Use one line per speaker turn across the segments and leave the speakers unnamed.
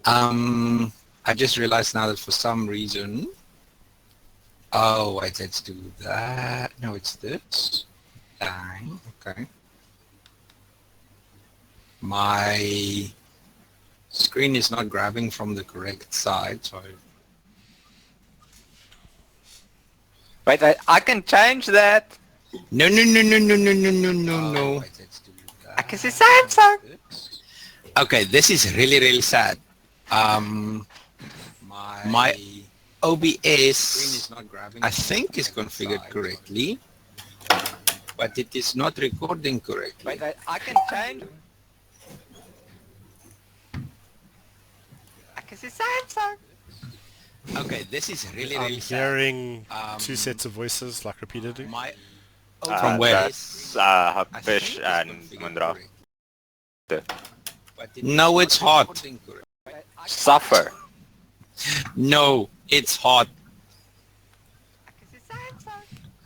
I just realized now that for some reason... Oh, wait, let's do that. No, it's this. Dang, okay. My screen is not grabbing from the correct side, so...
Wait, I can change that.
No.
Wait, let's do that. I can see Samsung.
Okay, this is really sad. My OBS, I think, is configured correctly, but it is not recording correctly.
Wait, I can change. I can see Samsung.
Okay, this is really
I'm
sad.
hearing two sets of voices, like repeatedly.
From where?
That's Hugfish and Mundra.
No, it's hot.
Suffer.
No, it's hot.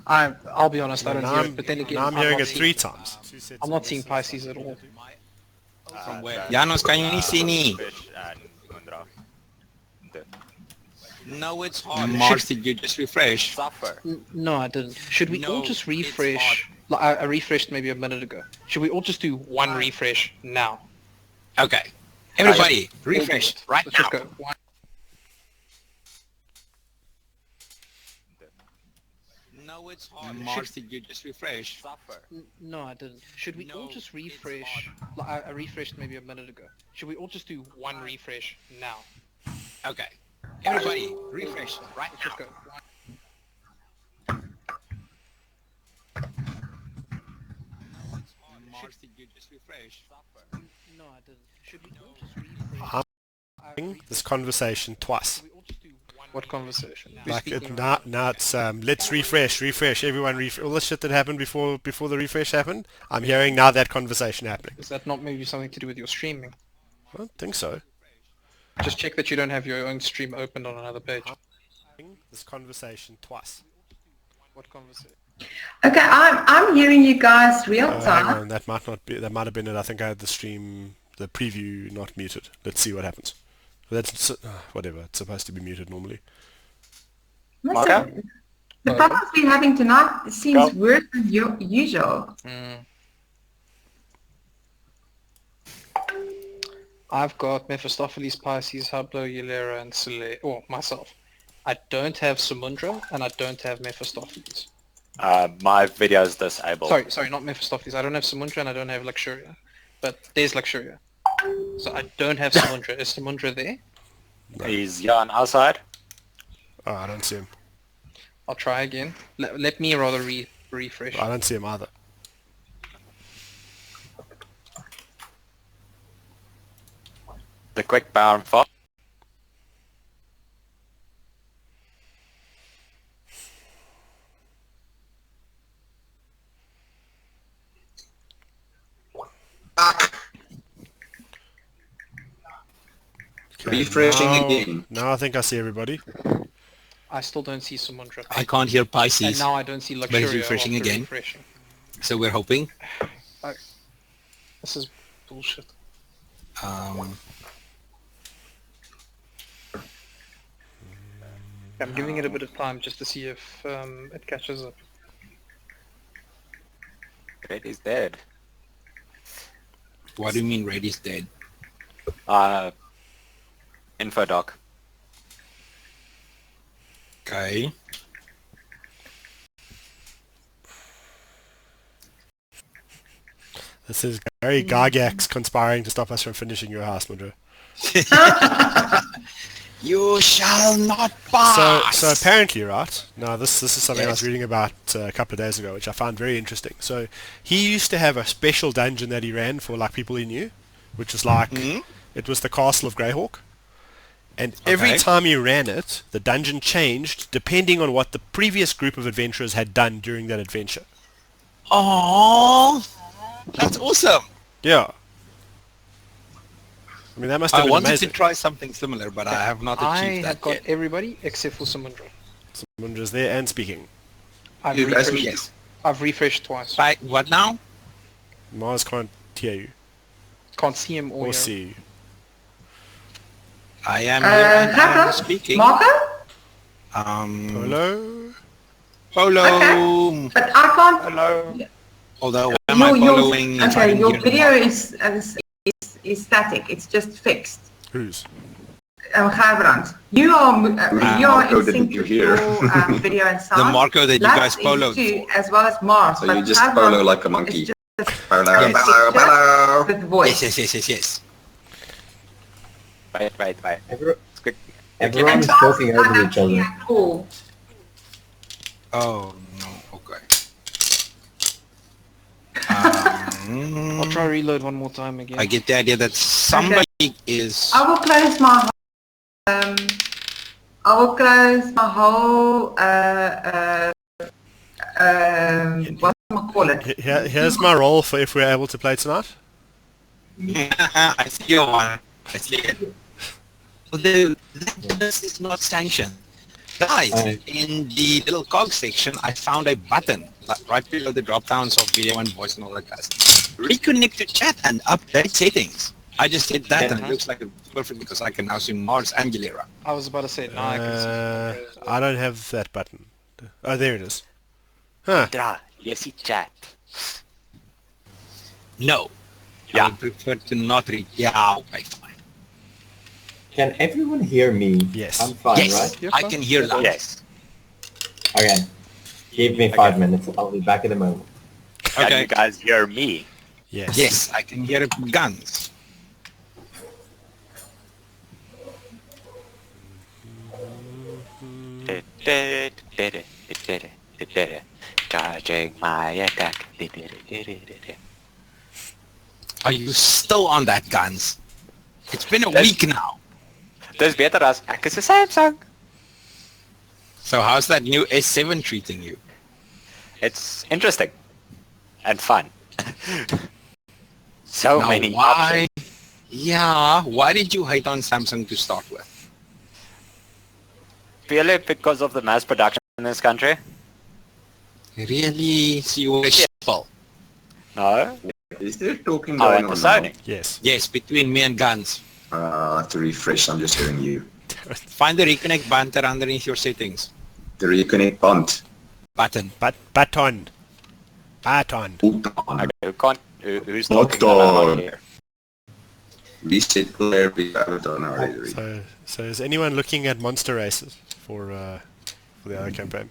I'll be honest, I don't
Now
hear
I'm,
it, but then again,
now I'm
not
hearing it
seeing-
3 times.
I'm not seeing Pisces at all.
From where?
Janos, kan je niet zien nie?
Hugfish and Mundra.
No, it's hot. Mars, did you just refresh?
Suffer.
No, I didn't. Should we all
No,
just
it's
refresh? Like, I refreshed maybe a minute ago. Should we all just do one refresh now?
Okay. Everybody, refresh right
Let's
now.
just go. One.
No, it's hot. Mars, did you just refresh?
Suffer.
No, I didn't. Should we all
No,
just
it's
refresh? Like, I refreshed maybe a minute ago. Should we all just do one refresh now?
Okay. Everybody, refresh right
Let's just
now.
go. One.
Mars, did you just refresh?
No, I didn't. Should we all just refresh?
This conversation twice.
Should we all just do one What conversation?
Like now it's let's refresh, everyone refresh. All the shit that happened before the refresh happened. I'm hearing now that conversation happening.
Is that not maybe something to do with your streaming?
I don't think so.
Just check that you don't have your own stream opened on another page.
This conversation twice.
What conversation?
Okay, I'm hearing you guys real
Hang
time.
on, that might not be. That might have been it. I think I had the stream, the preview not muted. Let's see what happens. That's whatever. It's supposed to be muted normally.
Listen, the problems we're having tonight seems worse than usual.
I've got Mephistopheles, Pisces, Hablo, Eulera, and Sele. Or myself. I don't have Samundra, and I don't have Mephistopheles.
My video is disabled.
Sorry, not Mephistopheles. I don't have Samundra, and I don't have Luxuria. But there's Luxuria. So I don't have Samundra. Is Samundra there?
He's here on our side.
Oh, I don't see him.
I'll try again. Let me rather refresh.
I don't see him either.
The quick bound fox.
Okay,
Refreshing
now,
again.
Now I think I see everybody.
I still don't see Samundra.
I can't hear
And
Pisces,
now I don't see
but
Luxuria.
it's refreshing
after
again.
Refreshing.
So we're hoping.
This is bullshit.
Um,
I'm giving it a bit of time just to see if it catches up.
Red is dead.
what do you mean Red is dead?
Infodoc.
Okay.
This is Gary Gygax conspiring to stop us from finishing your house, Mudra.
You shall not pass!
So apparently, right, now this is something I was
Yes.
reading about a couple of days ago, which I found very interesting. So he used to have a special dungeon that he ran for like people he knew, which was like, it was the Castle of Greyhawk. And every
Okay.
time he ran it, the dungeon changed depending on what the previous group of adventurers had done during that adventure.
Aww, that's awesome.
Yeah. I mean, that must have
I
been
wanted
amazing.
to try something similar, but I have not
I
achieved
have
that
got
yet.
everybody except for Samundra.
Mundra's there and speaking.
I've
You guys,
refreshed,
yes.
I've refreshed twice.
By what now?
Mars can't hear you
Can't see him or
or
hear him.
see you.
I am here and I am
Gato?
speaking.
Marco?
Hello?
Polo.
Okay. But I can't.
Hello.
Although, am I following? If I
Okay,
didn't
your
hear the
video
mark?
is static. It's just fixed.
Who's?
Gijbrand, you are
Marco,
in
didn't
sync
you
with
hear?
your video and sound.
The Marco that you guys
Lux is
poloed
too,
for.
as well as Mars.
So
but
you just
Gijbrand
polo like a
is
monkey.
just
Polo,
Yes.
polo, polo.
with voice.
Yes.
Wait. It's quick.
Everyone
And
is
Charles
talking
is
over
not
each other.
actually at all.
Oh, no. Okay.
I'll try reload one more time again.
I get the idea that somebody is...
I will close my whole what am I call it?
Here's my role for if we're able to play tonight.
I see your one. I see it. Although this is not sanctioned. Guys, in the little cog section, I found a button right below the drop downs of video and voice and all that guys. Reconnect to chat and update settings. I just hit that and it looks like it's perfect because I can now see Mars and Gilera.
I was about to say, no, I can see.
I don't have that button. Oh, there it is. Huh.
Yes, chat.
No.
Yeah.
I would prefer to not read. Yeah, okay, fine.
Can everyone hear me?
Yes.
I'm fine,
Yes,
right?
You're
I
fine.
can hear that.
Yes.
Okay. Give me 5 minutes. I'll be back in a moment.
Can
Okay.
you guys hear me?
Yes.
Yes, I can hear guns.
Charging my attack.
Are you still on that guns? It's been a week now.
Dis beter as ek is 'n Samsung.
So how's that new S7 treating you?
It's interesting and fun. So
Now,
many
why?
options.
Yeah, why did you hate on Samsung to start with?
Purely because of the mass production in this country.
Really? So you were a shitball?
No,
Is there talking
I
going
went to
on now?
Sony.
Yes.
Yes, between me and guns.
I have to refresh, I'm just hearing you.
Find the reconnect button underneath your settings.
The reconnect bond.
Button.
Baton.
Okay, who's
Hold
talking about
on.
here?
Reset player, we have it on already.
So is anyone looking at monster races for the other campaign?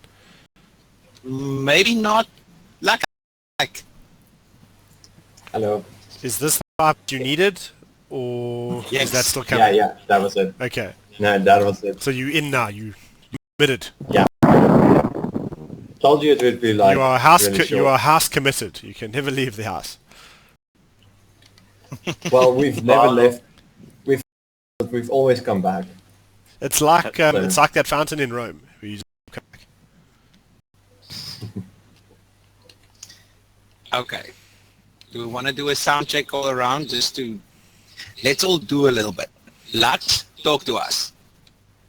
Maybe not. Like.
Hello.
Is this the part you needed, or
Yes.
is that still coming?
Yeah, that was it.
Okay.
No, that was it.
So you in now? You committed.
Told you it would be like
you are
really
you
short.
are house committed. You can never leave the house.
Well, we've never left. We've always come back.
It's like
So-
it's like that fountain in Rome. Where you just come back.
Okay. Do we want to do a sound check all around just to... Let's all do a little bit. Lux, talk to us.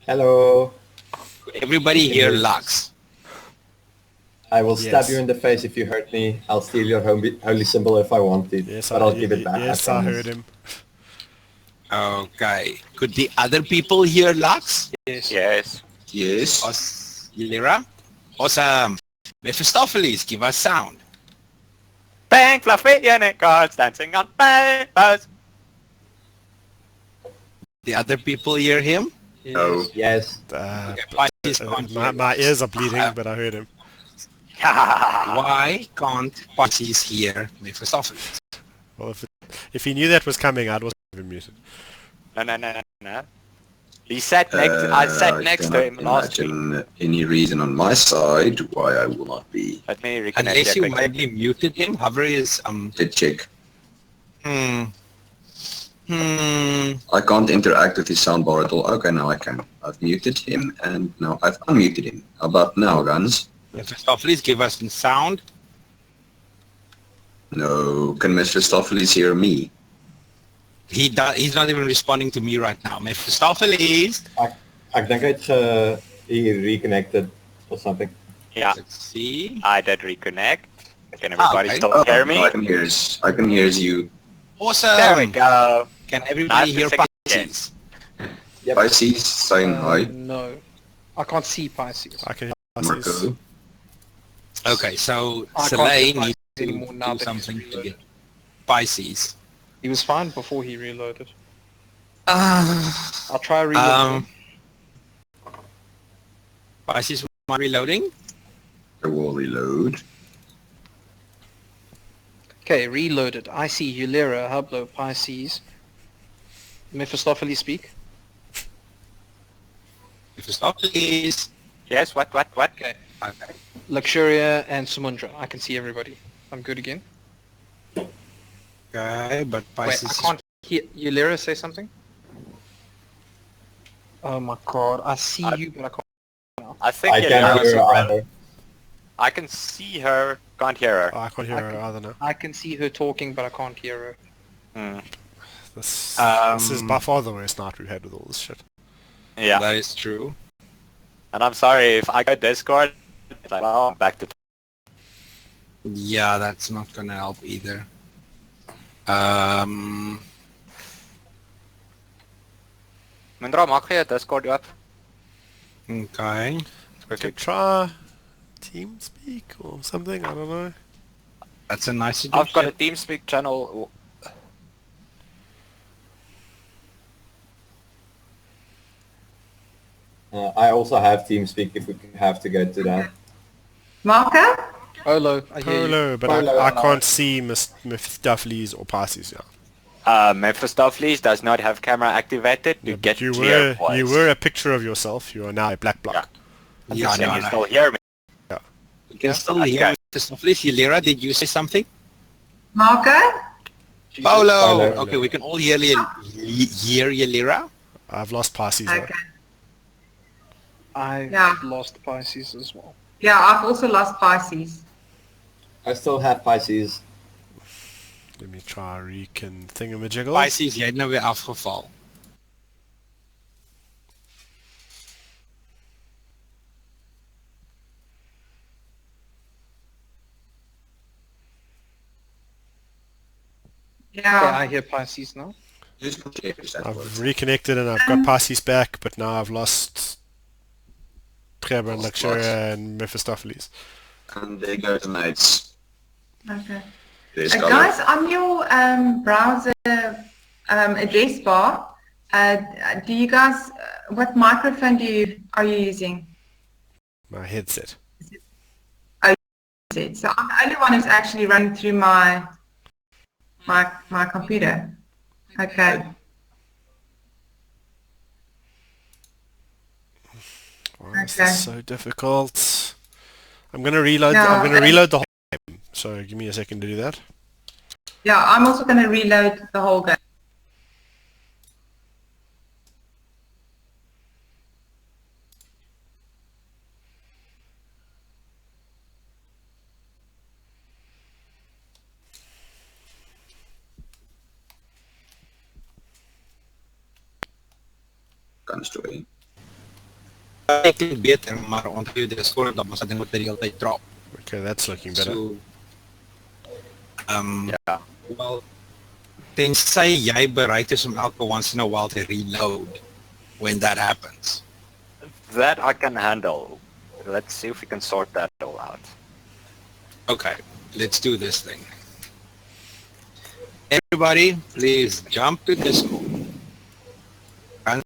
Hello.
Everybody hear Lux.
I will stab
Yes.
you in the face if you hurt me. I'll steal your holy symbol if I want it.
Yes,
but I'll give it back.
Yes,
I
I
promise.
heard him.
Okay. Could the other people hear Lux?
Yes.
Yes.
Yes.
Os Gilera? Awesome. Mephistopheles, give us sound.
Bang, fluffy unicorns dancing on rainbows.
The other people hear him?
No.
Yes.
Pisces can't hear
My
Lux.
ears are bleeding, but I heard him.
Why can't Pisces hear Mephistopheles?
Well, if he knew that was coming, I'd also have him muted.
No. He sat next. I sat next to him last week.
imagine any reason on my side why I will not be.
Let me reconnect
Unless
here
you
quickly.
maybe muted him, hover is
To check.
I
I can't interact with his soundbar at all. Okay, now I can. I've muted him and now I've unmuted him. How about now, guns?
Mephistopheles, give us some sound.
No. Can Mephistopheles hear me?
He's not even responding to me right now. Mephistopheles.
Ek dink hy het reconnected or something.
Yeah,
Let's see.
I did reconnect. Can everybody
okay.
still hear me?
I can hear you.
Awesome.
There we go.
Can everybody
Nice
hear
to see
Pisces?
Yep.
Pisces saying hi.
No. I can't see Pisces.
I can hear Pisces.
Marco.
Okay, so
I can't
Soleil
get Pisces
needs to
anymore now
do
that he's
something to
reloaded.
get Pisces.
He was fine before he reloaded.
Uh,
I'll try reloading.
Pisces was reloading.
I will reload.
Okay, reloaded. I see Eulera, Hublo, Pisces. Mephistopheles speak.
If you stop, please.
Yes, what?
Okay.
Okay.
Luxuria and Sumundra. I can see everybody. I'm good again.
Okay, but
Wait,
Pisces
I can't hear Eulera say something? Oh my god, I see you, but I can't.
I think
I can't
Yelera's
hear her
around.
either.
I can see her, can't hear her.
Oh, I can't hear her either now.
I can see her talking, but I can't hear her.
Hmm.
This is by far the worst night we've had with all this shit.
Yeah,
That is true.
and I'm sorry if I go Discord, it's like, well, I'm back to...
Yeah, that's not gonna help either.
Mundra, maak jy Discord oop?
Okay.
Could try TeamSpeak or something, I don't know.
That's a nice suggestion.
I've got a TeamSpeak channel.
I also have TeamSpeak if we have to go to that.
Marco?
Olo, I hear you.
Polo, but
Polo,
I
no.
can't see Mephistopheles or Pisces, yeah.
Mephistopheles does not have camera activated to
Yeah,
get
but
clear voice.
you were a picture of yourself, you are now a black block.
Yeah,
Can
no,
you
no.
still hear me?
You can still
Okay.
hear Mephistopheles. Hilera, did you say something?
Marco?
Paolo!
Paolo.
Okay, we can all hear Hilera.
I've lost Pisces though.
Okay.
I've
Yeah.
lost Pisces as well.
Yeah, I've also lost Pisces.
I still have Pisces.
Let me try recon thingamajiggle.
Pisces, jy het nou weer afgeval.
Yeah,
Yeah.
I hear Pisces now.
Just check if that
I've
works.
reconnected and I've got Pisces back, but now I've lost Trevor and
Lost
Luxuria and Mephistopheles.
And there go the mates.
Okay.
There's Color.
Guys, on your browser address bar, do you guys, what microphone are you using?
My headset.
So I'm the only one who's actually running through my computer. Okay.
Why is
Okay.
this so difficult? I'm gonna reload.
No,
I'm gonna reload the whole game. So give me a second to do that.
Yeah, I'm also going to reload the whole game.
Kan story.
Ek klink beter, maar onthou jy Discord, dan was dit net die hele tyd drop.
Okay, that's looking better.
So,
Yeah.
well, tensy jy bereid is om elke once in a while to reload when that happens.
That I can handle. Let's see if we can sort that all out.
Okay, let's do this thing. Everybody, please jump to Discord. And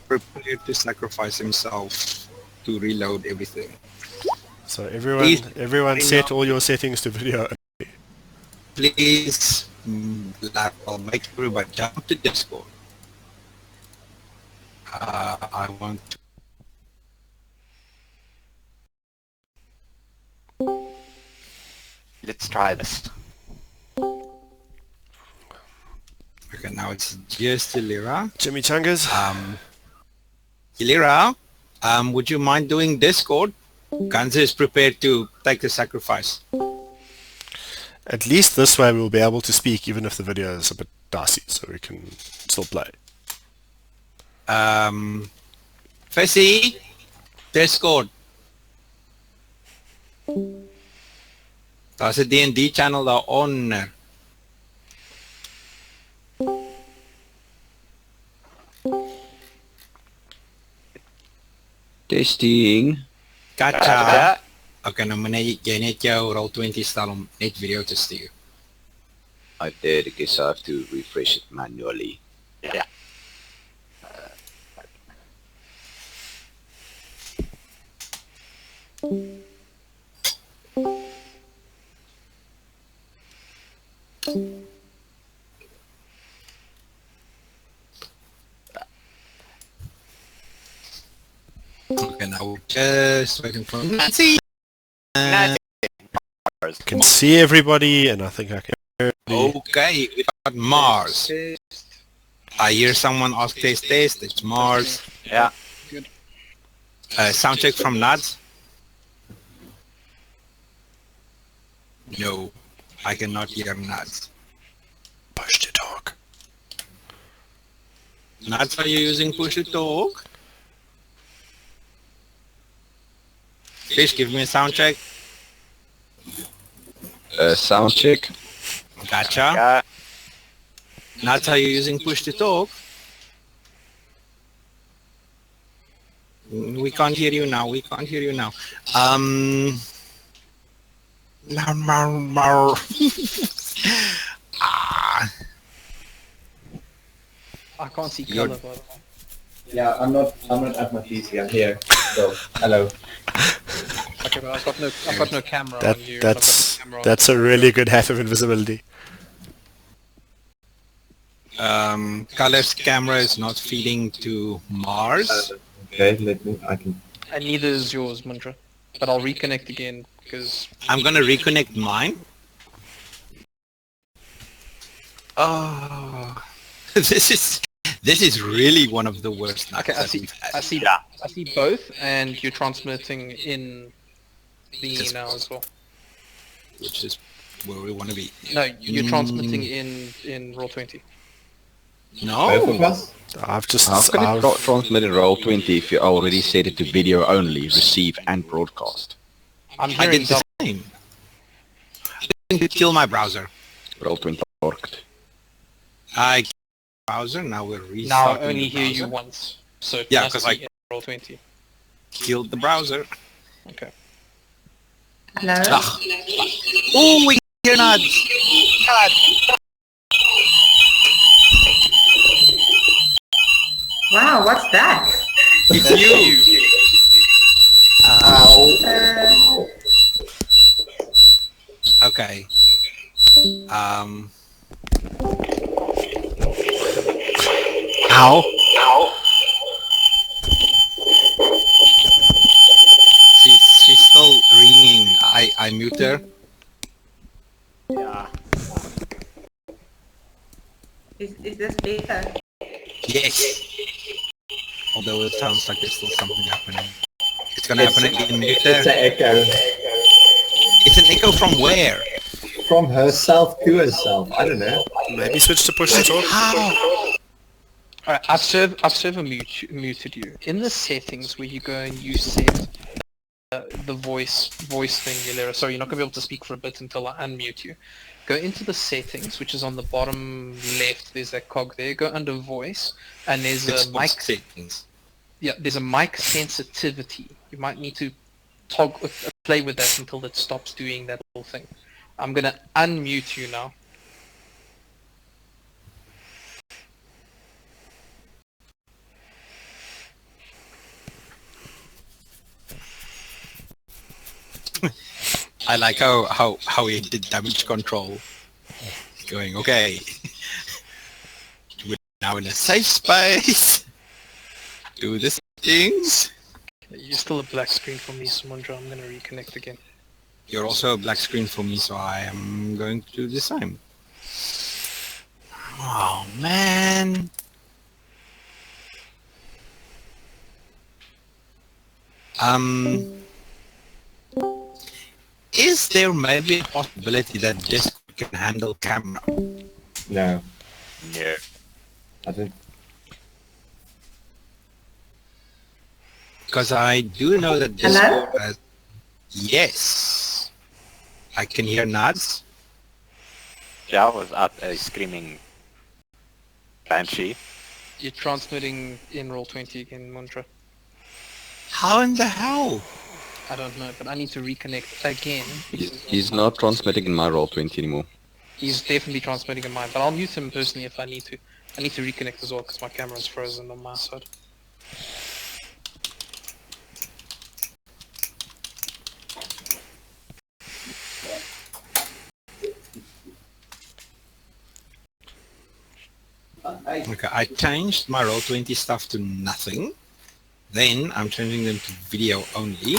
prepare to sacrifice himself to reload everything.
So everyone,
Please,
everyone set all your settings to video.
Please, I'll make everybody jump to Discord. I want to...
Let's try this.
Okay, now it's just Hilera.
Jimmy Chungas.
Hilera, would you mind doing Discord? Ganza is prepared to take the sacrifice.
At least this way we'll be able to speak even if the video is a bit dicey, so we can still play.
Fessy, Discord. Daar's 'n D&D channel daaronder.
Testing.
Gotcha. Okay, nou meneer, jy net jou Roll20 stel om net video te stuur.
I did. I guess I have to refresh it manually.
Yeah.
Okay, now we're just waiting for Nancy.
I can see everybody, and I think I can hear everybody.
Okay, we've got Mars. I hear someone ask test. It's Mars.
Yeah.
Sound check from Nads. No, I cannot hear Nads.
Push to talk.
Nads, are you using push to talk? Please give me a sound check.
Sound check.
Gotcha.
Yeah.
Nads, are you using push to talk? We can't hear you now. Ah,
I can't see
You're-
color, by the way.
Yeah, I'm not at my PC. I'm here. So, hello.
Okay, but I've got no camera
That
on you. and I've got
that's
no camera on
that's a really good hat of invisibility.
Color's camera is not feeding to Mars.
Okay, let me. I can.
And neither is yours, Mundra. But I'll reconnect again because
I'm gonna reconnect mine. Oh, this is really one of the worst nights
okay, I
that
see
we've had.
I see both, and you're transmitting in the now as well.
Which is where we want to be.
No, you're transmitting in Roll20.
Both of
No,
us?
I've just
How can
I've,
it transmit in Roll20 if you already set it to video only, receive and broadcast?
I'm
I
hearing
did the same. I didn't kill my browser.
Roll20 worked.
I browser. Now we're
now
restarting.
I only
the
hear you
browser.
once, so it
Yeah,
must
'cause
be
I-
in Roll20.
Killed the browser.
Okay.
Hello?
Ugh. Oh, we hear Nads.
Wow, what's that?
It's you. Okay.
ow.
She's still ringing. I mute her.
Yeah.
Is this better?
Yes. Although it sounds like there's still something happening. It's gonna happen again. Mute her.
It's an echo
It's an echo from where?
from herself to herself. I don't know.
Maybe switch to push to talk.
How?
Alright, I've server muted you. In the settings where you go and you set the voice thing, Yelera, sorry, you're not going to be able to speak for a bit until I unmute you. Go into the settings, which is on the bottom left, there's that cog there, go under voice, and there's
It's
a mic,
settings.
yeah, there's a mic sensitivity. You might need to play with that until it stops doing that whole thing. I'm going to unmute you now.
I like how he did damage control. Going, okay. We're now in a safe space. Do the things.
You're still a black screen for me, Samundra. I'm going to reconnect again.
You're also a black screen for me, so I am going to do the same. Oh man. Is there maybe a possibility that Discord can handle camera?
No,
No.
I don't.
Because I do know that
Hello?
Discord has... Yes. I can hear nods.
Yeah, I was at a screaming banshee.
You're transmitting in Roll20 again, Mundra.
How in the hell?
I don't know, but I need to reconnect again.
He's not transmitting in my Roll20 anymore.
He's definitely transmitting in mine, but I'll mute him personally if I need to. I need to reconnect as well because my camera's frozen on my side.
Okay, I changed my Roll20 stuff to nothing. Then I'm changing them to video only.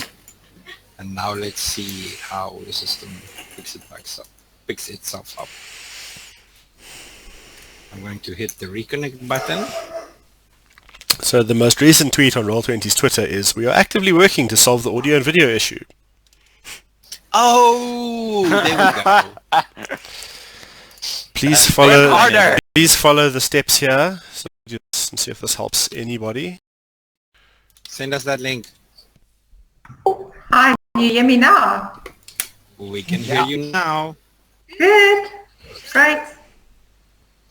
And now let's see how the system picks itself up. I'm going to hit the reconnect button.
So the most recent tweet on Roll20's Twitter is, "We are actively working to solve the audio and video issue."
Oh, there we go.
Please follow the steps here. So just see if this helps anybody.
Send us that link.
Hi, can you hear me now?
We can hear you now.
Good. Great.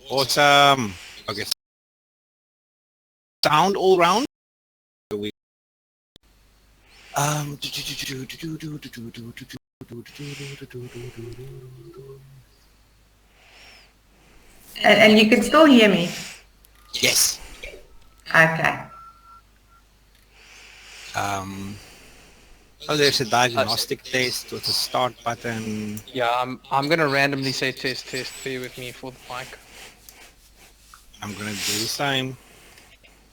Awesome. Okay. Sound all round.
And you can still hear me?
Yes.
Okay.
Oh, there's a diagnostic test with a start button.
Yeah, I'm gonna randomly say test. Bear with me for the mic.
I'm gonna do the same.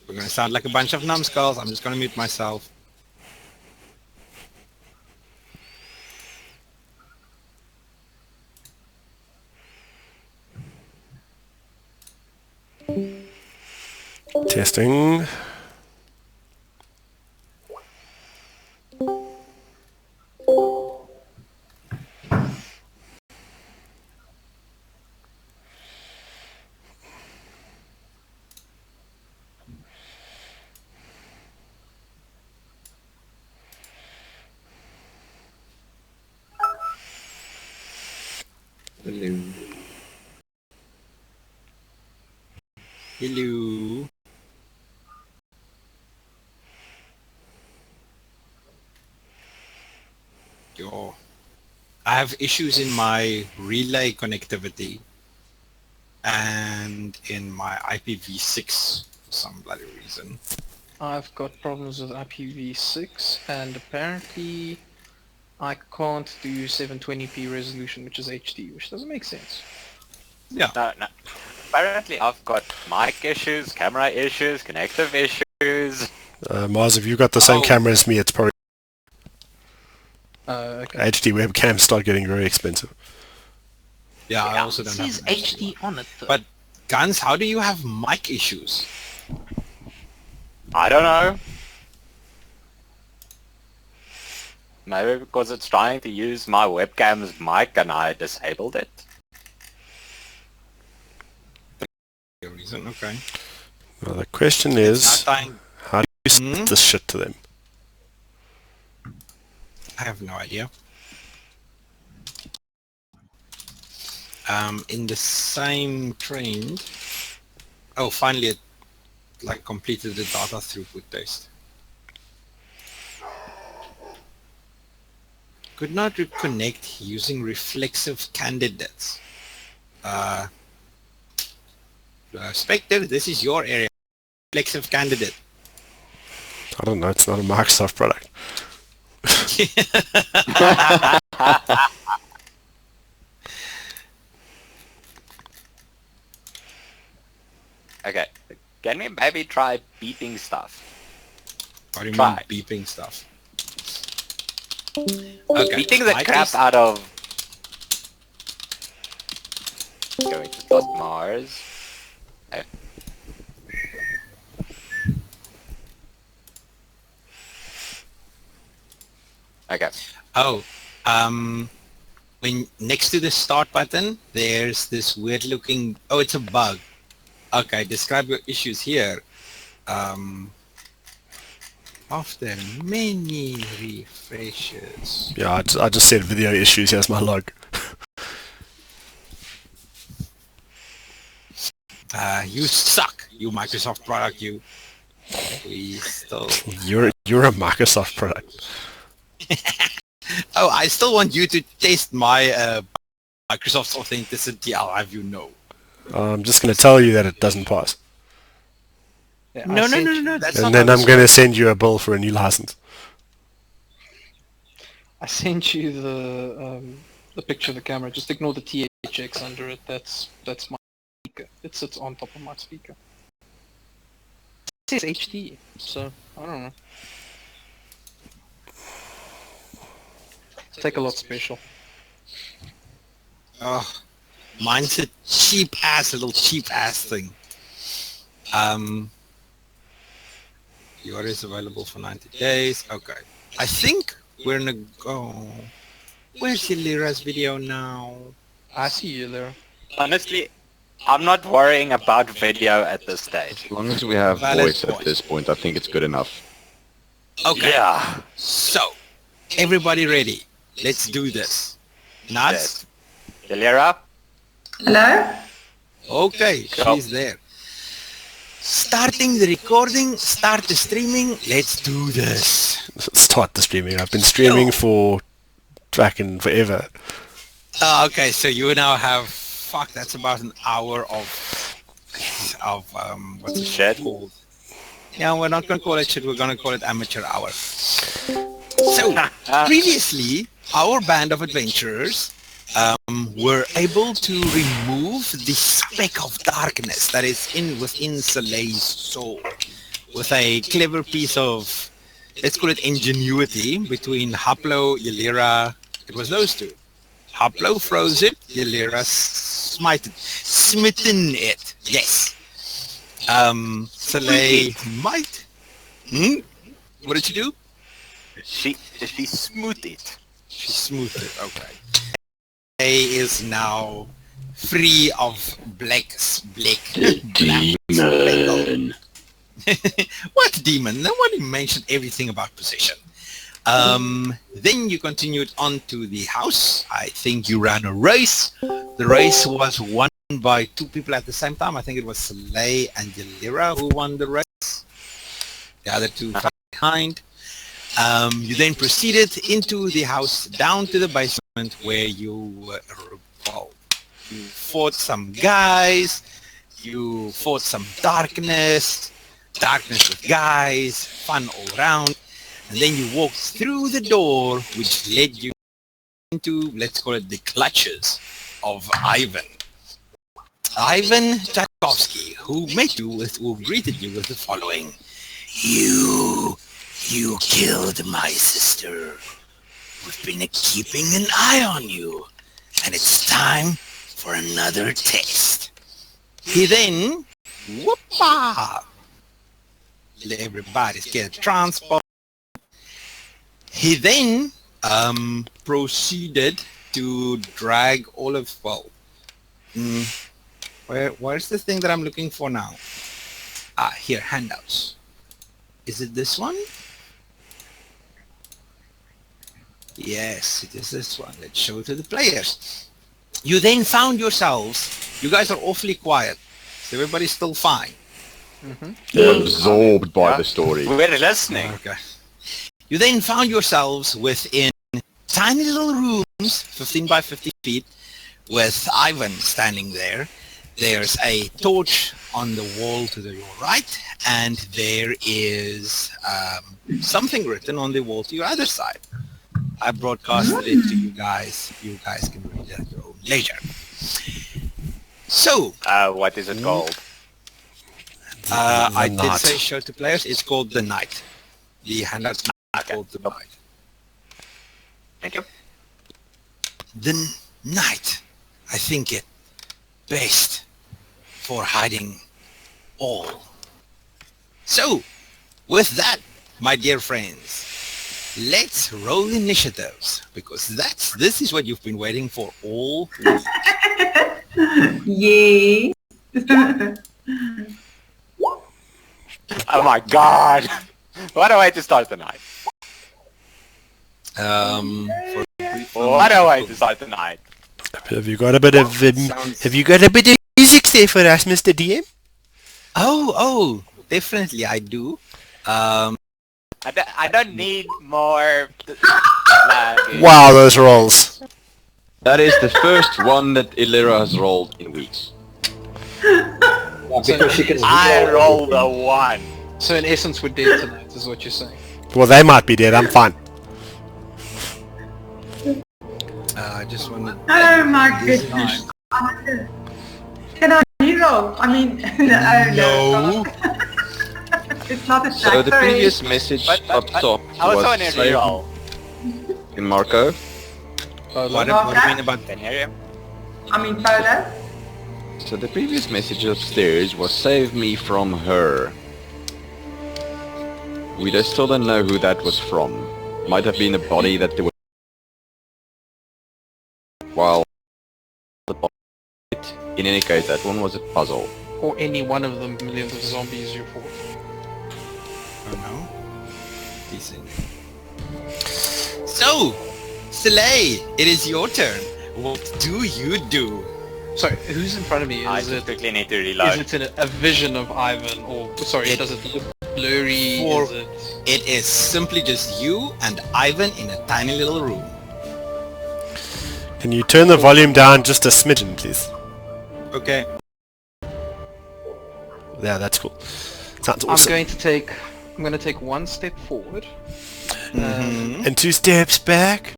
We're gonna sound like a bunch of numbskulls. I'm just gonna mute myself.
Testing.
Hello.
Hello. Yo. I have issues in my relay connectivity and in my IPv6 for some bloody reason.
I've got problems with IPv6 and apparently I can't do 720p resolution, which is HD, which doesn't make sense.
Yeah.
No. Apparently I've got mic issues, camera issues, connective issues.
Mars, if you've got the same camera as me, it's probably
Okay.
HD webcams start getting very expensive.
Yeah, I also don't
It
have
says
an HD.
HD on it though.
But Guns, how do you have mic issues?
I don't know. Maybe because it's trying to use my webcam's mic and I disabled it.
No reason, okay.
Well, the question is,
Not dying.
how do you send this shit to them?
I have no idea. In the same trend, oh, finally it completed the data throughput test. Could not reconnect using reflexive candidates. Spectre, this is your area. Reflexive candidate.
I don't know, it's not a Microsoft product.
Okay, can we maybe try beeping stuff?
What do you
Try.
mean beeping stuff?
Beating the crap out of... Going to dot Mars. Okay.
Oh, when next to the start button, there's this weird looking, oh, it's a bug. Okay, describe your issues here. After many refreshes.
Yeah, I just said video issues, here's my log.
You suck, you Microsoft product, you. We still...
You're a Microsoft product.
Oh, I still want you to test my Microsoft's authenticity. I'll have you know.
I'm just going to tell you that it doesn't pass.
Yeah,
No. That's not
And then
how
I'm
this
going to
works.
send you a bill for a new license.
I sent you the picture of the camera. Just ignore the THX under it. That's my speaker. It sits on top of my speaker. It says HD, so I don't know. Take a lot special.
Oh, mine's a little cheap ass thing. Yours is available for 90 days. Okay. I think we're gonna go. Where's Lyra's video now?
I see you there.
Honestly, I'm not worrying about video at this stage.
As long as we have
Valid
voice
point.
at this point, I think it's good enough.
Okay.
Yeah.
So, everybody ready? Let's do this. Nuts?
Delira?
Hello?
Okay,
Go.
she's there. Starting the recording, start the streaming, let's do this.
Start the streaming. I've been streaming for fucking forever.
Okay, so you now have, that's about an hour of what's it
Shit.
called? Yeah, we're not going to call it shit, we're going to call it amateur hour. So, previously, our band of adventurers were able to remove the speck of darkness that is within Soleil's soul with a clever piece of, let's call it ingenuity, between Haplo, Ylira. It was those two. Haplo froze it, Ylira smitten it. Yes. Soleil might. What did you do?
She smoothed it.
She smoothed it. Okay. A is now free of black.
Demon.
What demon? Nobody mentioned everything about possession. Then you continued on to the house. I think you ran a race. The race was won by two people at the same time. I think it was Soleil and Ylira who won the race. The other two fell behind. You then proceeded into the house, down to the basement where you fought some guys, you fought some darkness with guys, fun all around, and then you walked through the door which led you into, let's call it, the clutches of Ivan. Ivan Tchaikovsky, who greeted you with the following: You killed my sister. We've been keeping an eye on you, and it's time for another test. He then, everybody's get transport. He then proceeded to drag all of, where's the thing that I'm looking for now? Here, handouts. Is it this one? Yes, it is this one. Let's show it to the players. You then found yourselves, you guys are awfully quiet, so everybody's still fine.
Absorbed by the story.
We're listening.
Okay. You then found yourselves within tiny little rooms, 15 by 50 feet, with Ivan standing there. There's a torch on the wall to your right, and there is something written on the wall to your other side. I broadcasted it to you guys. You guys can read it at your own leisure. So,
What is it called?
I did say show to players. It's called The Night. The handout's not called The Night.
Thank you.
The Night, I think it best for hiding all. So, with that, my dear friends, let's roll initiatives, because this is what you've been waiting for all week.
Yes.
Oh my god! What a way to start the night. What a way to start the night.
Have you got a bit of music there for us, Mr. DM?
Oh, definitely I do.
I don't need more.
Wow, those rolls.
That is the first one that Illyra has rolled in weeks.
Yeah, because she can
I
reroll
rolled a
everything.
1.
So in essence, we're dead tonight, is what you're saying.
Well, they might be dead. I'm fine.
I just want to.
Oh my goodness. Can I reroll? I mean, no. It's not a
So
track,
the
sorry.
previous message up top
I was
was
on a
save
reroll.
in Marco.
What do you mean about
Can you hear you?
I mean, Polo.
So the previous message upstairs was save me from her. We just still don't know who that was from. Might have been a body that they were... While the body... In any case, that one was a puzzle.
Or any one of the millions of zombies you fought.
Oh no. Decent. So, Soleil, it is your turn. What do you do?
Sorry, who's in front of me?
I
Is
just
it,
quickly need to
is
reload.
it a vision of Ivan, or sorry,
It-
does it look blurry?
For-
Is it?
It is simply just you and Ivan in a tiny little room.
Can you turn the volume down just a smidgen, please?
Okay.
Yeah, that's cool. Sounds
I'm
awesome.
going to take one step forward.
And 2 steps back.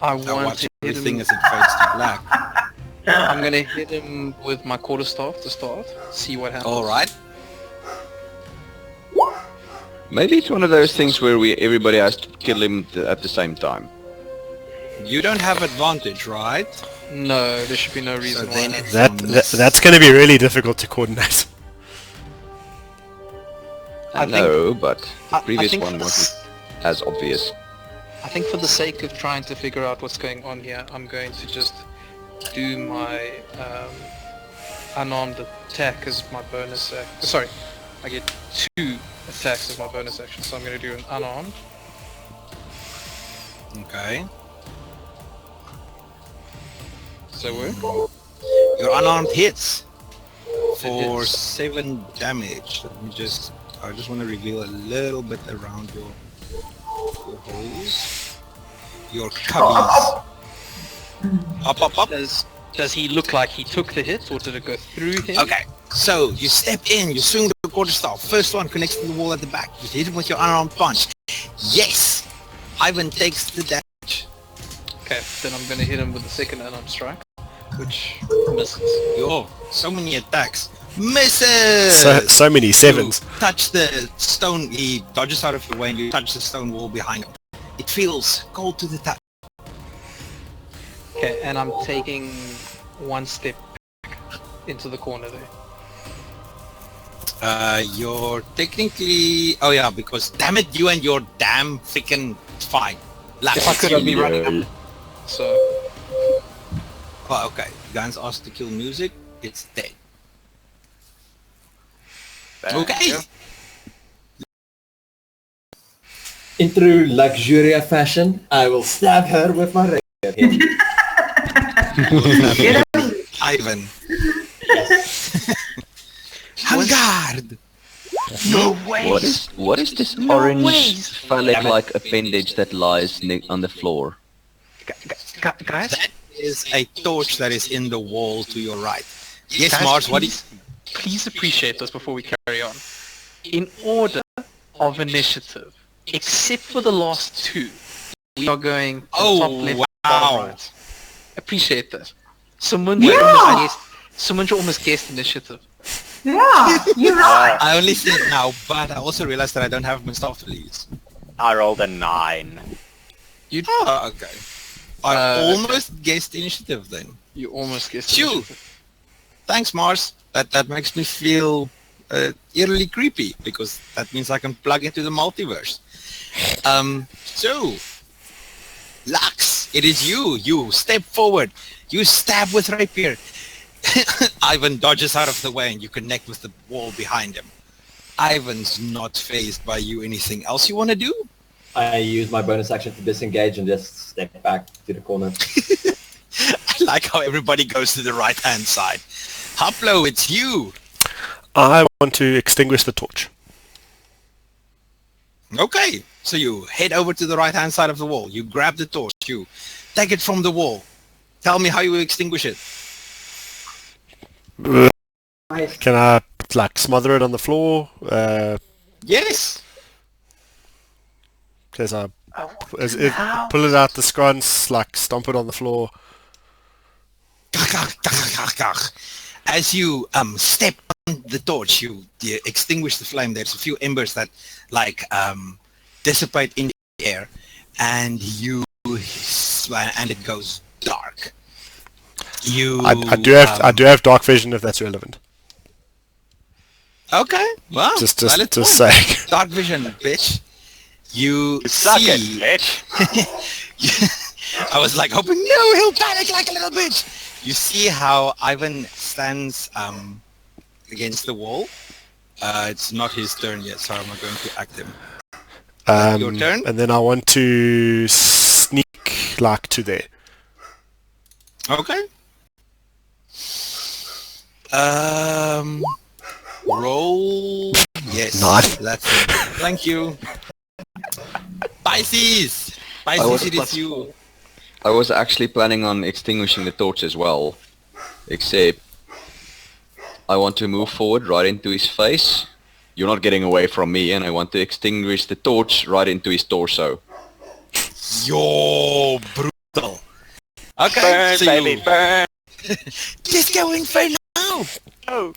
I
Now
want
watch
to hit
everything
him.
as it fades to black.
I'm going to hit him with my quarterstaff to start. See what happens.
Alright.
Maybe it's one of those things where everybody has to kill him at the same time.
You don't have advantage, right?
No, there should be no
So
reason why.
then it's
That's going to be really difficult to coordinate.
I
I
think-
know, but the
I
previous
think
one
for
wasn't as obvious.
I think for the sake of trying to figure out what's going on here, I'm going to just do my unarmed attack as my bonus action. Sorry, I get 2 attacks as my bonus action, so I'm going to do an unarmed.
Okay.
Does that work?
Your unarmed hits for
hits.
7 damage. I just want to reveal a little bit around your holes. Your cubbies. Up.
Does he look like he took the hit, or did it go through him?
Okay, so you step in, you swing the quarterstaff. First one connects to the wall at the back. You hit him with your unarmed punch. Yes! Ivan takes the damage.
Okay, then I'm going to hit him with the second unarmed strike, which misses.
Yo, so many attacks. Misses!
So many sevens.
You touch the stone, he dodges out of your way and you touch the stone wall behind him. It feels cold to the touch.
Okay, and I'm taking 1 step back into the corner there.
You're technically... Oh yeah, because damn it, you and your damn freaking fine.
If I could, I'd be running. So,
Oh, okay. Guns asked to kill music. It's dead. Okay.
In true Luxuria fashion, I will stab her with my rapier.
Ivan. Hangard!
No way!
What is this orange phallic-like appendage that lies on the floor?
Guys,
That is a torch that is in the wall to your right. Yes,
Guys,
Mars, what is...
please appreciate this before we carry on. In order of initiative, except for the last 2, we are going to
Oh,
top left,
wow.
bottom right. Appreciate that. Someone should almost guess initiative.
Yeah, you're right.
I only said now, but I also realized that I don't have my stuff to use.
I rolled a 9.
Oh, okay. I
Uh,
almost guessed initiative then.
You almost guessed
Phew.
initiative.
Thanks, Mars. That makes me feel eerily creepy, because that means I can plug into the multiverse. So, Lux, it is you. You step forward. You stab with rapier. Ivan dodges out of the way and you connect with the wall behind him. Ivan's not fazed by you. Anything else you want to do?
I use my bonus action to disengage and just step back to the corner.
I like how everybody goes to the right-hand side. Haplo, it's you.
I want to extinguish the torch.
Okay, so you head over to the right-hand side of the wall. You grab the torch. You take it from the wall. Tell me how you extinguish it.
Can I like smother it on the floor?
Yes.
As I pull it out the sconce, like stomp it on the floor.
As you step on the torch, you extinguish the flame. There's a few embers that like dissipate in the air, and it goes dark.
I do have dark vision if that's relevant.
Okay, well,
Just
valid point.
saying.
Dark vision, bitch. You
Suck it,
see.
bitch.
I was like hoping, no, he'll panic like a little bitch. You see how Ivan stands against the wall. It's not his turn yet, so I'm not going to act him. Your turn?
And then I want to sneak like to there.
Okay. Roll. Yes.
Nice.
That's it. Thank you. Pisces, it is you.
I was actually planning on extinguishing the torch as well, except I want to move forward right into his face. You're not getting away from me, and I want to extinguish the torch right into his torso.
You're brutal. Okay,
Burn,
so
baby,
you
burn.
just going for now.
Oh.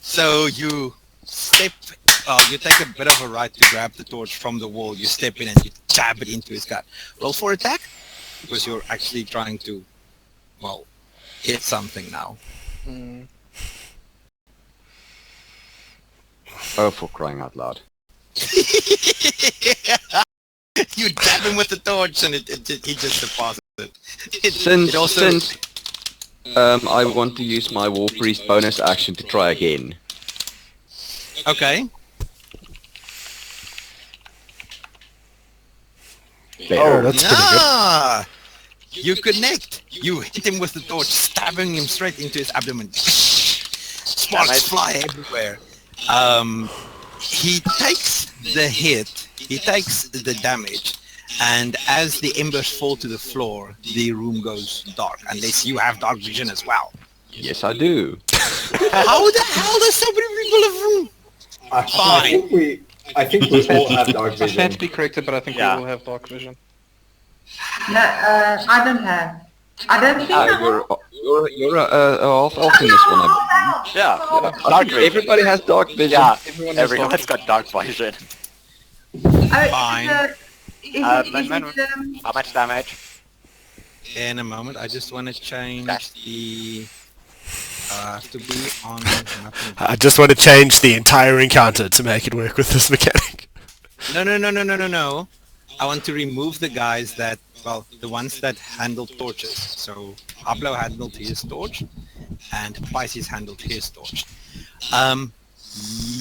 So you step. You take a bit of a right to grab the torch from the wall. You step in and you jab it into his gut. Roll for attack, because you're actually trying to, well, hit something now.
Oh, for crying out loud.
You jab him with the torch and he just deposits it.
Since I want to use my War Priest bonus action to try again.
Okay.
Oh, that's pretty good.
Ah! You connect. You hit him with the torch, stabbing him straight into his abdomen. Sparks fly everywhere. He takes the hit. He takes the damage. And as the embers fall to the floor, the room goes dark. Unless you have dark vision as well.
Yes, I do.
How the hell does so many people have room?
I think we all have dark
I stand
vision.
to be corrected, but I think
Yeah.
we all have dark vision.
No, I don't have. I don't think I have.
You're half elf in this one.
Yeah.
I
Dark
think
vision.
everybody has dark vision.
Yeah.
Everyone has
Everyone's got dark vision.
Fine.
How much damage?
In a moment, I just want to change the... to be on... nothing.
I just want to change the entire encounter to make it work with this mechanic.
No. I want to remove the guys that, well, the ones that handle torches. So Pablo handled his torch, and Pisces handled his torch.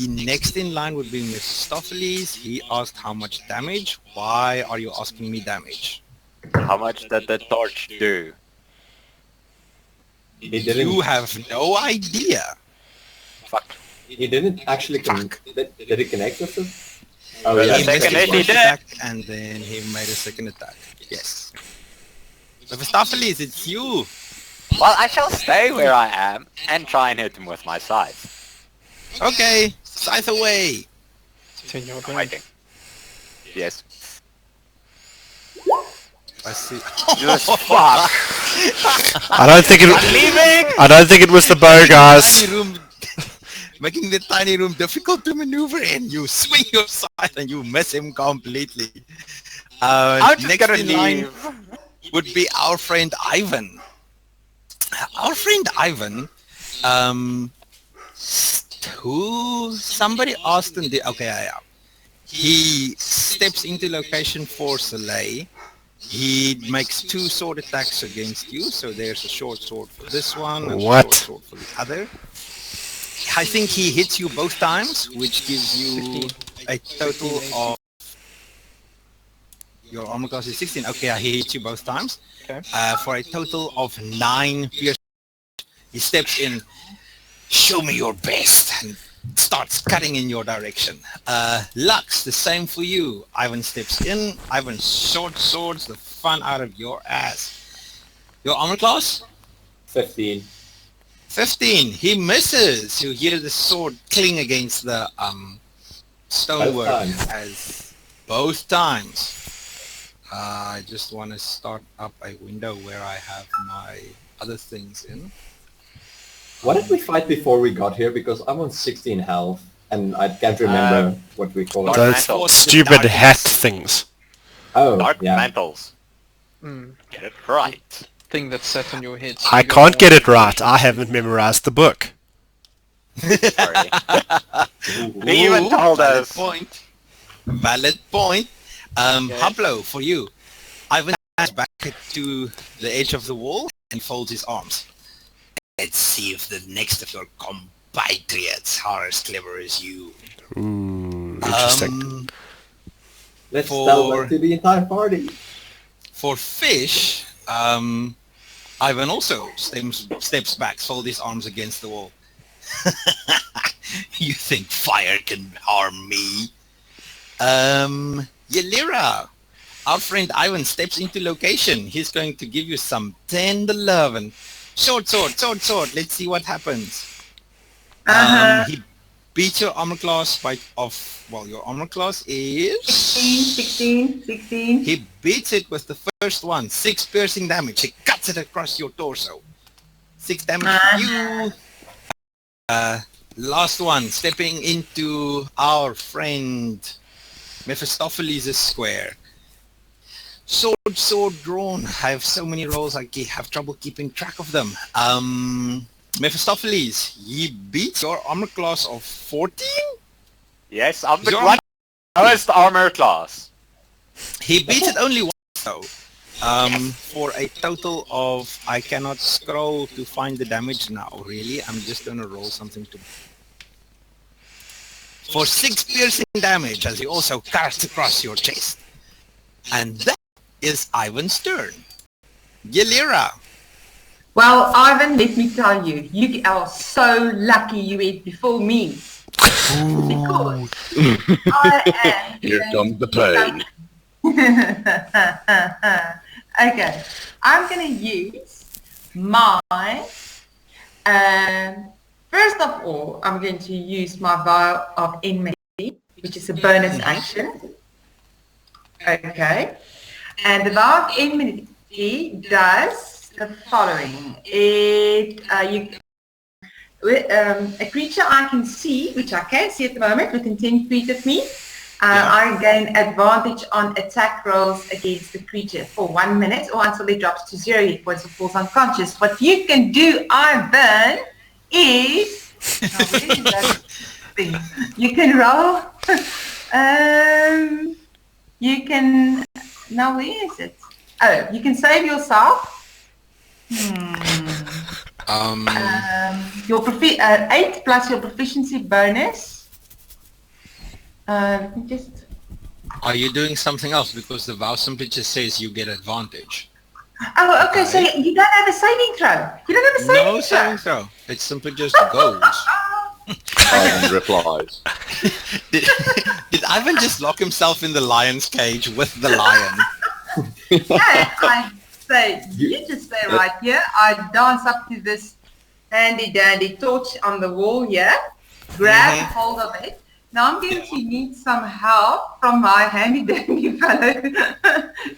Next in line would be Mephistopheles. He asked how much damage. Why are you asking me damage?
How much did the torch do?
He didn't.
You have no idea.
Fuck.
He didn't actually connect. Did it connect with him? Oh
Well,
yeah.
He made
second
a
hit, he
first
did.
attack, and then he made a second attack. Yes. Mephistopheles, it's you.
Well, I shall stay where I am and try and hit him with my scythe.
Okay, scythe away.
Ten your turn.
Fighting. Yes.
I see.
Just fuck.
I don't think it was the bow, guys.
Tiny room, making the tiny room difficult to maneuver in. You swing your scythe and you miss him completely.
I'm just
Next
gonna
in line
leave.
would be our friend Ivan. Our friend Ivan, who somebody asked him. Okay, yeah. He steps into location for Soleil. He makes 2 sword attacks against you, so there's a short sword for this one and
What?
a short sword for the other. I think he hits you both times, which gives you a total of... Your armor class is 16. Okay, yeah, he hits you both times.
Okay.
For a total of 9 piercing. He steps in, show me your best, and starts cutting in your direction. Lux, the same for you. Ivan steps in. Ivan short swords the fun out of your ass. Your armor class?
15.
15. He misses. You hear the sword cling against the stonework as both times. I just want to start up a window where I have my other things in.
What did we fight before we got here? Because I'm on 16 health, and I can't remember what we called it.
Those
Mantles.
stupid hat things.
Oh,
Dark
yeah.
mantles. Get it right.
Thing that's set on your head. So
I
you got
can't
more
get it
than-
right. I haven't memorized the book.
Sorry. He even told
Valid
us.
point. Valid point. Pablo, for you. Ivan stands back to the edge of the wall and folds his arms. Let's see if the next of your compatriots are as clever as you.
Ooh, interesting.
Let's tell
For-
that to the entire party.
For Fish, Ivan also steps back, folds his arms against the wall. You think fire can harm me? Yelira, our friend Ivan steps into location. He's going to give you some tender love and sword. Let's see what happens. He beats your armor class your armor class is
16.
He beats it with the first one. 6 piercing damage. He cuts it across your torso. 6 damage for you. Last one, stepping into our friend Mephistopheles' square. Sword drawn. I have so many rolls I have trouble keeping track of them. Mephistopheles, he beats your armor class of 14?
Yes, I'm the
Your-
lowest armor class.
He beats it only once though. For a total of, I cannot scroll to find the damage now, really. I'm just going to roll something to... For 6 piercing damage, as he also cuts across your chest. And that is Ivan's turn. Yelira.
Well, Ivan, let me tell you, you are so lucky you went before me. Because I am...
Here comes the pain.
Okay, I'm going to use my... first of all, I'm going to use my Vial of Enmity, which is a bonus action. Okay. And the Vial of Enmity does the following. A creature I can see, which I can't see at the moment, within 10 feet of me, I gain advantage on attack rolls against the creature for 1 minute or until it drops to 0 hit points or falls unconscious. What you can do, Ivan, is... Now, where is that thing? You can roll... you can... Now, where is it? Oh, you can save yourself. Your 8 plus your proficiency bonus. Let me just...
Are you doing something else? Because the vow simply just says you get advantage.
Oh, okay, so you don't have a saving throw. You don't have a saving
No
throw.
saving throw. It simply just goes.
Ivan replies.
Did Ivan just lock himself in the lion's cage with the lion?
And I say, you just stay right here. I dance up to this handy dandy torch on the wall here. Grab hold of it. Now I'm going to need some help from my handy dandy fellow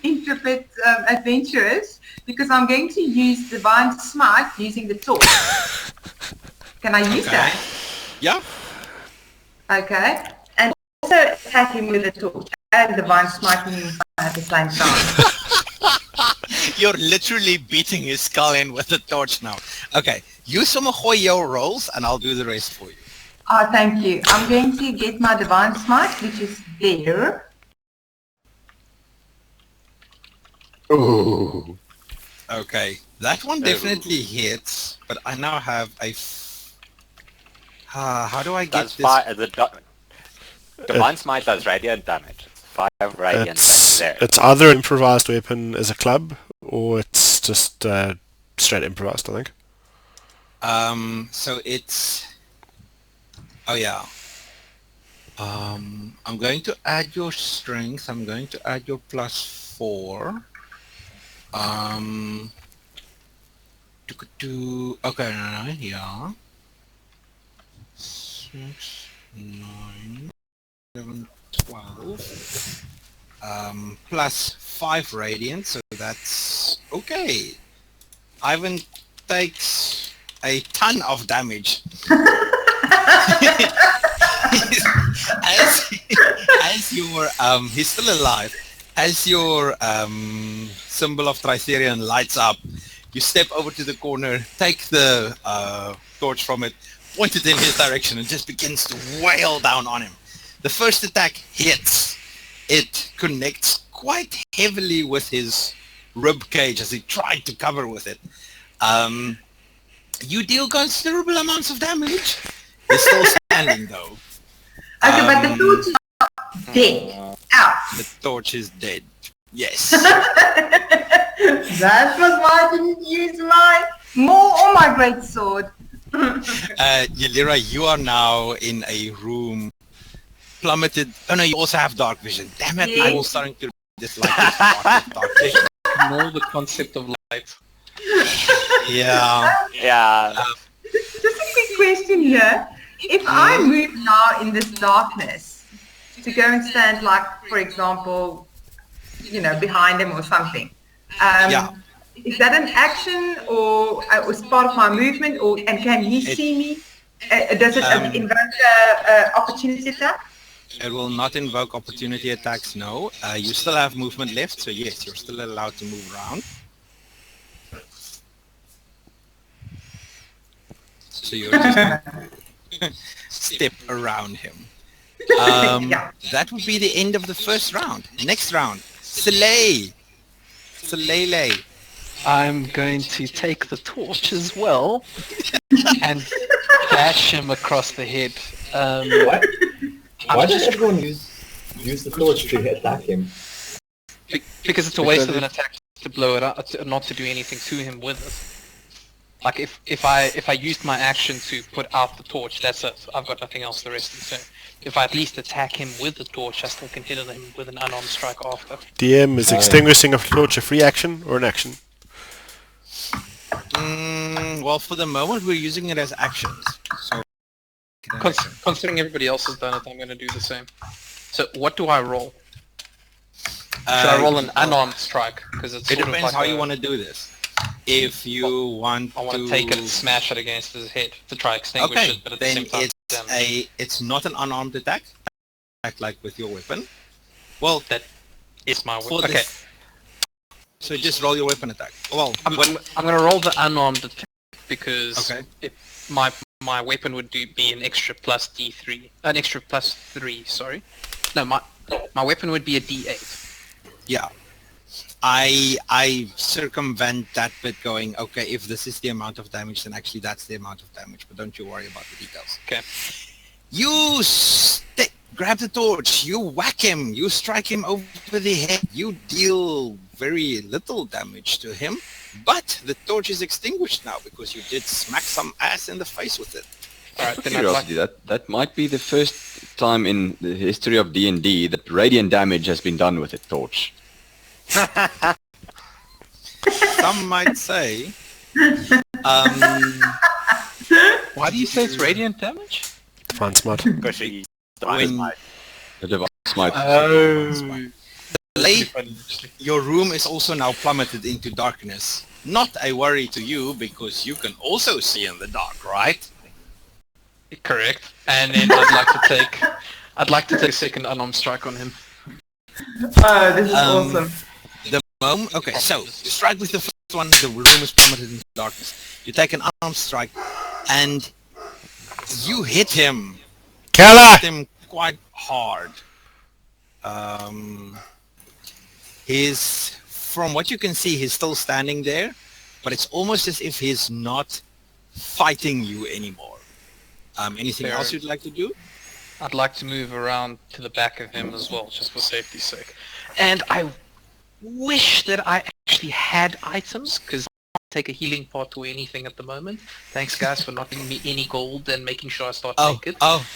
intrepid adventurers because I'm going to use Divine Smite using the torch. Can I use that?
Yeah.
Okay. And also attack him with a torch and Divine Smite him at the same time.
You're literally beating his skull in with the torch now. Okay. Use some of your rolls and I'll do the rest for you.
Oh, thank you. I'm going to get my Divine Smite, which is there.
Ooh.
Okay. That one definitely hits, but I now have a... how do I get this?
Divine Smite does radiant damage. 5 radiant damage there.
It's either an improvised weapon as a club, or it's just straight improvised, I think.
So it's... Oh yeah. I'm going to add your strength. I'm going to add your +4. Okay, yeah. 6, 9, 11, 12. +5 radiant, so that's okay. Ivan takes a ton of damage. as your he's still alive. As your symbol of Tritherian lights up, you step over to the corner, take the torch from it, point it in his direction, and just begins to wail down on him. The first attack hits. It connects quite heavily with his rib cage as he tried to cover with it. You deal considerable amounts of damage. He's still standing though.
Okay, but the torch is not dead. Out.
The torch is dead. Yes.
That was why I didn't use mine. More on my great sword.
Yelira, you are now in a room plummeted. Oh no, you also have dark vision. Damn it,
Yeah.
I'm starting to dislike this part of dark vision.
Know the concept of light.
Yeah.
Yeah.
Just a quick question here. If I move now in this darkness to go and stand, like, for example, you know, behind him or something, is that an action or was part of my movement, or and can he see me? Does it invoke opportunity attack?
It will not invoke opportunity attacks, no. You still have movement left, so yes, you're still allowed to move around. So you're just step around him. That would be the end of the first round. Next round, Soleil.
I'm going to take the torch as well and bash him across the head.
What? Why does everyone use the torch to attack him?
Because it's a waste of an attack to blow it up, not to do anything to him with it. Like if I used my action to put out the torch, that's it. I've got nothing else the rest of the turn. If I at least attack him with the torch, I still can hit him with an unarmed strike after.
DM, is extinguishing a torch a free action or an action?
Well, for the moment, we're using it as actions. So,
Considering everybody else has done it, I'm going to do the same. So what do I roll? Should I roll an unarmed strike? Because it's
it
sort of
depends
like
how you want to do this. If you want
I want to take it and smash it against his head to try extinguish
okay,
it, but at the
then
same time,
it's not an unarmed attack. Attack like with your weapon. Well,
that is my
for
weapon. Okay,
this, so just roll your weapon attack. Well,
I'm going to roll the unarmed attack because
Okay.
if my weapon would be an extra plus D3, an extra plus 3. Sorry, no, my weapon would be a D8.
yeah. I circumvent that bit going, okay, if this is the amount of damage, then actually that's the amount of damage, but don't you worry about the details.
Okay.
You grab the torch, you whack him, you strike him over the head, you deal very little damage to him, but the torch is extinguished now because you did smack some ass in the face with it.
All right, then I'd like
Curiosity, that might be the first time in the history of D&D that radiant damage has been done with a torch.
Some might say.
Why do you say it's radiant damage?
Divine Smite.
Because she's
When
The divine smite.
Late, your room is also now plummeted into darkness. Not a worry to you because you can also see in the dark, right?
Correct. And then I'd like to take a second unarmed strike on him.
Oh, this is awesome.
Okay, so you strike with the first one, the room is plummeted into darkness. You take an unarmed strike, and you hit him.
Killer!
Hit him quite hard. From what you can see, he's still standing there, but it's almost as if he's not fighting you anymore. Anything else you'd like to do?
I'd like to move around to the back of him as well, just for safety's sake. And I wish that I actually had items, because take a healing pot or anything at the moment. Thanks, guys, for not giving me any gold and making sure I start naked.
Oh!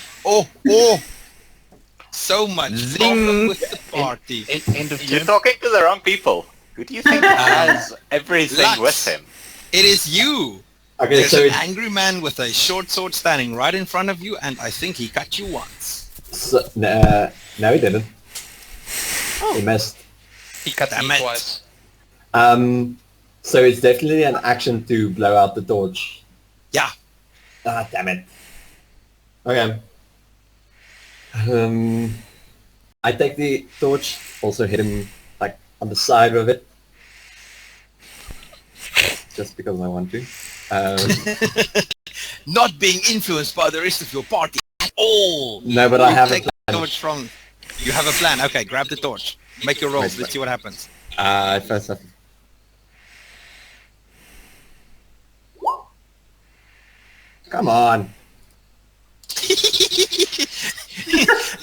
So much
Zing.
problem with the party.
End of
You're
turn.
talking to the wrong people. Who do you think has everything
Lux.
with him?
It is you.
Okay,
There's
so
an
it's,
angry man with a short sword standing right in front of you, and I think he cut you once.
no, he didn't. He missed.
He cut
Damn
me
it.
twice.
So it's definitely an action to blow out the torch.
Yeah.
Ah, damn it. Okay. I take the torch, also hit him like on the side of it. Just because I want to.
Not being influenced by the rest of your party at all.
No, but I
You
have a
take the
plan.
torch from. You have a plan. Okay, grab the torch. Make your rolls.
Wait,
Let's see what happens.
First have... Come on.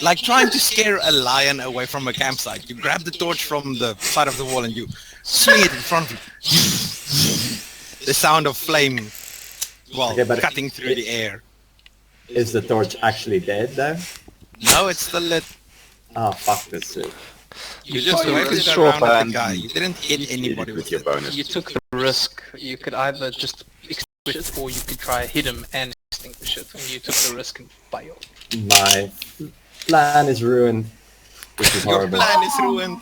Like trying to scare a lion away from a campsite. You grab the torch from the side of the wall and you swing it in front of you. The sound of flame,
Okay, but
cutting through the air.
Is the torch actually dead though?
No, it's still lit.
Oh, fuck this shit.
You just
you
waved
could
it
swap
around at the
and
guy. You didn't hit
Hit
anybody
it
with
your
it.
bonus.
You took the risk. You could either just extinguish it or you could try hit him and extinguish it. And you took the risk and failed.
My plan is ruined. This is
Your
horrible.
plan is ruined.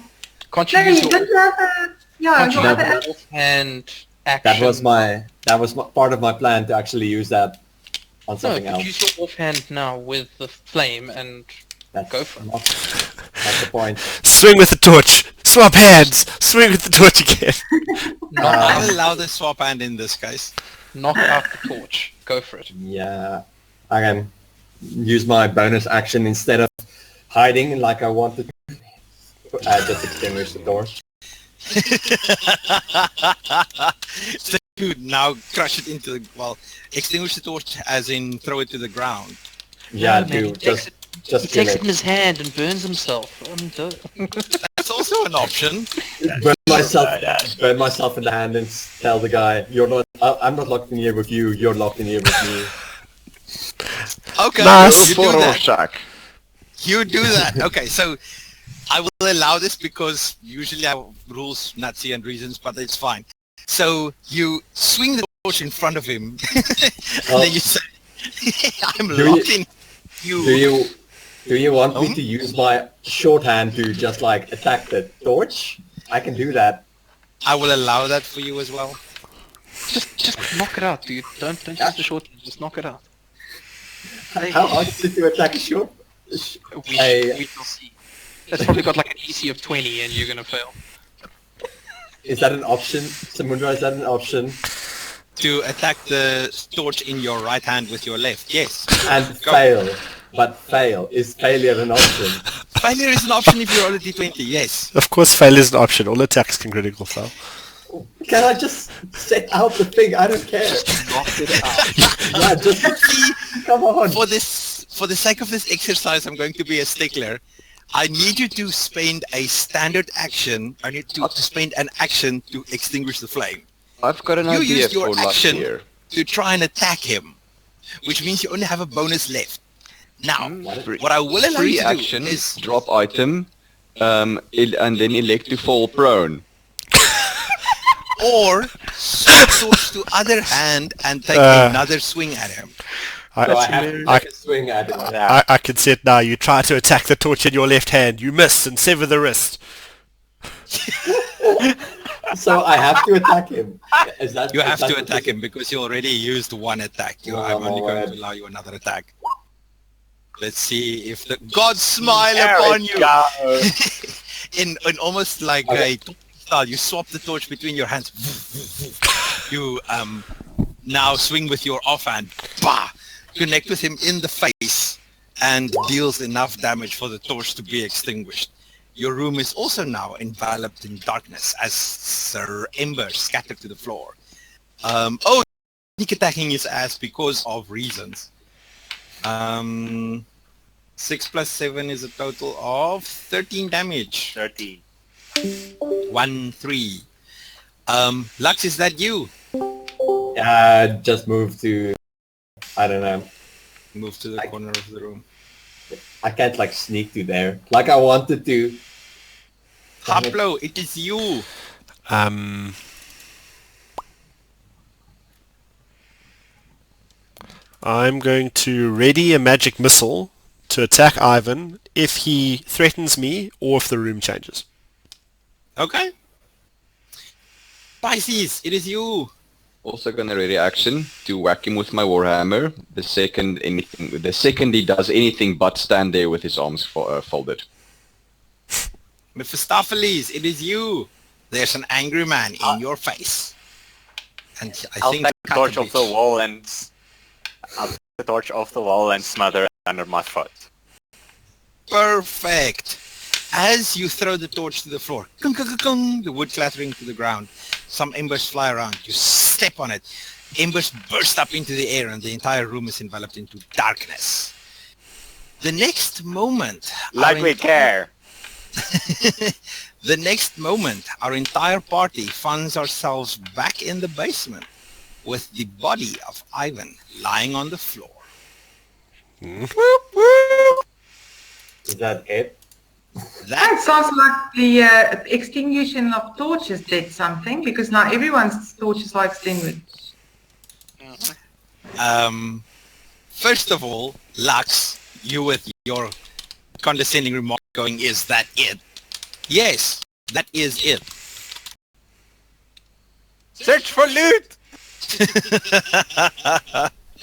Can't you
No,
use
you
your,
didn't have a... Yeah,
can't you
your
have
other...
an offhand action?
That was part of my plan to actually use that on
No,
something
but
else.
use your offhand now with the flame and
That's
go for it.
not the point.
Swing with the torch. Swap hands. Swing with the torch again.
I'll allow the swap hand in this case.
knock out the torch. Go for it.
Yeah, I can use my bonus action instead of hiding like I wanted to. Just extinguish the torch.
So you now crush it into the... Well, extinguish the torch as in throw it to the ground.
Yeah,
No, man,
do
he takes
just
He
kill
takes it
it.
in his hand and burns himself.
That's also an option.
Burn myself in the hand and tell the guy, "You're not. I'm not locked in here with you. You're locked in here with me."
Okay,
Nice.
you do that.
Rorschach.
You do that. Okay, so I will allow this because usually I have rules, Nazi and reasons, but it's fine. So you swing the torch in front of him, and then you say, "I'm
Do
locked in you."
Do you want me to use my shorthand to just like attack the torch? I can do that.
I will allow that for you as well.
Just knock it out, dude. Don't use the short. Just knock it out.
How hard is it to attack a short?
We
I-
shall see. It's probably got like an EC of 20 and you're gonna fail.
Is that an option? Samundra, is that an option?
To attack the torch in your right hand with your left. Yes.
And
Go.
fail. But fail. Is failure an option?
Failure is an option if you roll a d20. Yes.
Of course, fail is an option. All attacks can critical fail.
Can I just set out the thing? I don't care.
Knock it out.
Yeah, just come on.
For the sake of this exercise, I'm going to be a stickler. I need you to spend a standard action. I need to spend an action to extinguish the flame.
I've got an
You
idea
used your
for luck
action
here.
to try and attack him, which means you only have a bonus left. Now,
Free-
what I will allow
Free
you to
action
do is
drop item, and then elect to fall prone.
or swap torch to other hand and take another swing at him.
So I have to
I-
take a swing at it.
I can see it now. You try to attack the torch in your left hand. You miss and sever the wrist.
So I have to attack him. Is that,
You
is
have
that
to
what
attack
this-
him because you already used one attack. I'm
Oh,
only going
right.
to allow you another attack. Let's see if the gods smile
There
upon
it
you.
goes.
in style, like
Okay.
a style, you swap the torch between your hands. You now swing with your offhand. Bah! Connect with him in the face and deals enough damage for the torch to be extinguished. Your room is also now enveloped in darkness as Sir embers scatter to the floor. Sneak attacking his ass because of reasons. 6 plus 7 is a total of 13 damage.
13.
1, 3. Lux, is that you?
Just move to, I don't know.
Move to the corner of the room.
I can't like sneak to there like I wanted to.
Haplo, it is you.
I'm going to ready a magic missile to attack Ivan if he threatens me or if the room changes.
Okay. Pisces, it is you.
Also gonna ready action to whack him with my warhammer. The second he does anything but stand there with his arms folded.
Mephistopheles, it is you. There's an angry man in your face. And
I'll
think
take the torch off the wall and I'll take the torch off the wall and smother it under my foot.
Perfect. As you throw the torch to the floor, the wood clattering to the ground, some embers fly around. You step on it. Embers burst up into the air and the entire room is enveloped into darkness. The next moment...
Like we care.
The next moment, our entire party finds ourselves back in the basement with the body of Ivan lying on the floor.
Is that it?
That sounds like the extinguishing of torches did something, because now everyone's torches are extinguished.
First of all, Lux, you with your condescending remark going, is that it? Yes, that is it.
Search for loot!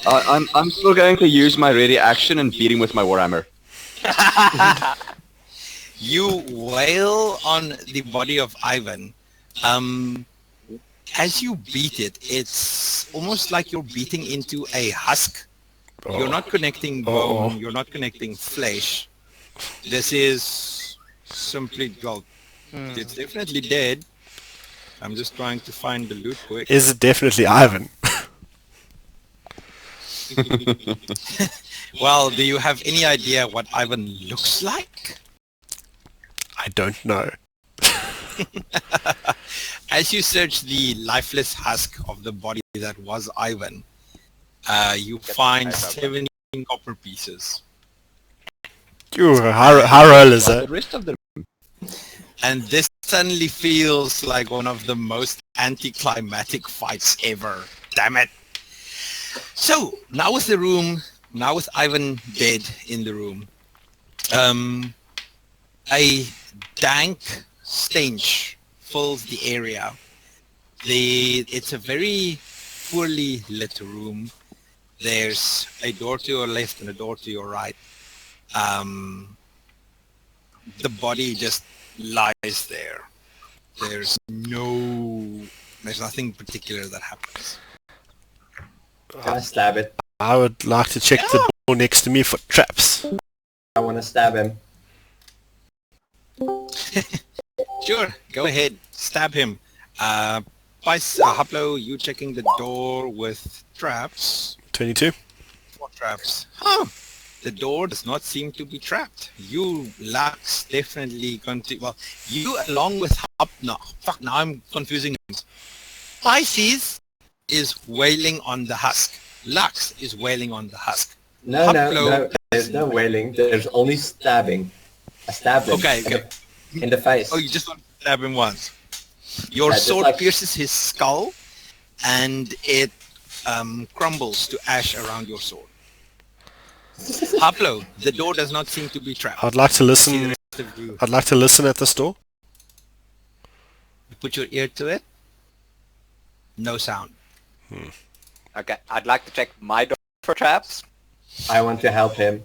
I'm still going to use my ready action and beat him with my warhammer.
You wail on the body of Ivan. As you beat it, it's almost like you're beating into a husk. You're not connecting bone, you're not connecting flesh. This is simply, well, it's definitely dead. I'm just trying to find the loot quick.
Is it definitely Ivan?
Well, do you have any idea what Ivan looks like?
I don't know.
As you search the lifeless husk of the body that was Ivan, you find 17 copper pieces.
How roll is
The
it?
rest of the
And this suddenly feels like one of the most anticlimactic fights ever. Damn it. So, now with Ivan dead in the room, a dank stench fills the area. It's a very poorly lit room. There's a door to your left and a door to your right. The body just lies there. There's nothing particular that happens.
Can I stab it?
I would like to check the door next to me for traps.
I want to stab him.
Sure, go ahead, stab him. Haplo, you checking the door with traps.
22.
4 traps. The door does not seem to be trapped. You, Lux, definitely well, you along with now I'm confusing him. Pisces is wailing on the husk. Lux is wailing on the husk.
No, there's no wailing. There's only stabbing. I stabbed him.
Okay.
In the face.
Oh, you just want to stab him once. Your
Yeah,
sword pierces his skull, and it crumbles to ash around your sword. Haplo, the door does not seem to be trapped.
I'd like to listen.
See the rest of you.
I'd like to listen at this door.
You put your ear to it. No sound.
Okay, I'd like to check my door for traps.
I want to help him.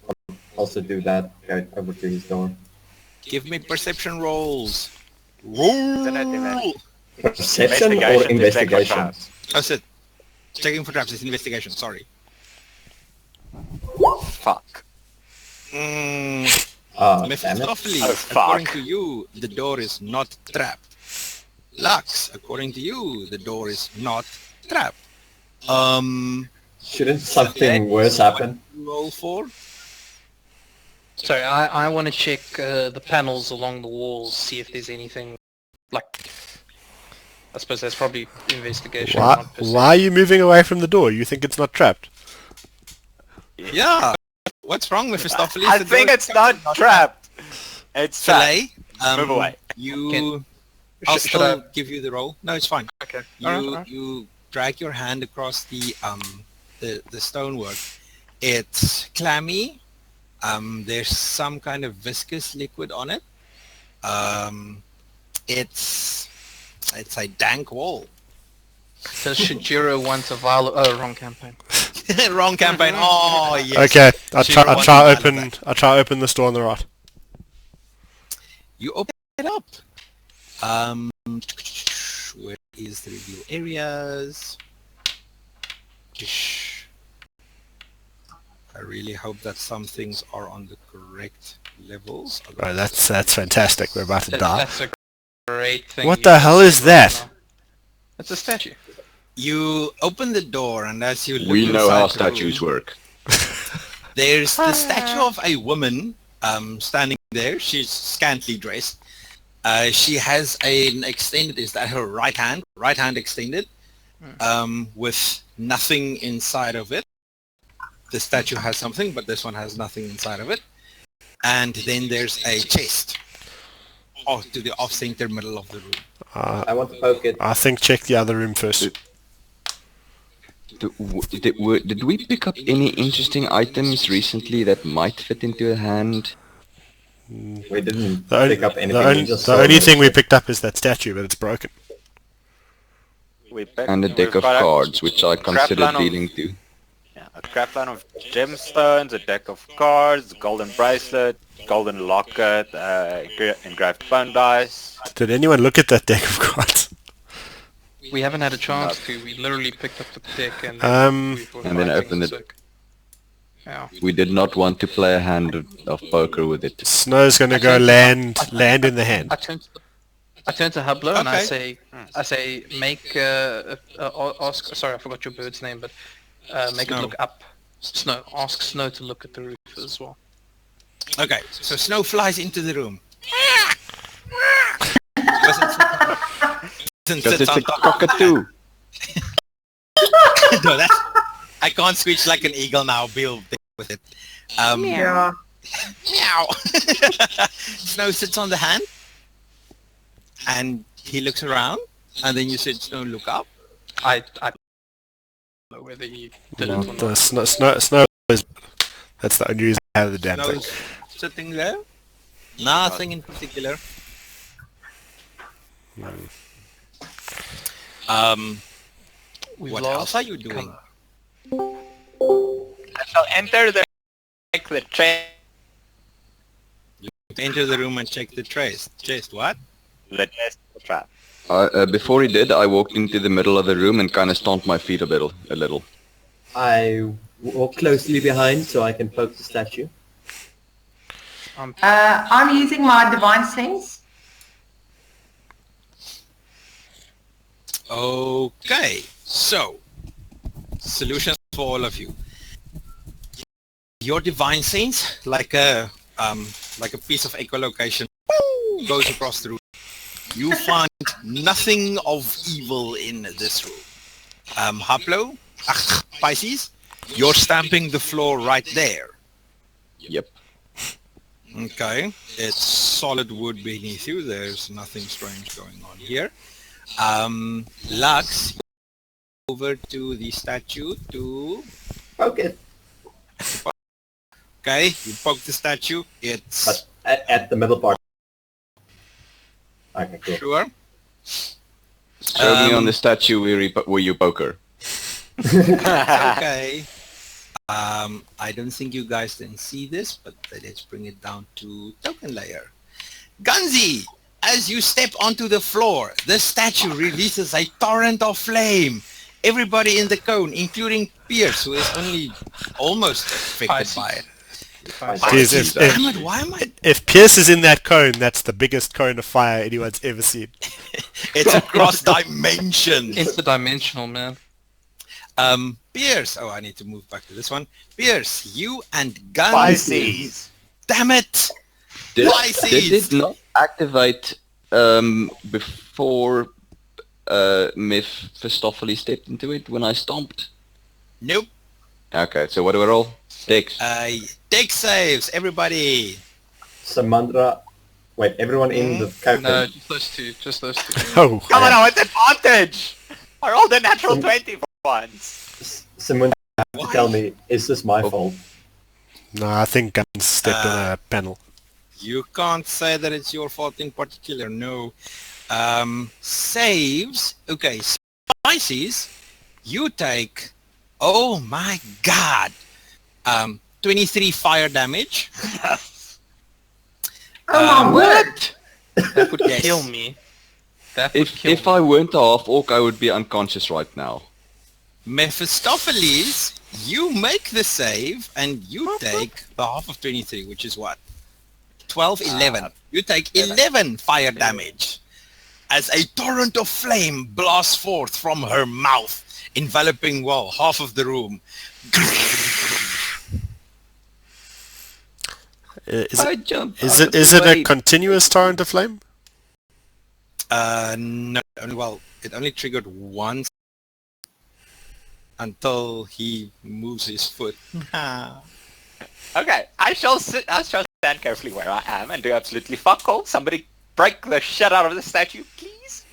Also do that. Go over to his door.
Give me perception rolls.
Perception or
to check for
investigation?
traps.
That's it. Checking for traps. It's investigation. Sorry.
Fuck.
Oh, damn it.
Mephistopheles,
Oh, fuck.
according to you, the door is not trapped. Lux, according to you, the door is not trapped.
Shouldn't something worse happen?
Roll for?
Sorry, I want to check the panels along the walls, see if there's anything like I suppose that's probably investigation.
Why,
Not perception.
why are you moving away from the door? You think it's not trapped?
Yeah. What's wrong with Mephistopheles?
I
The
think
door-
it's not trapped. It's trapped.
Filet.
Move away.
You. I'll
Should
still
I-
give you the roll. No, it's fine.
Okay.
You
Alright.
you drag your hand across the stonework. It's clammy. There's some kind of viscous liquid on it. It's a dank wall.
Does Shijiro want a vial? Oh, wrong campaign.
Wrong campaign. Oh yes.
Okay, I
Shiro
try
wants a
open the door on the right.
You open it up. Where is the review areas? I really hope that some things are on the correct levels.
Right, that's fantastic. We're about to die.
That's a great thing.
What
you
the hell
just
is
did right
that?
now. It's a statue.
You open the door, and as you look
We know how
inside the room,
statues work.
there's the statue of a woman standing there. She's scantily dressed. She has an extended, is that her right hand extended, with nothing inside of it. The statue has something, but this one has nothing inside of it. And then there's a chest to the off-center middle of the room.
I want to poke it.
I think check the other room first.
Did we pick up any interesting items recently that might fit into a hand?
We didn't
The only,
pick up anything.
the only,
we just
the
saw
only
it.
thing we picked up is that statue, but it's broken.
And a deck of cards, which I considered dealing to.
Yeah, a crapline of gemstones, a deck of cards, golden bracelet, golden locket, engraved bone dice.
Did anyone look at that deck of cards?
We haven't had a chance to. We literally picked up the deck and we were
And then
fighting,
opened it.
so- Yeah.
We did not want to play a hand of poker with it.
Snow's gonna go land in the hand.
I turn to Hablo and I
Okay.
say, make ask. Sorry, I forgot your bird's name, but make
Snow.
it look up. Snow. Ask Snow to look at the roof as well.
Okay, so Snow flies into the room.
Because it's a cockatoo.
No, that's, I can't screech like an eagle now. Bill, deal with it.
Yeah.
Meow. Snow sits on the hand, and he looks around, and then you said, Snow, look up.
I don't know whether he did it or not.
The snow is. That's the only reason I have the damn thing.
Snow's sitting there. Nothing in particular.
We've
What
lost.
else are you doing?
I shall enter the train.
Enter the room and check the trace. Chest, what?
The chest trap.
Before he did, I walked into the middle of the room and kind of stomped my feet a little.
I walk closely behind so I can poke the statue.
I'm using my divine sense.
Okay, so solutions for all of you. Your divine sense, like a piece of echolocation, goes across the room. You find nothing of evil in this room. Haplo, Pisces, you're stamping the floor right there.
Yep.
Okay, it's solid wood beneath you. There's nothing strange going on here. Lux, over to the statue to...
Poke it.
Okay, you poke the statue. It's...
But at the middle part. Okay, cool.
Sure.
Show me on the statue where you poker.
Okay. I don't think you guys can see this, but let's bring it down to token layer. Gunzi, as you step onto the floor, the statue releases a torrent of flame. Everybody in the cone, including Pierce, who is only almost affected by it.
Jeez,
Damn it, why am I...
if Pierce is in that cone, that's the biggest cone of fire anyone's ever seen.
It's across dimension.
Interdimensional, man.
Pierce. Oh, I need to move back to this one. Pierce, you and Gunzi.
Pisces.
Damn it!
Did
Pisces.
it not activate before Mephistopheles stepped into it when I stomped?
Nope.
Okay, so what do we roll? Dex.
Dex saves, everybody.
Samandra. Wait, everyone in the cocoon.
No, just those two. Just those two.
Oh,
Come on, with advantage! I rolled a natural 20 for once.
Someone have to tell me, is this my fault?
no, I think Guns stepped on a panel.
You can't say that it's your fault in particular, no. Saves. Okay, Pisces, you take, oh my god, 23 fire damage.
Oh my word!
That would
Yes.
kill me. That would kill
If
me.
I weren't a half-orc, I would be unconscious right now.
Mephistopheles, you make the save and you take the half of 23, which is what? 12, 11. You take 11 fire damage as a torrent of flame blasts forth from her mouth, enveloping, well, half of the room.
Is
I
it,
jumped
is
out
it,
of
is
the
it a
way.
continuous torrent of flame?
No, well, it only triggered once until he moves his foot.
Okay, I shall stand carefully where I am and do absolutely fuck all. Somebody break the shit out of the statue, please.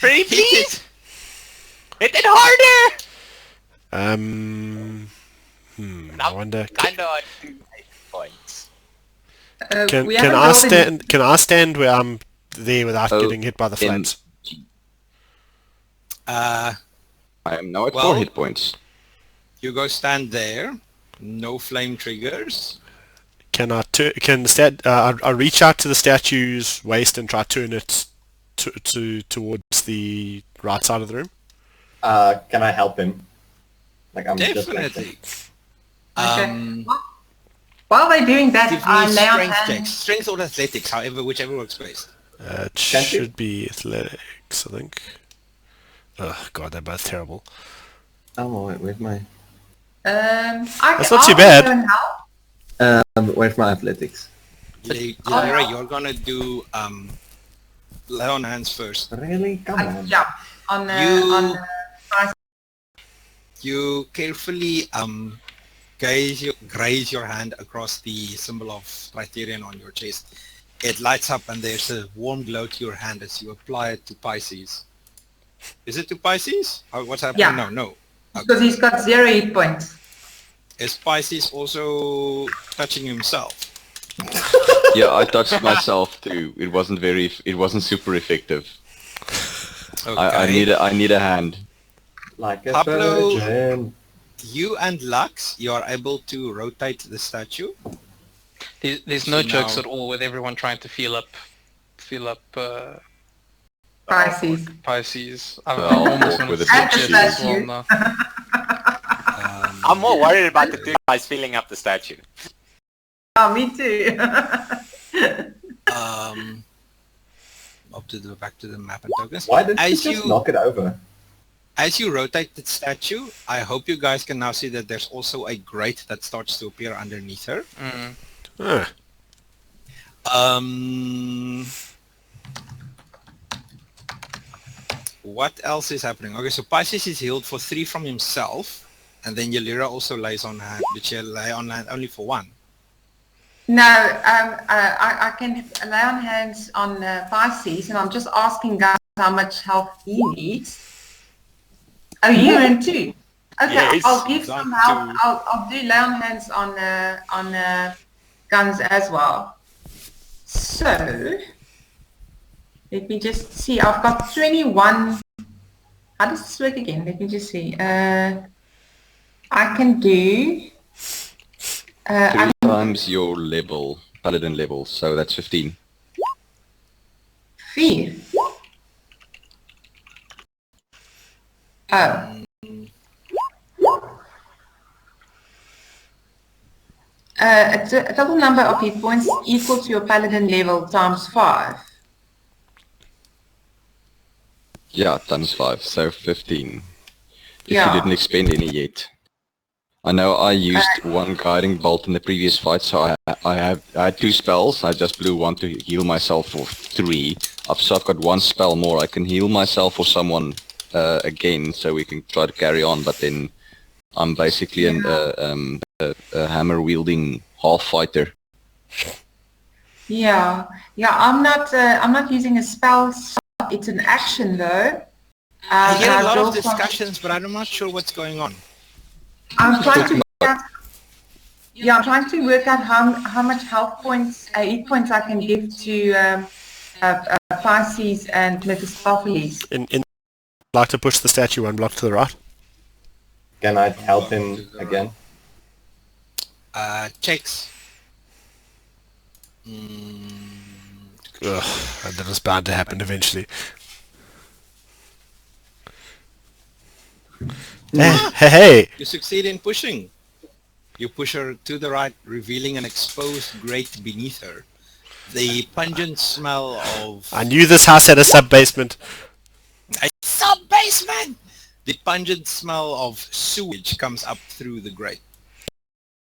Pretty please. Hit it harder.
I wonder.
I know I do 8 points.
Can
we
can
haven't
I
rolled any-
stand? Can I stand where I'm there without
Oh,
getting hit by the
in-
flames?
I am now at
Well-
4 hit points.
You go stand there. No flame triggers.
Can I I reach out to the statue's waist and try to turn it towards the right side of the room?
Can I help him? Like I'm
Definitely.
Okay. While they're doing that,
Give
I
me
lay on
strength
hands.
checks. Strength or athletics, whichever works best.
It
Can't you?
should be athletics, I think. Oh god, they're both terrible.
Oh, wait, where's my
That's not too
I'll
bad.
go and help.
where's my athletics?
Lyra, you're gonna do lay on hands first.
Really? Come
I
on.
jump on the
You-
on the
You carefully graze your hand across the symbol of Criterion on your chest. It lights up and there's a warm glow to your hand as you apply it to Pisces. Is it to Pisces? Oh, what's happening?
Yeah.
No.
because he's got 0 hit points.
Is Pisces also touching himself?
Yeah, I touched myself too. It wasn't super effective.
Okay.
I need a hand.
Like a
Pablo-
virgin.
You and Lux, you are able to rotate the statue.
There's no
So
jokes
now-
at all with everyone trying to feel up
Pisces.
Pisces. I'm
Well,
almost
walk
on
with
a
a big
statue
shoe.
as well now.
I'm more worried about the two guys filling up the statue.
Oh, me too.
Back to the map and tokens.
Why didn't you
As
just
you
knock it over?
As you rotate the statue, I hope you guys can now see that there's also a grate that starts to appear underneath her.
Mm.
Ah,
What else is happening? Okay, so Pisces is healed for 3 from himself, and then Yalira also lays on hand, but she lay on hand only for 1.
No, I can lay on hands on Pisces, and I'm just asking guys how much help he needs. Oh, you and 2. Okay,
Yes,
I'll give
he's
some
on
help.
2.
I'll do lay on hands on guns as well. So, let me just see. I've got 21. How does this work again? Let me just see. I can do.
3 times your level, paladin level, so that's 15.
4. Oh. A total number of hit points equal to your paladin level times 5.
Yeah, times 5, so 15. If
Yeah.
you didn't expend any yet. I know I used one guiding bolt in the previous fight, so I had 2 spells. I just blew one to heal myself for 3. So I've got 1 spell more. I can heal myself or someone again, so we can try to carry on. But then I'm basically a hammer wielding half fighter.
Yeah, I'm not using a spell slot. It's an action though.
I get a lot
built
of
from-
discussions, but I'm not sure what's going on.
I'm trying to work out, I'm trying to work out how much health points, hit points I can give to Pisces and Mephistopheles.
In like to push the statue 1 block to the right.
Can I help him again?
Checks.
Ugh, that was bound to happen eventually. Hey!
You succeed in pushing. You push her to the right, revealing an exposed grate beneath her. The pungent smell of...
I knew this house had a sub-basement.
A sub-basement! The pungent smell of sewage comes up through the grate.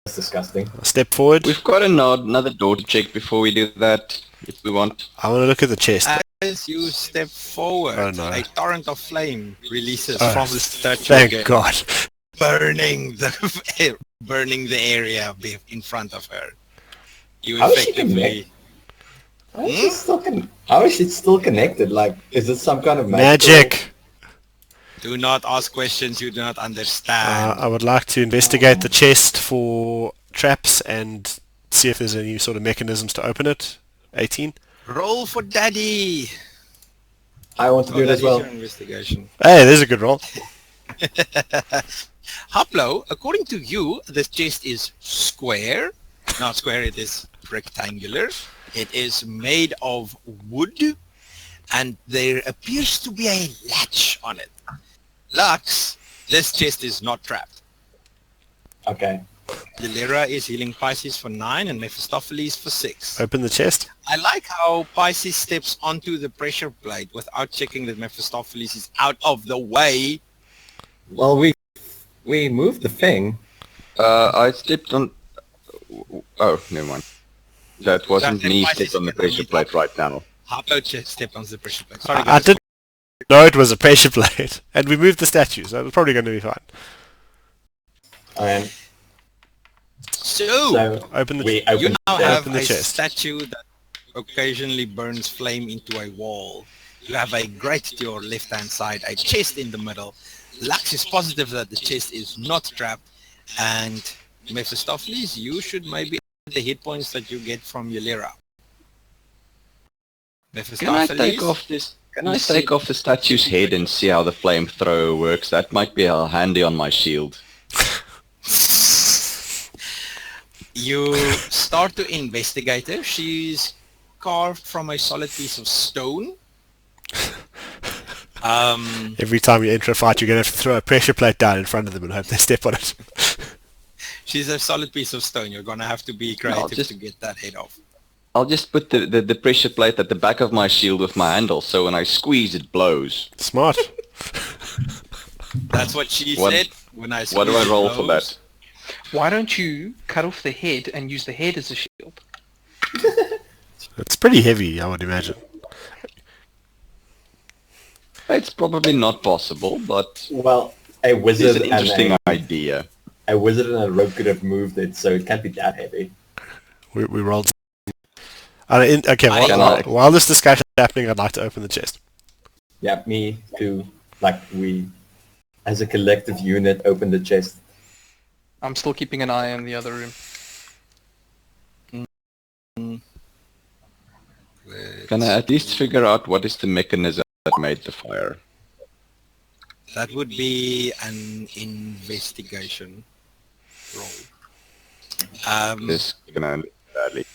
That's disgusting.
Step forward.
We've got another door to check before we do that, if we want.
I want to look at the chest.
As you step forward,
Oh, no.
a torrent of flame releases
Oh,
from the statue
Thank
again,
God.
burning the area in front of her. You
How is she
effectively...
How is it still connected? Like, is it some kind of
Magic!
Do not ask questions you do not understand.
I would like to investigate the chest for traps and see if there's any sort of mechanisms to open it. 18.
Roll for daddy!
I want to do it
that
as
is
well.
your investigation.
Hey, there's a good roll.
Hoplo, according to you, the chest is square. Not square, it is rectangular. It is made of wood, and there appears to be a latch on it. Lux, this chest is not trapped.
Okay.
Delira is healing Pisces for 9 and Mephistopheles for 6.
Open the chest.
I like how Pisces steps onto the pressure plate without checking that Mephistopheles is out of the way.
Well, we moved the thing.
I stepped on... Oh, never mind. That wasn't
That
me
Pisces
stepped on the
can only
pressure plate right now.
Hoplo stepped onto the pressure plate. Sorry,
I
guys.
didn't know it was a pressure plate. And we moved the statue, so it's probably going to be fine.
So,
Open the
we
chest.
you
opened
now
the-
have
Open the
a
chest.
statue that occasionally burns flame into a wall. You have a grate to your left-hand side, a chest in the middle. Lux is positive that the chest is not trapped, and Mephistopheles, you should maybe add the hit points that you get from Ylera.
Can I
Mephistopheles,
take off this? Can I take off the statue's head and see how the flamethrower works? That might be handy on my shield.
you start to investigate her. She's carved from a solid piece of stone.
Every time you enter a fight, you're going to have to throw a pressure plate down in front of them and hope they step on it.
She's a solid piece of stone. You're gonna have to be creative
just-
to get that head off.
I'll just put the pressure plate at the back of my shield with my handle, so when I squeeze, it blows.
Smart.
That's what she
What-
said when I
What do I
squeezed
roll
the
for
nose.
that?
Why don't you cut off the head and use the head as a shield?
It's pretty heavy, I would imagine.
It's probably not possible, but
Well, a
it's
wizard
an interesting
and
idea.
a wizard and a rogue could have moved it, so it can't be that heavy.
We rolled. Okay,
Can
while this discussion is happening, I'd like to open the chest.
Yeah, me too. Like we, as a collective unit, open the chest.
I'm still keeping an eye on the other room.
Can I at least figure out what is the mechanism that made the fire?
That would be an investigation roll.
This is gonna end badly.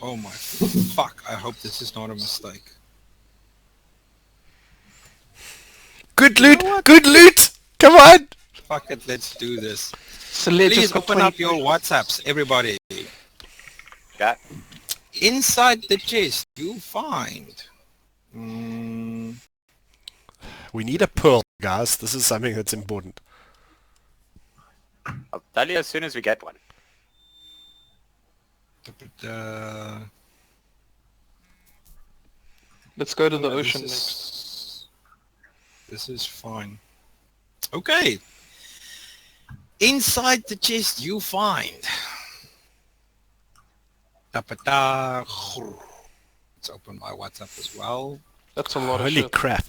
Oh my fuck, I hope this is not a mistake.
Good loot! Good loot! Come on!
Fuck it, let's do this.
So let's
Please
just go
open up your WhatsApps, everybody.
Okay.
Inside the chest, you find...
We need a pearl, guys. This is something that's important.
I'll tell you as soon as we get one.
Let's go to the
This
ocean
is-
next.
This is fine. Okay. Inside the chest you find. Ta-pa-ta. Let's open my WhatsApp as well.
That's a lot of
Holy
shit.
crap.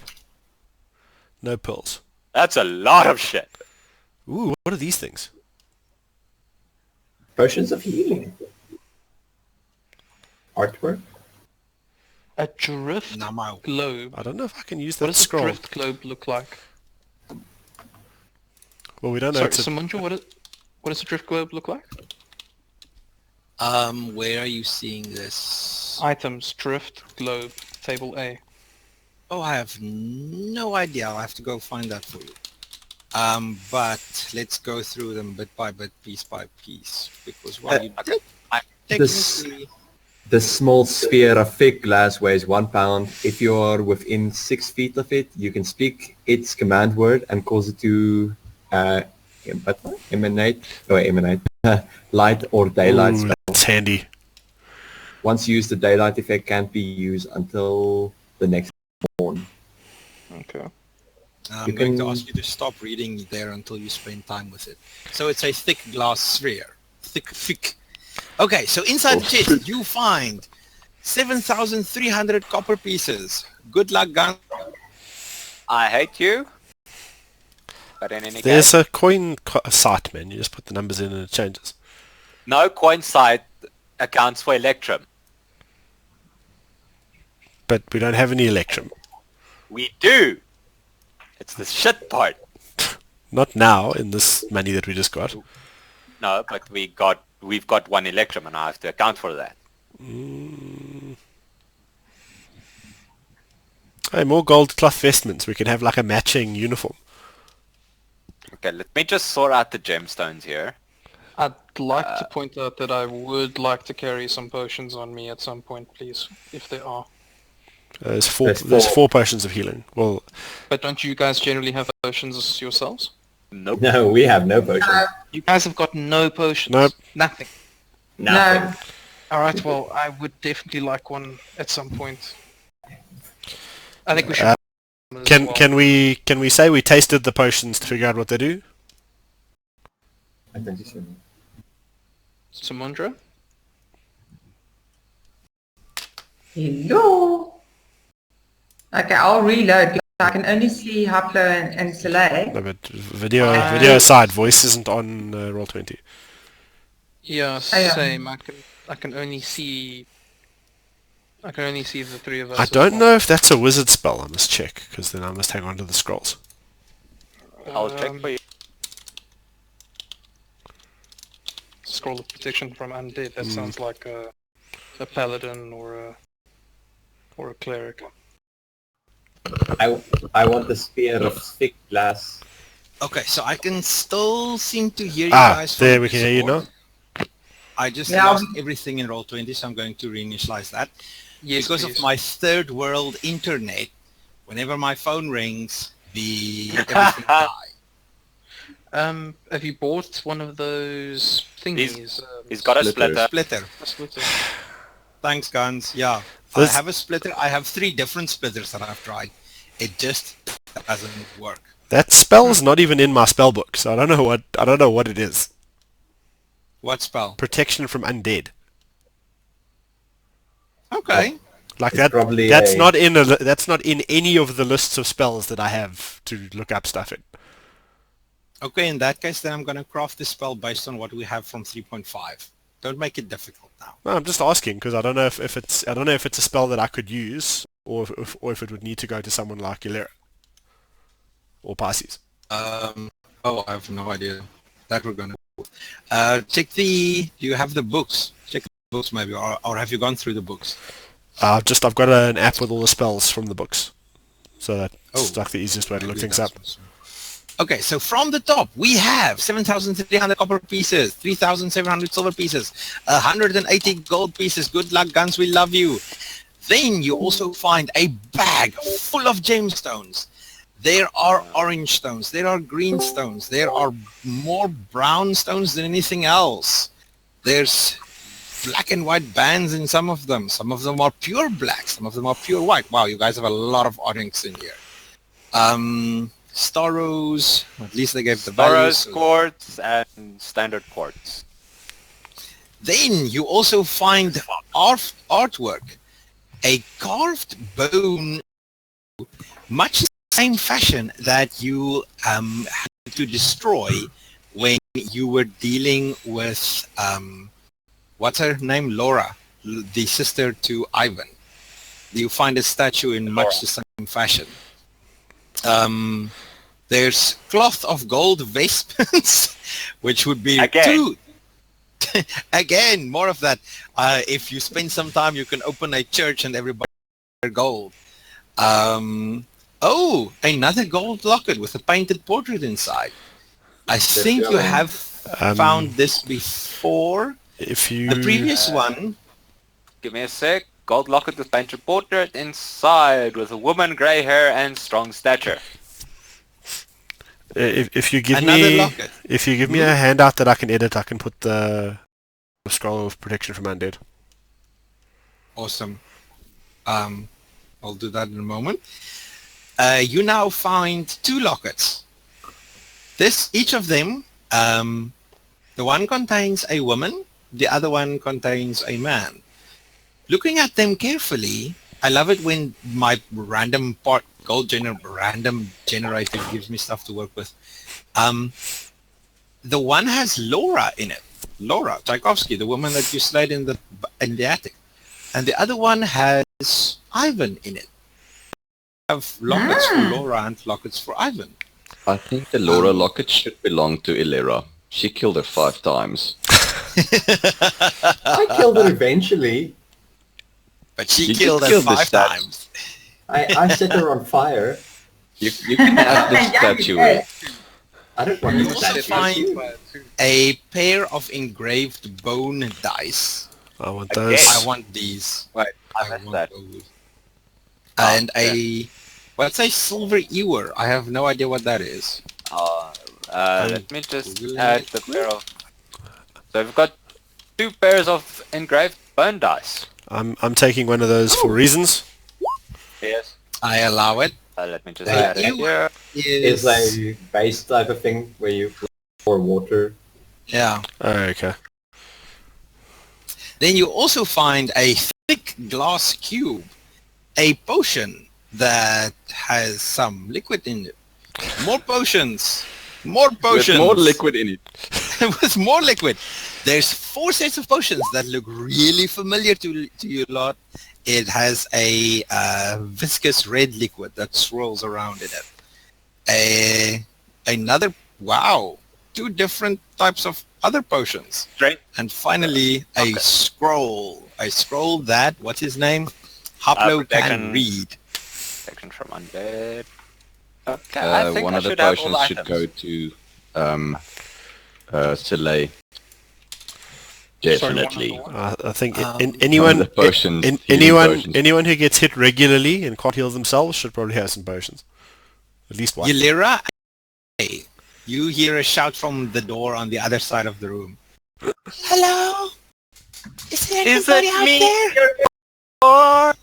No pills.
That's a lot of shit.
Ooh, what are these things?
Potions of healing. Artwork.
A drift
Now my
globe.
I don't know if I can use
What
that
does a
scroll.
drift globe look like?
Well, we don't know.
Sorry,
It's a,
Samundra, what does a drift globe look like?
where are you seeing this?
Items, drift, globe, table A.
Oh, I have no idea. I'll have to go find that for you. But let's go through them bit by bit, piece by piece, because while you
This-
technically,
The small sphere of thick glass weighs 1 pound. If you're within 6 feet of it, you can speak its command word and cause it to emanate light or daylight
ooh,
spell.
that's handy.
Once used, the daylight effect can't be used until the next morn.
Okay.
I'm
You
going to
can-
ask you to stop reading there until you spend time with it. So it's a thick glass sphere. Thick. Okay, so inside the chest you find 7,300 copper pieces. Good luck, gun.
I hate you. But in any
There's
case,
a coin site, man. You just put the numbers in and it changes.
no coin site accounts for Electrum.
But we don't have any Electrum.
We do. It's the shit part.
Not now, in this money that we just got.
No, but we've got one Electrum and I have to account for that.
Hey, more gold cloth vestments. We can have like a matching uniform.
Okay, let me just sort out the gemstones here.
I'd like to point out that I would like to carry some potions on me at some point, please, if there are.
There's
There's four.
4 potions of healing. Well,
But don't you guys generally have potions yourselves?
Nope.
No, we have no potion.
You guys have got no potions?
Nope.
Nothing.
Nothing.
No.
Alright, well, I would definitely like one at some point. I think we should... as well.
can we say we tasted the potions to figure out what they do?
I think you should.
Samundra?
Hello. Okay, I'll reload. I can only see Haplo and Soleil.
No, but video aside, voice isn't on Roll20.
Yeah,
yeah.
same. I can only see... I can only see the three of us.
I
as
don't
well.
know if that's a wizard spell. I must check, because then I must hang on to the scrolls.
I'll check for you.
Scroll of protection from undead. That sounds like a paladin or a cleric.
I want the sphere of thick glass.
Okay, so I can still seem to hear you guys. from
There we can hear you now.
Discord. I just
Yeah.
lost everything in Roll20, so I'm going to reinitialize that.
Yes,
Because
please.
of my third world internet, whenever my phone rings, everything dies.
Have you bought one of those thingies?
He's got a
Splitter.
splitter.
Splitter.
A splitter.
Thanks, guns. Yeah.
This-
I have a splitter. I have 3 different splitters that I've tried. It just doesn't work.
That spell's not even in my spell book, so I don't know what it is.
What spell?
Protection from undead.
Okay.
Like
It's
that.
probably
That's
a-
not in that's not in any of the lists of spells that I have to look up stuff in.
Okay, in that case, then I'm going to craft this spell based on what we have from 3.5. Don't make it difficult now.
No, I'm just asking because I don't know if it's a spell that I could use or if it would need to go to someone like Illyra or Pisces.
I have no idea. That we're going to check do you have the books? Check the books maybe, or have you gone through the books?
I've got an app with all the spells from the books, so that's like the easiest way to look
Maybe
things up.
that's what's- Okay, so from the top, we have 7,300 copper pieces, 3,700 silver pieces, 180 gold pieces. Good luck, guns, we love you. Then you also find a bag full of gemstones. There are orange stones. There are green stones. There are more brown stones than anything else. There's black and white bands in some of them. Some of them are pure black. Some of them are pure white. Wow, you guys have a lot of onyx in here. Starros, at least they gave the values.
Starros, quartz, and standard quartz.
Then you also find artwork. A carved bone, much the same fashion that you had to destroy when you were dealing with, what's her name? Laura, the sister to Ivan. You find a statue in much the same fashion. There's cloth of gold vestments, which would be two. Again, more of that. If you spend some time, you can open a church and everybody wear gold. Oh, another gold locket with a painted portrait inside. I think you have found this before.
If you...
The previous one.
Give me a sec. Gold locket with painted portrait inside with a woman, grey hair, and strong stature.
If you give
Another
me
locket.
If you give me a handout that I can edit, I can put the scroll of protection from undead.
Awesome. I'll do that in a moment. You now find two lockets. Each of them, the one contains a woman, the other one contains a man. Looking at them carefully, I love it when my random random generator gives me stuff to work with. The one has Laura in it. Laura Tchaikovsky, the woman that you slayed in the attic. And the other one has Ivan in it. I have lockets for Laura and lockets for Ivan.
I think the Laura locket should belong to Illyra. She killed her 5 times.
I killed her eventually.
But she
You
killed
just
her
killed the
5
statue.
times.
I set her on fire.
You can have the statue.
I don't want
You
to
also find a pair of engraved bone dice.
I want
Again.
those.
I want these.
Wait, I
I
missed
want
that.
those. And what's a silver ewer? I have no idea what that is.
Let me just add the pair of... So we've got 2 pairs of engraved bone dice.
I'm taking one of those for reasons.
Yes.
I allow it.
Let me just
The
add it
ewer
here.
It's a base type of thing where you pour water.
Yeah.
Oh, okay.
Then you also find a thick glass cube, a potion that has some liquid in it. More potions. More potions.
With more liquid in it.
With more liquid. There's 4 sets of potions that look really familiar to you lot. It has a viscous red liquid that swirls around in it. Another, wow, 2 different types of other potions.
Straight.
And finally, a scroll. A scroll that, what's his name? Hoplo can
Protection.
read.
Protection from undead. Okay, I think
One
I
of the
should have all
potions should
items.
go to Soleil. Definitely.
I think
One of the potions, healing potions.
anyone who gets hit regularly and can't heal themselves should probably have some potions. At least one.
Ylira, hey, you hear a shout from the door on the other side of the room. Hello? Is there
Is
anybody
it
out
me?
there?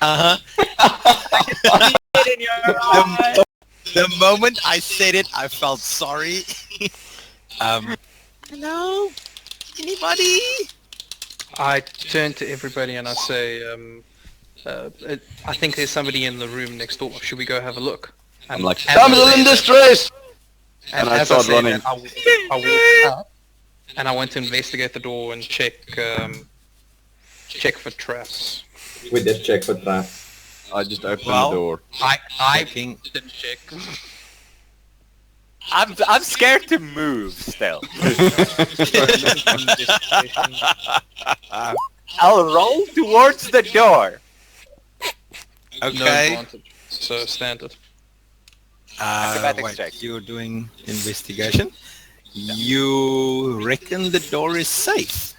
Uh-huh.
In your eye.
The moment I said it, I felt sorry. Hello? Anybody?
I turn to everybody and I say, I think there's somebody in the room next door. Should we go have a look? And
I'm like,
as
damsel
I
in
say
distress!
that-
and I
as
start
say
running.
that, I walked up and I went to investigate the door and check for traps.
We did check for traps.
I just opened
Well,
the door.
I
Thinking,
didn't check.
I'm scared to move still. I'll roll towards the door.
No
okay.
advantage. So standard.
Acrobatics
Wait,
check.
you're doing investigation. You reckon the door is safe?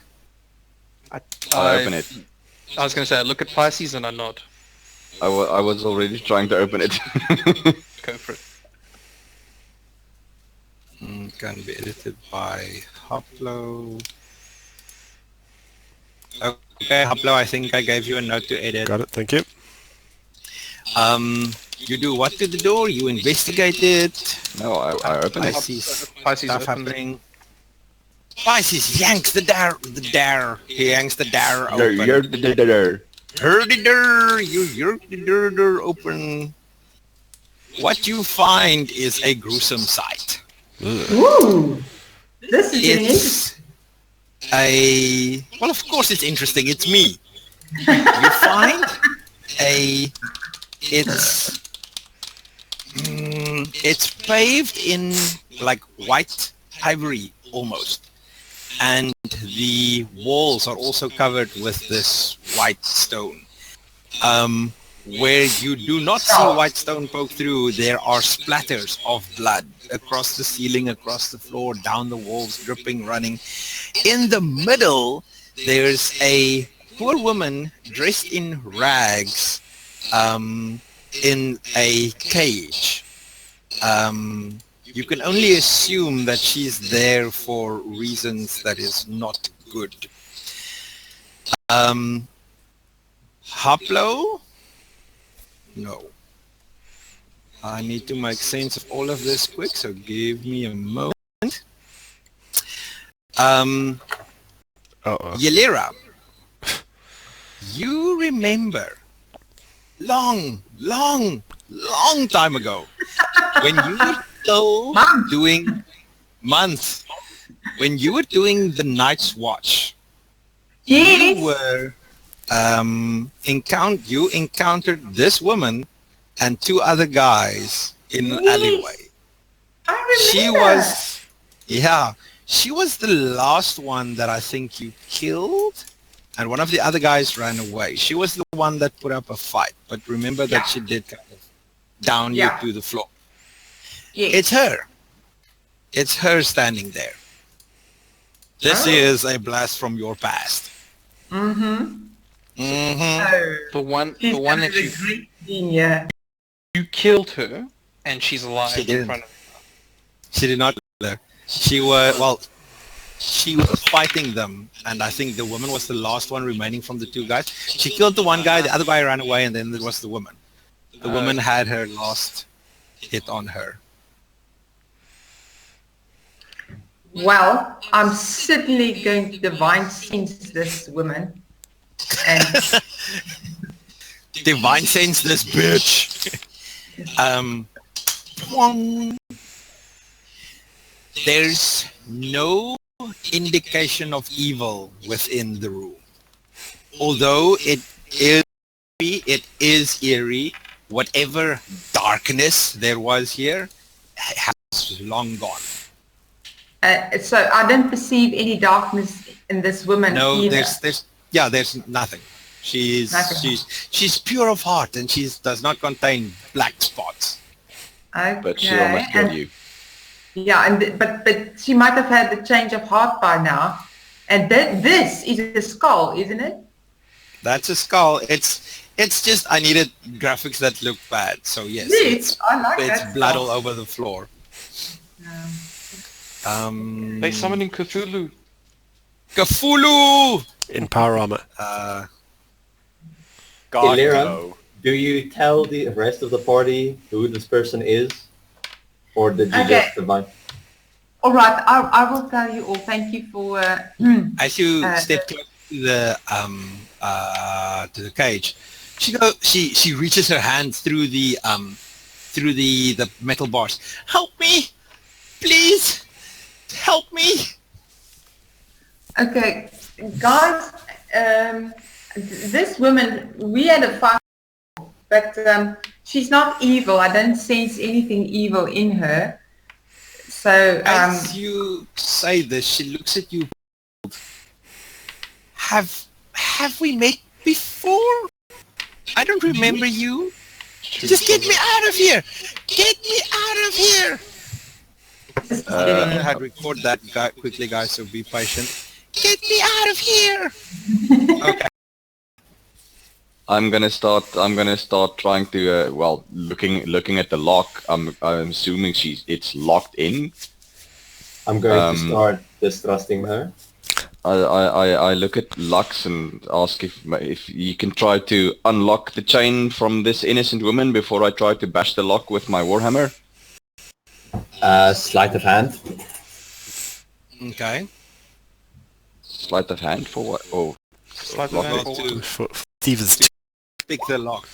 I open it.
I was going to say, I look at Pisces and I nod.
I was already trying to open it.
Go for it.
Can be edited by Hoplo. Okay, Hoplo, I think I gave you a note to edit.
Got it. Thank you.
You do what to the door? You investigate it.
No, I opened
I
it.
see
Pisces
stuff
opened it.
happening. Pisces yanks the dare. He yanks the dare open. Heard the door. You yerk the door open. What you find is a gruesome sight.
Ooh, this is getting interesting.
Well, of course it's interesting. It's me. You find it's paved in like white ivory almost, and the walls are also covered with this white stone. Where you do not see white stone poke through, there are splatters of blood across the ceiling, across the floor, down the walls, dripping, running. In the middle, there's a poor woman dressed in rags in a cage. You can only assume that she's there for reasons that is not good. Hoplo? No. I need to make sense of all of this quick, so give me a moment. Yelira, you remember long time ago when you were still doing months, when you were doing the Night's Watch.
Yes.
You were you encountered this woman and two other guys in an alleyway.
I remember.
She was the last one that I think you killed, and one of the other guys ran away. She was the one that put up a fight, but remember that she did kind of down you to the floor.
Yes.
It's her. It's her standing there. This is a blast from your past.
Mm-hmm.
Mm-hmm.
The one that you killed her, and she's alive in front of you.
She did not kill her. She was fighting them, and I think the woman was the last one remaining from the two guys. She killed the one guy, the other guy ran away, and then there was the woman. The woman had her last hit on her.
Well, I'm certainly going to divine sense this woman. And
divine sense this bitch. There's no indication of evil within the room. Although it is eerie, whatever darkness there was here has long gone.
So I don't perceive any darkness in this woman either.
There's nothing. She's pure of heart, and she does not contain black spots.
Okay.
But she almost killed you.
Yeah, but she might have had the change of heart by now. And this is a skull, isn't it?
That's a skull. It's just I needed graphics that look bad. So yes,
I like
it's
that
blood
skull.
all over the floor.
They summoning Cthulhu.
Cthulhu!
In power armor.
God,
Illyra,
no.
do you tell the rest of the party who this person is? Or did you just divine?
All right, I will tell you all. Thank you for...
As you step close to the cage, she reaches her hand through the metal bars. Help me! Please! Help me!
Okay, guys, this woman, we had a fight, but she's not evil. I don't sense anything evil in her. So,
as you say this, she looks at you. Have we met before? I don't remember you. Just get me out of here! Get me out of here! I had to record that quickly, guys, so be patient. Get me out of here! Okay.
I'm gonna start trying to looking at the lock. I'm assuming it's locked in.
I'm going to start distrusting her.
I look at Lux and ask if you can try to unlock the chain from this innocent woman before I try to bash the lock with my warhammer.
Sleight of hand.
Okay.
Sleight of hand for what? Oh,
Sleight of
lock
hand
it.
for what?
For Steve's
Pick the lock.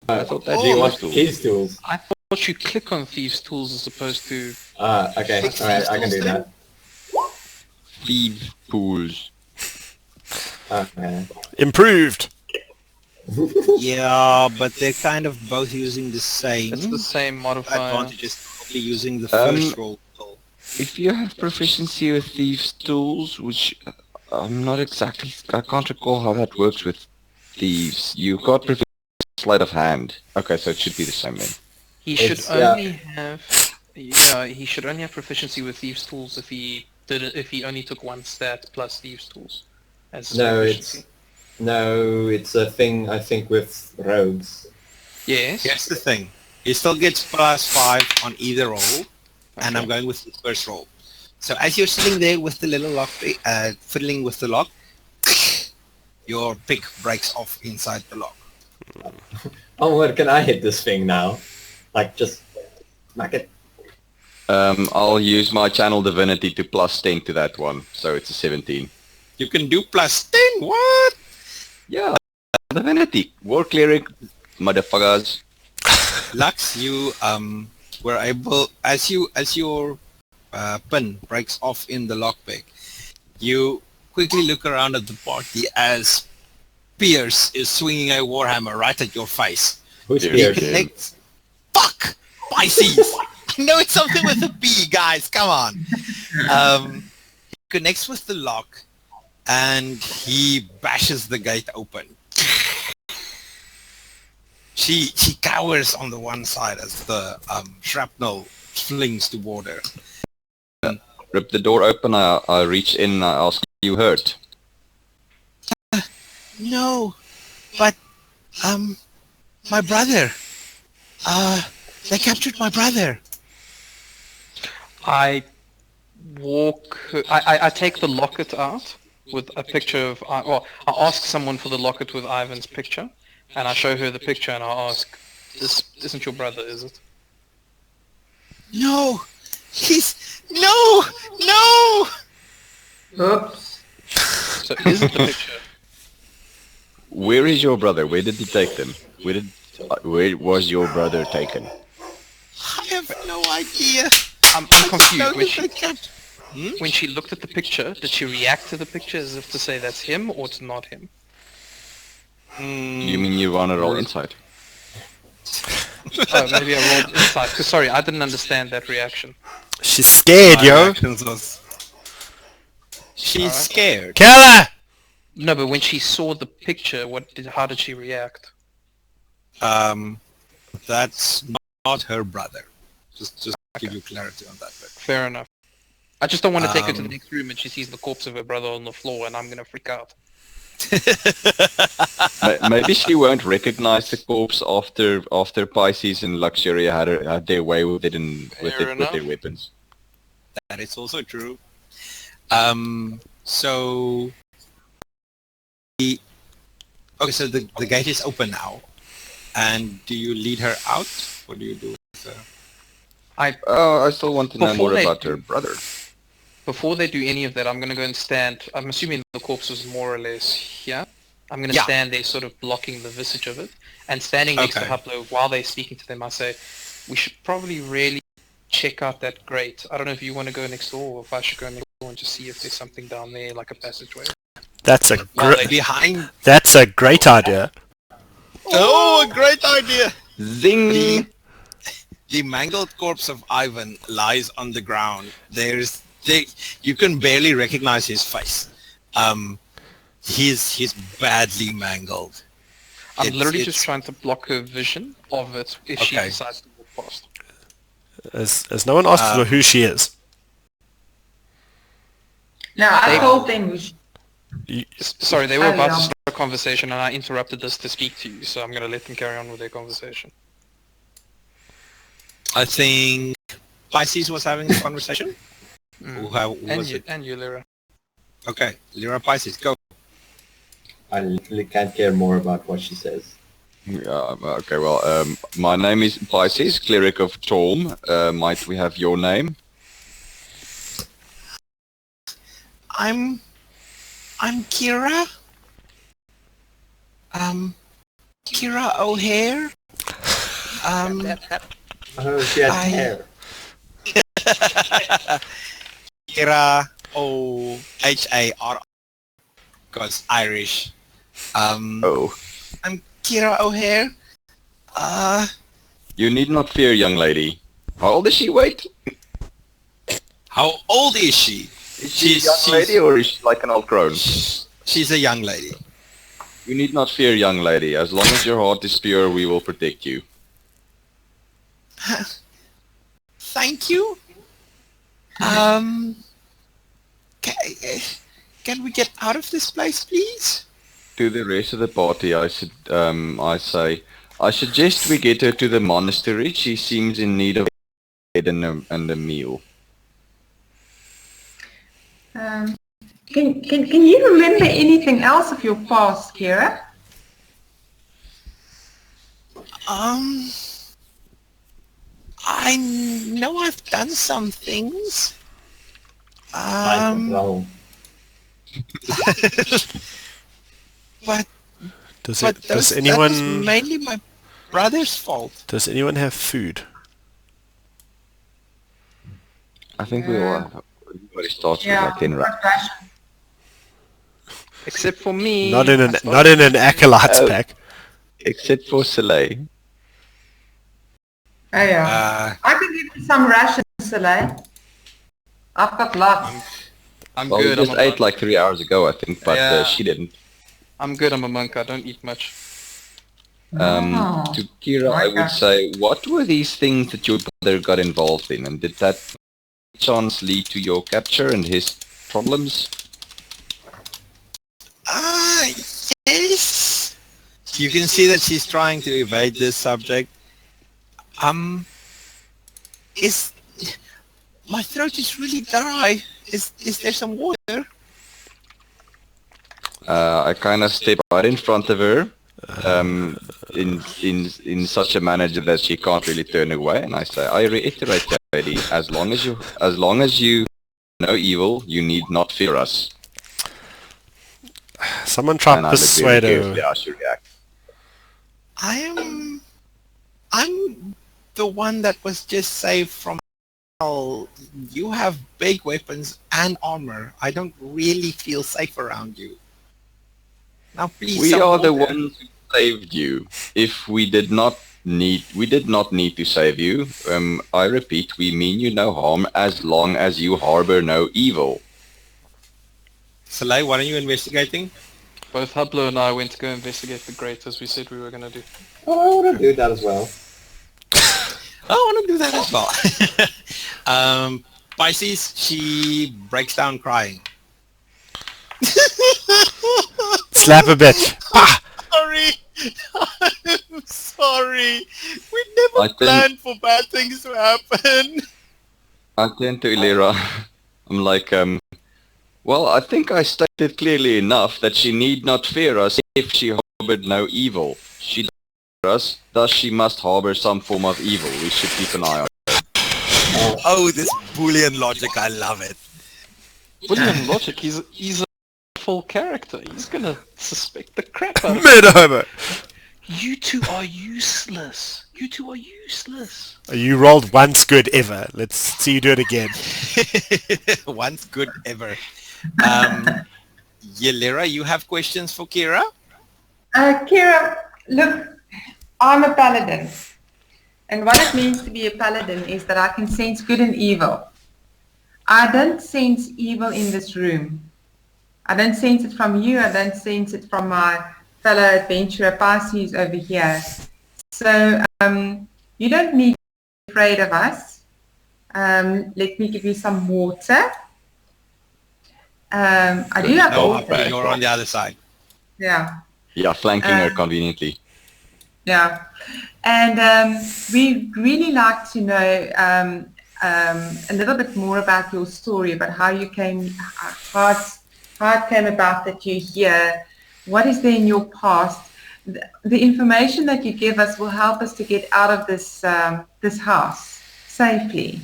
I thought that
Do you want
tools.
keys tools?
I thought you click on Thieves' Tools as opposed to...
Okay, alright, I can do that.
Thief pools.
Okay.
improved.
Yeah, but they're kind of both using the same
It's the same modifier.
advantages. Probably using the first roll.
If you have proficiency with thieves' tools, which I'm not exactly, I can't recall how that works with thieves. You've got proficiency with sleight of hand. Okay, so it should be the same then.
He should
It's-
only have... Yeah, he should only have proficiency with Thieves' Tools if he only took one stat plus Thieves' Tools. As his
No,
proficiency.
it's a thing I think with rogues.
Yes.
Here's the thing. He still gets +5 on either roll, and I'm going with the first roll. So as you're sitting there with the little lock, fiddling with the lock, your pick breaks off inside the lock.
Oh, where can I hit this thing now? Like, just smack it.
I'll use my channel divinity to +10 to that one, so it's a 17.
You can do +10. What?
Yeah, divinity, war cleric, motherfuckers.
Lux, you were able as your pin breaks off in the lockpick, you quickly look around at the party as Pierce is swinging a warhammer right at your face.
Who's
Here.
here?
Connects. Fuck! Pisces! I know it's something with a B, guys. Come on. He connects with the lock, and he bashes the gate open. She cowers on the one side as the shrapnel flings toward her.
Rip the door open, I reach in and I ask, you hurt?
No, but my brother. They captured my brother.
I I take the locket out with a picture of... Well, I ask someone for the locket with Ivan's picture, and I show her the picture and I ask, this isn't your brother, is it?
No, no.
Oops.
So is it the picture?
Where is your brother? Where did he take them? Where was your brother taken?
I have no idea.
I'm confused.
No,
When
they kept-
when she looked at the picture, did she react to the picture as if to say that's him or it's not him?
You mean you want to roll insight?
Oh, maybe I rolled inside. 'Cause sorry, I didn't understand that reaction.
She's scared, yo.
She's scared.
Kill her!
No, but when she saw the picture, how did she react?
That's not her brother. Just give you clarity on that bit.
Fair enough. I just don't want to take her to the
Um,
next room and she sees the corpse of her brother on the floor and I'm gonna freak out.
Maybe she won't recognize the corpse after Pisces and Luxuria had their way with it and with
Fair
their
enough.
weapons.
That is also true. So so the gate is open now, and do you lead her out? What do you do with her?
I still want to know
Before
more
they
about
do-
her brother.
Before they do any of that, I'm gonna go and stand. I'm assuming the corpse was more or less here. I'm gonna
Yeah.
stand there, sort of blocking the visage of it, and standing next to
Okay.
Haplo while they're speaking to them. I say, we should probably really check out that grate. I don't know if you want to go next door, or if I should go next door and just see if there's something down there, like a passageway.
That's a
While
gr-
they
Behind.
that's a great idea.
Oh, a great idea!
Zing!
The mangled corpse of Ivan lies on the ground. You can barely recognize his face. He's badly mangled.
I'm literally
it's-
just trying to block her vision of it if she
Okay.
decides to walk past.
As no one asked for who she is.
No, I
They-
told them who she...
Sorry, they were
Oh,
about
yeah.
to start a conversation and I interrupted this to speak to you, so I'm going to let them carry on with their conversation.
I think Pisces was having a conversation. Who was it?
And you, Lyra.
Okay, Lyra Pisces, go.
I literally can't care more about what she says.
Okay, well, my name is Pisces, cleric of Torm. Might we have your name?
I'm Kira. Kira O'Hare.
Oh, she has
I-
hair.
Kira O'Har, because Irish.
Oh.
I'm Kira O'Hare.
You need not fear, young lady. How old is she? Wait.
How old is she?
Is she a young lady or is she like an old crone?
She's a young lady.
You need not fear, young lady. As long as your heart is pure, we will protect you.
Thank you. Can we get out of this place, please?
To the rest of the party, I suggest we get her to the monastery. She seems in need of aid and a meal.
Can you remember anything else of your past, Kira?
I know I've done some things.
Well,
But
Does
that was
anyone
mainly my brother's fault.
does anyone have food?
I think we all have. Everybody starts with
Yeah,
like 10 rand.
ration.
Except for me.
Not in an acolyte's
Oh.
pack.
Except for Soleil.
Oh yeah. I can give you some rations, Soleil. I've got lots.
I'm
Well,
good.
we just
I'm a
ate
monk.
like 3 hours ago, I think, but
Yeah.
she didn't.
I'm good. I'm a monk. I don't eat much.
Oh.
To Kira, I
Okay.
would say, what were these things that your brother got involved in, and did that chance lead to your capture and his problems?
Yes. You can see that she's trying to evade this subject. Is my throat is really dry. Is there some water?
I kind of step right in front of her, in such a manner that she can't really turn away, and I say, I reiterate, lady, as long as you know evil, you need not fear us.
Someone try
And
to
I look very
persuade
carefully
her.
how she reacts.
I'm the one that was just saved from hell. You have big weapons and armor. I don't really feel safe around you. Now please,
We
some
are the
water.
ones who saved you. If we did not need to save you. I repeat, we mean you no harm as long as you harbor no evil.
Soleil, what are you investigating?
Both Hublo and I went to go investigate the grate as we said we were going to do.
oh, I want to do that as well.
I want to do that as well. Pisces, she breaks down crying.
Slap a bitch. Pah!
Sorry. I'm sorry. We never
I think-
planned for bad things to happen.
I turn to Ilira. I'm like, well, I think I stated clearly enough that she need not fear us if she harbored no evil. She does fear us, thus she must harbor some form of evil. We should keep an eye on her.
Oh, this Boolean logic, I love it.
William Logic, he's a full character. He's going to suspect the crap out of
Mid-homo.
You two are useless. You two are useless.
You rolled once good ever. Let's see you do it again.
Once good ever. Yelira, you have questions for Kira?
Kira, look, I'm a paladin. And what it means to be a paladin is that I can sense good and evil. I don't sense evil in this room. I don't sense it from you. I don't sense it from my fellow adventurer Pisces over here. So you don't need to be afraid of us. Let me give you some water. I do have
No,
water.
You're on the other side.
Yeah.
Yeah, flanking her conveniently.
Yeah. And we really like to know a little bit more about your story, about how you came, how it came about that you're here. What is there in your past? The information that you give us will help us to get out of this house safely.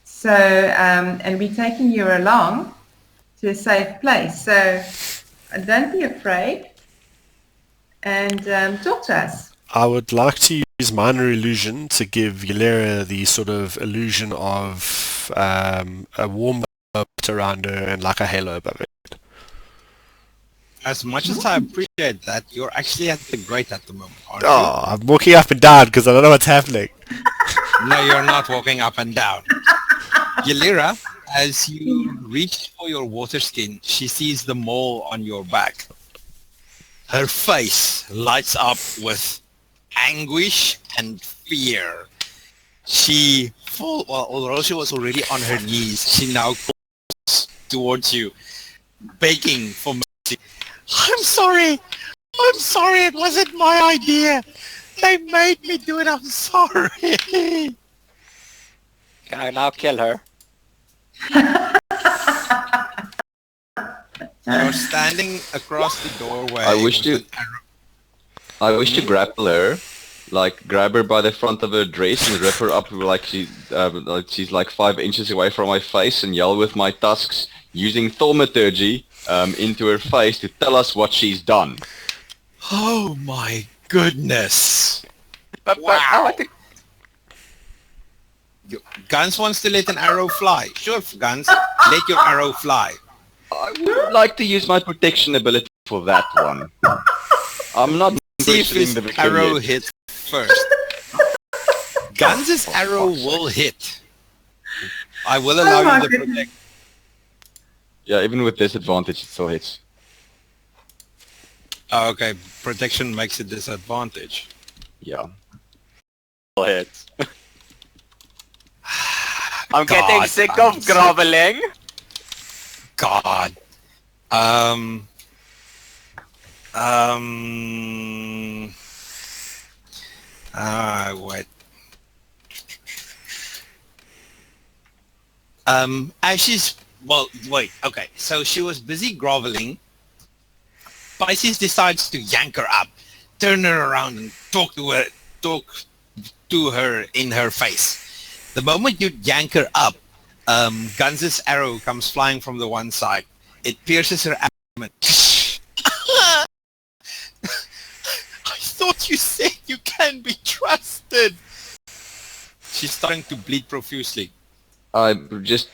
So, and we're taking you along to a safe place. So, don't be afraid and talk to us.
I would like to use minor illusion to give Yalera the sort of illusion of a warm boat around her and like a halo above it.
As much as I appreciate that, you're actually at the grate at the moment, aren't
Oh, I'm walking up and down because I don't know what's happening.
you? No, you're not walking up and down. Yalira, as you reach for your water skin, she sees the mole on your back. Her face lights up with anguish and fear. Although she was already on her knees, she now calls towards you, begging for mercy. I'm sorry, it wasn't my idea. They made me do it, I'm sorry.
Can I now kill her?
You're standing across the doorway.
I wish
with
to-
an arrow.
I wish to grapple her, like grab her by the front of her dress and rip her up like she's like 5 inches away from my face and yell with my tusks using thaumaturgy into her face to tell us what she's done.
Oh my goodness.
But I
Wow.
want to...
Guns wants to let an arrow fly. Sure, Guns, let your arrow fly.
I would like to use my protection ability for that one. I'm not
See if
questioning
his
the victim
arrow
yet.
hits first. Guns' arrow will hit. I will allow
my
you to
goodness.
protect.
Yeah, even with disadvantage, it still hits.
Oh, okay, protection makes a disadvantage.
Yeah.
hits. I'm getting
God,
sick
I'm
of groveling.
God. What? As she's, well, wait, okay. So she was busy groveling. Pisces decides to yank her up, turn her around and talk to her in her face. The moment you yank her up, Guns' arrow comes flying from the one side. It pierces her abdomen. I thought you said you can be trusted. She's starting to bleed profusely.
I just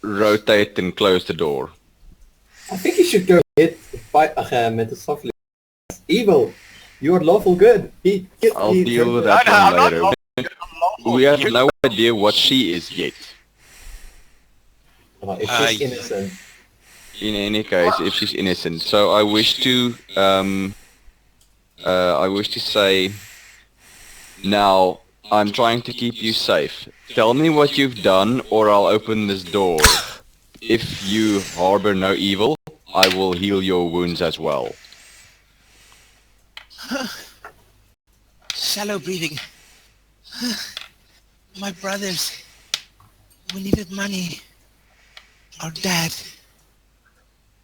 rotate and close the door.
I think you should go hit met the softly. Evil. You are lawful good.
I'll deal with that
I'm
one
not
later.
lawful.
We have no idea what she is yet.
If she's innocent.
In any case, if she's innocent. So I wish to say, now I'm trying to keep you safe. Tell me what you've done or I'll open this door. If you harbor no evil, I will heal your wounds as well.
Shallow breathing. My brothers, we needed money. Our dad.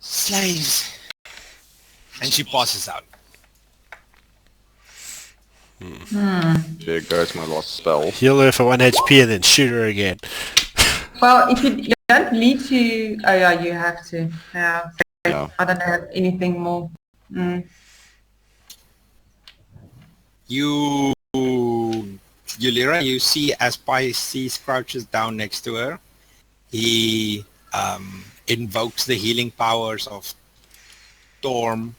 Slaves. And she passes out.
There goes my last spell.
Heal her for 1 HP and then shoot her again.
Well, if you don't need to, oh yeah, you have to. Yeah.
Yeah.
I don't have anything more.
Yulira, you see as Pisces crouches down next to her, he invokes the healing powers of Storm.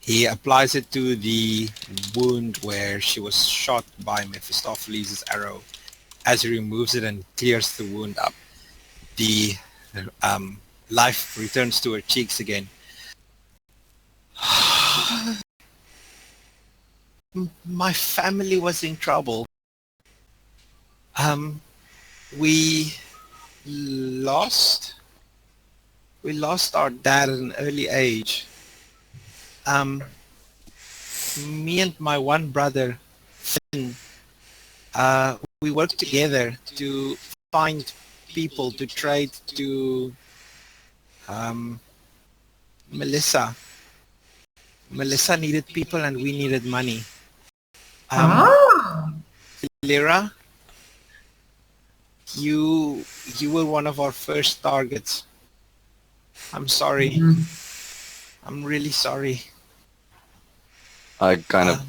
He applies it to the wound where she was shot by Mephistopheles' arrow. As he removes it and clears the wound up, the life returns to her cheeks again. My family was in trouble. We lost we lost our dad at an early age. Me and my one brother, Finn, we worked together to find people to trade to Melissa. Melissa needed people and we needed money. Lyra, you were one of our first targets. I'm sorry. I'm really sorry.
I kind of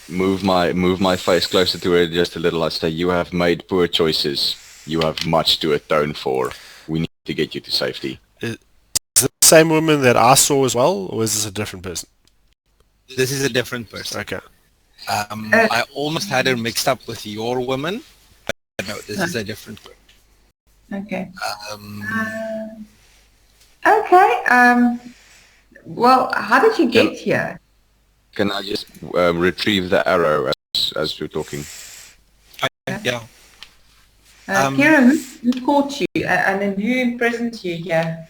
move my face closer to her just a little. I say, you have made poor choices. You have much to atone for. We need to get you to safety.
Is it the same woman that I saw as well, or is this a different person?
This is a different person.
Okay.
I almost had her mixed up with your woman. But no, this is a different person.
Okay. Okay. Well, how did you get here?
Can I just retrieve the arrow as we're talking?
Yeah.
Kira, who caught you and then who imprisoned you here?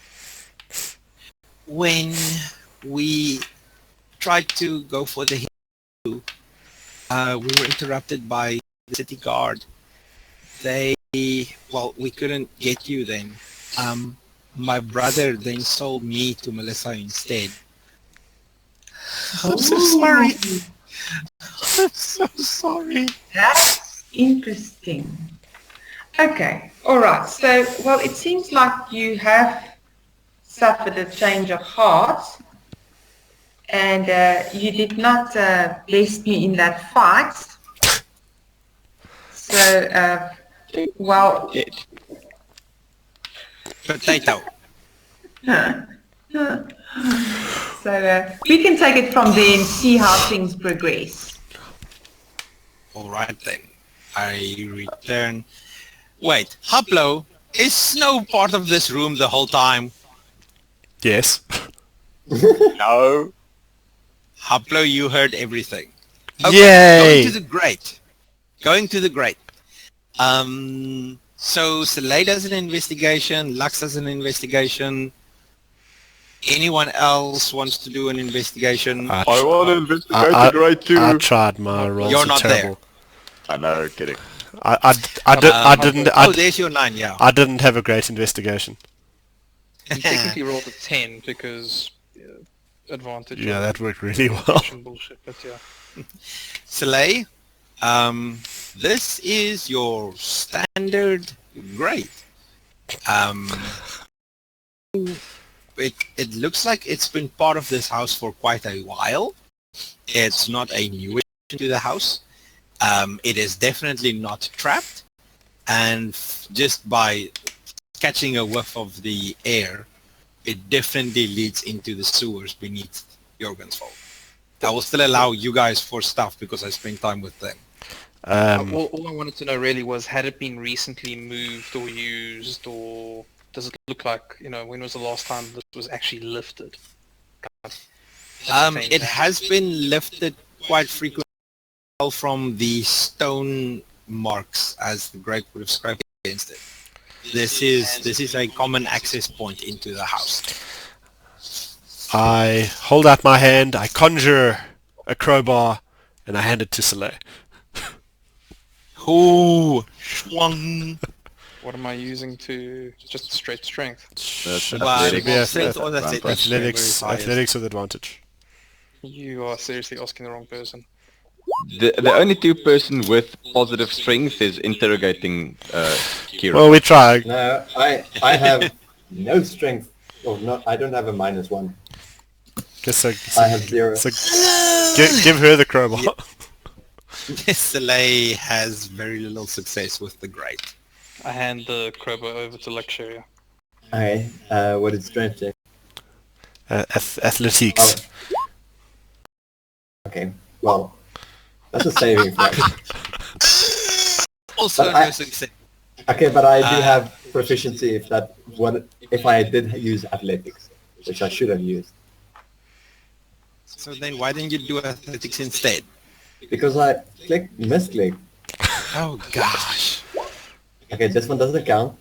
When we tried to go for the we were interrupted by the city guard. We couldn't get you then. My brother then sold me to Melissa instead. I'm so sorry. I'm so sorry.
That's interesting. Okay, all right. So, well, it seems like you have suffered a change of heart, and you did not bless me in that fight. So, well,
Potato.
So we can take it from there and see how things progress.
All right then. I return. Wait, Haplo, is Snow part of this room the whole time?
Yes.
No.
Haplo, you heard everything.
Yay!
Going to the grate. Going to the grate. So Soleil does an investigation, Lux does an investigation. Anyone else wants to do an investigation?
I want to investigate the grate too.
I tried my rolls.
You're
are
not
terrible.
I know, kidding.
I didn't.
Oh, there's your 9, yeah.
I didn't have a great investigation.
You technically rolled a 10 because advantage.
Yeah, that worked really well.
Bullshit, but yeah.
Soleil, this is your standard grate. It looks like it's been part of this house for quite a while. It's not a new addition to the house. It is definitely not trapped, and just by catching a whiff of the air, it definitely leads into the sewers beneath Yorgensfold. I will still allow you guys for stuff because I spent time with them.
All I wanted to know really was, had it been recently moved or used, or does it look like, when was the last time this was actually lifted?
It has been lifted quite frequently from the stone marks as the grape would have scraped against it. This is a common access point into the house.
I hold out my hand, I conjure a crowbar, and I hand it to Soleil.
Ooh, swung.
What am I using to... just straight strength?
Athletics with advantage.
You are seriously asking the wrong person.
The only two person with positive strength is interrogating Kira.
Well, we try.
No, I have no strength. Or not. I don't have a -1. I have 0.
So give her the crowbar.
Soleil has very little success with the grate.
I hand the crowbar over to Luxuria.
Okay, what is strength check?
Athletics.
Oh. Okay, well, that's a saving throw.
Also no success.
Okay, but I do have proficiency if I did use athletics, which I should have used.
So then why didn't you do athletics instead?
Because I misclicked.
Oh gosh.
Okay, this one doesn't count,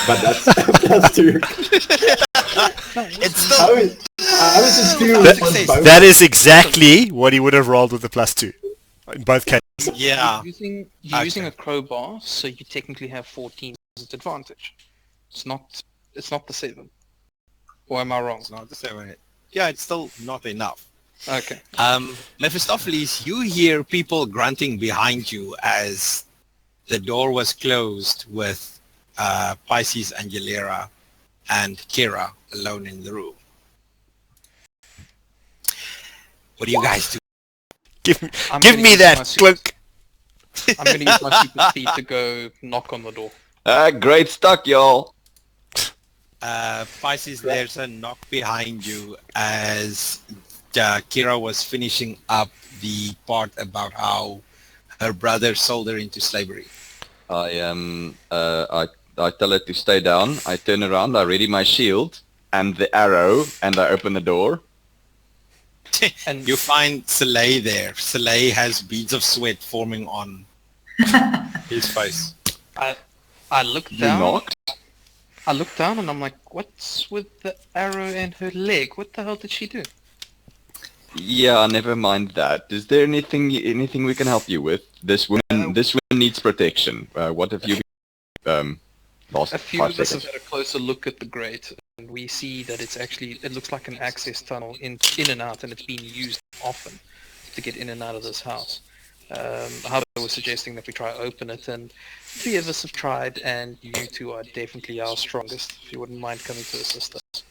but that's 2.
It's
How
still
is it two
That-
with one bonus?
That is exactly what he would have rolled with the +2 in both cases.
yeah.
You're using
Okay.
a crowbar, so you technically have 14 advantage. It's not the 7. Or am I wrong?
It's not the same. Yeah, it's still not enough.
Okay.
Mephistopheles, you hear people grunting behind you as the door was closed with Pisces, Angelera, and Kira alone in the room. What do you guys do?
Give
I'm
give
gonna
me
use
that
my super-
cloak.
I'm going to use my super speed to go knock on the door.
Great stuck, y'all.
Pisces, there's a knock behind you as Kira was finishing up the part about how her brother sold her into slavery.
I tell her to stay down. I turn around, I ready my shield and the arrow, and I open the door.
And
You find Soleil there. Soleil has beads of sweat forming on his face.
I look
You
down.
knocked?
I look down and I'm like, what's with the arrow and her leg? What the hell did she do?
Yeah, never mind that. Is there anything we can help you with? This woman needs protection. What have you lost
A few
5
of us have
seconds?
had a closer look at the grate, and we see that it looks like an access tunnel in and out, and it's being used often to get in and out of this house. How I was suggesting that we try open it, and 3 of us have tried, and you 2 are definitely our strongest. If you wouldn't mind coming to assist us.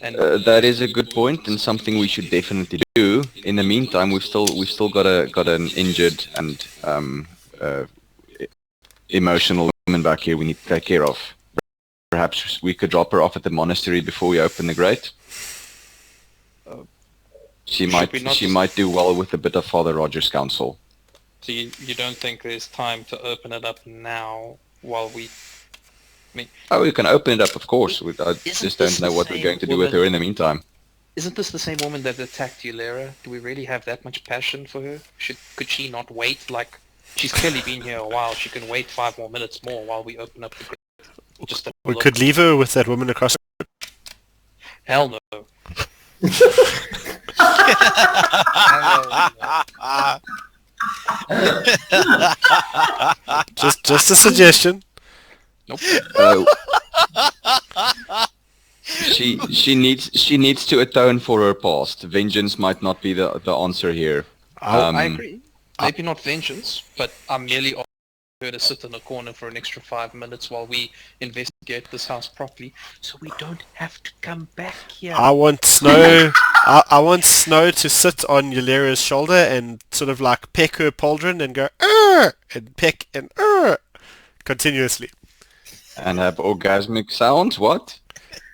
And
That is a good point and something we should definitely do. In the meantime, we've still got an injured and emotional woman back here we need to take care of. Perhaps we could drop her off at the monastery before we open the grate. She might do well with a bit of Father Roger's counsel.
so you don't think there's time to open it up now while we...
Oh, we can open it up, of course. I
Isn't
just
this
don't know
the
what we're
same
going to do with
woman-
her in the meantime.
Isn't this the same woman that attacked Eulera? Do we really have that much passion for her? Could she not wait? Like, she's clearly been here a while. She can wait 5 more minutes more while we open up the grate. Just a
We
look.
could leave her with that woman across.
Hell no.
Just a suggestion.
Nope.
She needs to atone for her past. Vengeance might not be the answer here.
I agree. Maybe not vengeance, but I'm merely offering her to sit in a corner for an extra 5 minutes while we investigate this house properly, so we don't have to come back here.
I want Snow. I want Snow to sit on Yulera's shoulder and sort of like peck her pauldron and go and peck and continuously.
And have orgasmic sounds. What?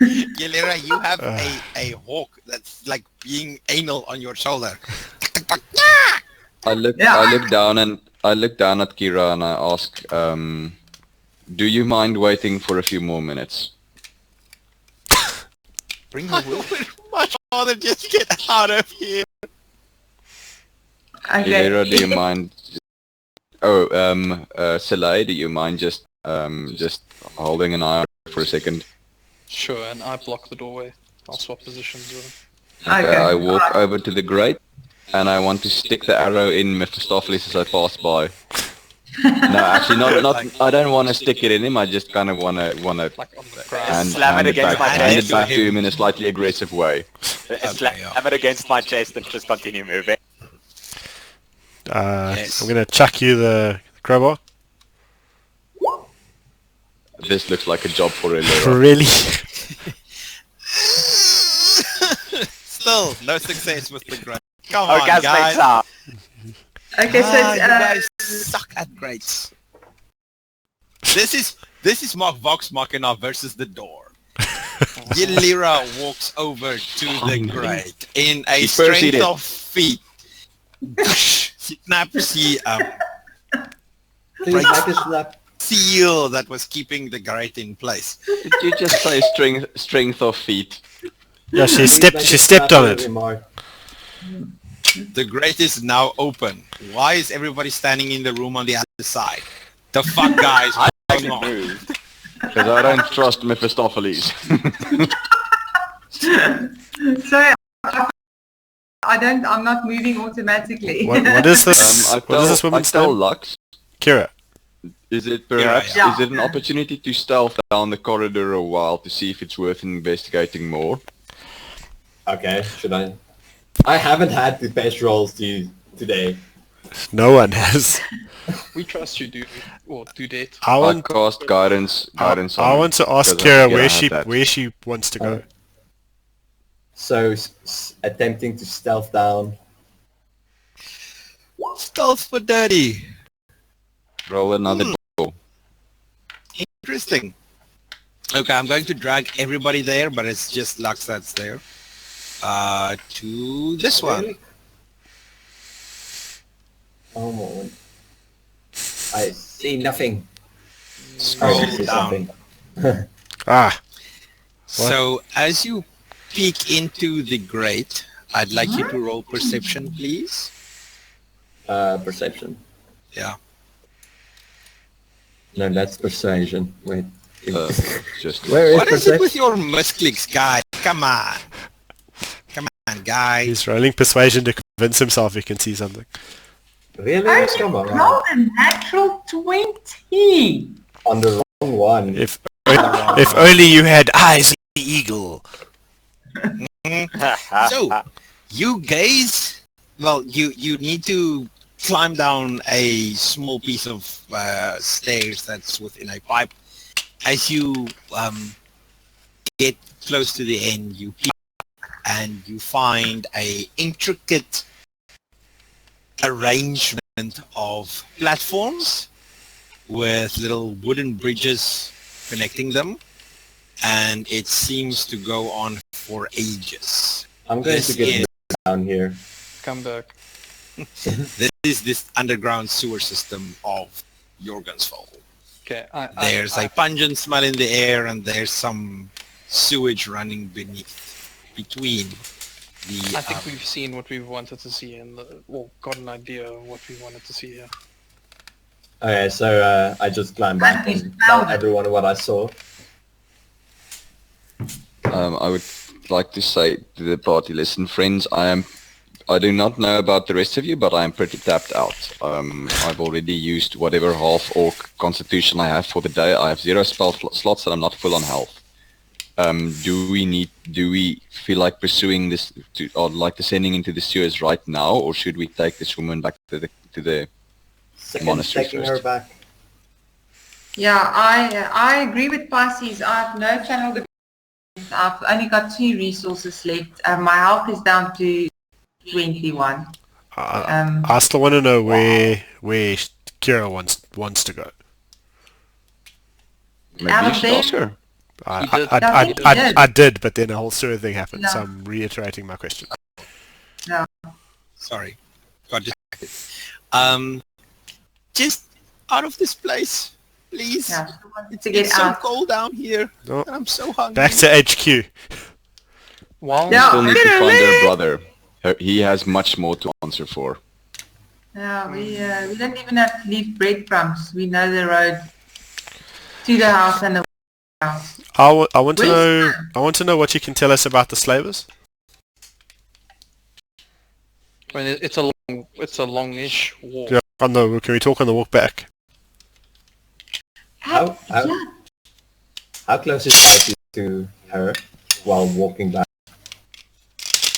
Yelera, you have a hawk that's like being anal on your shoulder.
I look down at Kira and I ask, do you mind waiting for a few more minutes?
Bring her with.
would much rather just get out of here.
Okay.
Hilera, do you mind? Soleil, do you mind just holding an eye on her for a second?
Sure, and I block the doorway. I'll swap positions with
Okay.
I walk over to the grate and I want to stick the arrow in Mephistopheles as I pass by. No, actually, not. I don't want to stick it in him. I just kind of want to
like on the ground.
Slam it against my
hand it
chest.
back to him in a slightly aggressive way.
Slam it against my chest and just continue moving.
Yes.
I'm gonna chuck you the crowbar.
This looks like a job for Hilera.
Really?
Still, no success with the grade. Come
Oh,
on,
gas
guys.
mates are.
Okay, so
You
it's,
guys suck at grades. This is Mark Vox Machina versus the door. Yelira walks over to the grate in a
He's
strength
proceeded.
of feet. She snaps the
Please make a slap.
seal that was keeping the grate in place.
Did you just say strength of feet?
Yeah, she
Please
stepped.
make
She
a
stepped
slap
on
of
it.
MR.
The grate is now open. Why is everybody standing in the room on the other side? The fuck, guys? What's going on?
Moved.
Because I don't trust Mephistopheles.
Sorry, I'm not moving automatically.
What is this?
I
What is this
tell
woman's name?
Lux,
Kira.
is it perhaps
Yeah.
is it an opportunity to stealth down the corridor a while to see if it's worth investigating more?
Okay, should I? I haven't had the best rolls today.
No one has.
We trust you, dude. Or dudette.
I
I
want.
cast guidance
I
on
want to ask
because I
Kira
forget I had that.
where she wants to go.
So attempting to stealth down.
Stealth for daddy.
Roll another door.
Interesting. Okay, I'm going to drag everybody there, but it's just Lux that's there. To this one.
Really? Oh, I see nothing.
Scroll
I see
down.
something.
Ah,
So as you peek into the grate, I'd like you to roll perception, please.
Perception.
Yeah.
No, that's persuasion. Wait.
Just
Where is
What is it
perception?
with your misclicks, guys? Come on. Come on, guys.
he's rolling persuasion to convince himself he can see something.
Really?
I
Come on.
rolled a natural 20.
On the wrong one.
If only you had eyes like the eagle.
So, you guys, well, you need to climb down a small piece of stairs that's within a pipe. As you get close to the end, you peek and you find a intricate arrangement of platforms with little wooden bridges connecting them, and it seems to go on for ages.
I'm going to get down here.
Come back.
This underground sewer system of Yorgensfold.
Okay,
There's a pungent smell in the air, and there's some sewage running between the.
I think we've seen what we wanted to see and got an idea of what we wanted to see here.
Okay, so I just climbed back and tell everyone what I saw.
I would like to say to the party, listen, friends, I do not know about the rest of you, but I am pretty tapped out. I've already used whatever half-orc constitution I have for the day. I have 0 spell slots and I'm not full on health. Do we feel like pursuing this, or like descending into the sewers right now, or should we take this woman back to the monastery
Taking
first?
her back.
Yeah, I agree with Pisces. I have no channel to. I've only got 2 resources left. My health is down to 21.
I still want to know where Kira wants to go.
Maybe
Out
you
of
should
there?
ask her.
I did, but then a whole sewer thing happened, so
No.
I'm reiterating my question.
Sorry, got distracted. Just out of this place, please.
Yeah, she wanted to get
It's so
out.
cold down here,
No.
and I'm so hungry.
Back to HQ.
While
Yeah.
Still need to find her brother. He has much more to answer for.
Yeah, we don't even have to leave breadcrumbs. We know the road to the house and the house.
I want to
Where's
know.
Sam?
I want to know what you can tell us about the slavers.
I mean, it's a longish walk.
Yeah, on the. Can we talk on the walk back?
How close is Pisces to her while walking back?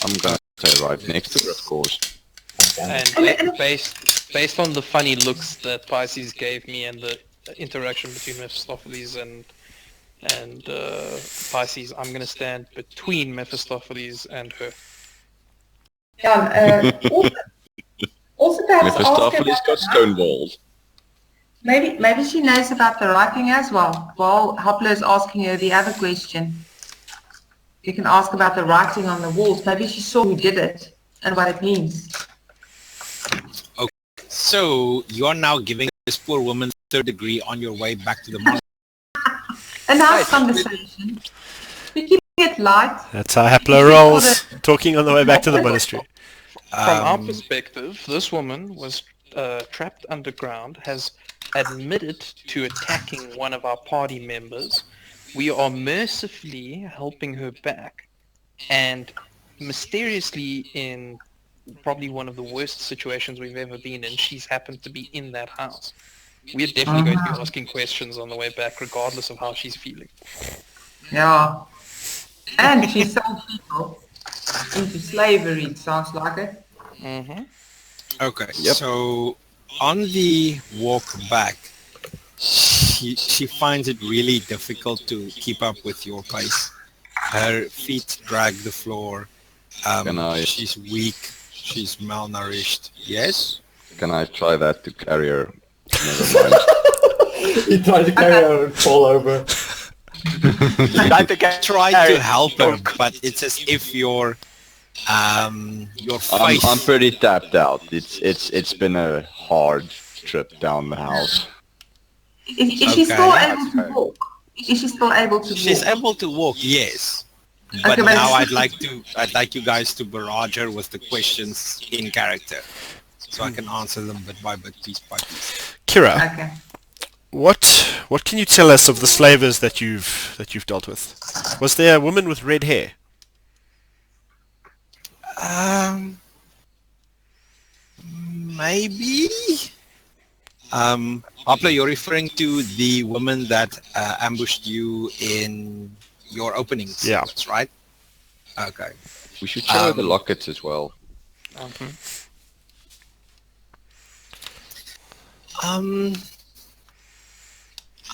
I'm gonna stay right next to her, of course.
Okay.
And based on the funny looks that Pisces gave me and the interaction between Mephistopheles and Pisces, I'm gonna stand between Mephistopheles and her.
Yeah, also perhaps ask her
Mephistopheles got
about
stonewalled.
maybe she knows about the writing as well. While Hopla is asking her the other question, you can ask about the writing on the walls. Maybe she saw who did it and what it means.
So you're now giving this poor woman 3rd degree on your way back to the monastery.
A nice conversation. We keep it light.
That's how Haplo rolls. Talking on the way back to the monastery.
From our perspective, this woman was trapped underground, has admitted to attacking one of our party members. We are mercifully helping her back. and mysteriously, in probably one of the worst situations we've ever been in, she's happened to be in that house. We're definitely going to be asking questions on the way back, regardless of how she's feeling.
Yeah. And she sold people into slavery, it sounds like it.
Mm-hmm.
Okay,
Yep.
so on the walk back, she finds it really difficult to keep up with your pace. Her feet drag the floor.
Can I-
She's weak. She's malnourished. Yes?
Can I try that to carry her? Never mind.
He tried to carry her and fall over.
Try to get
Try
carried.
to help her, but it's as if your face.
I'm pretty tapped out. It's been a hard trip down the house.
Is she still
Okay.
able to walk? Is she still able to walk?
She's able to walk, yes. But
Okay, but
now
she-
I'd like you guys to barrage her with the questions in character, so I can answer them bit by bit, piece by piece.
Kira,
Okay.
what can you tell us of the slavers that you've dealt with? Was there a woman with red hair?
Maybe. Hopla, you're referring to the woman that ambushed you in your opening
Yeah.
sequence, right? Okay.
We should show her the lockets as well.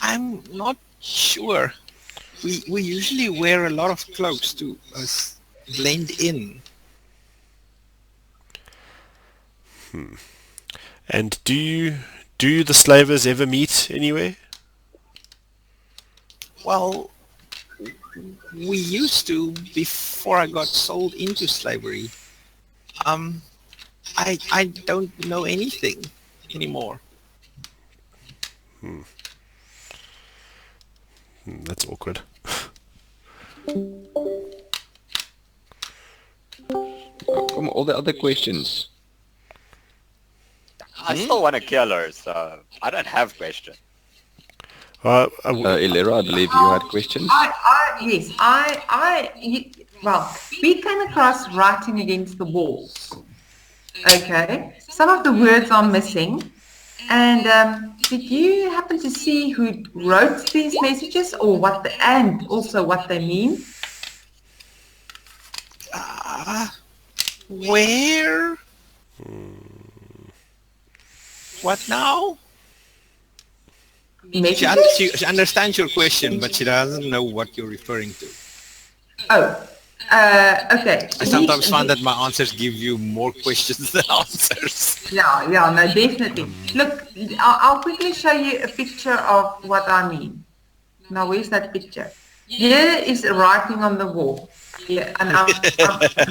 I'm not sure. We usually wear a lot of cloaks to blend in.
And do the slavers ever meet anywhere?
Well, we used to before I got sold into slavery. I don't know anything anymore.
That's awkward.
Come on, all the other questions.
I still want to kill her, so I don't have questions.
Ilera, I believe you had questions.
Well, we came across writing against the walls. Okay, some of the words are missing. And did you happen to see who wrote these messages, or and also what they mean?
Where? What now?
Messages?
She understands your question, but she doesn't know what you're referring to.
Oh, okay.
I sometimes find that my answers give you more questions than answers.
Yeah, no, definitely. Look, I'll quickly show you a picture of what I mean. Now, where's that picture? Here is writing on the wall. Yeah, and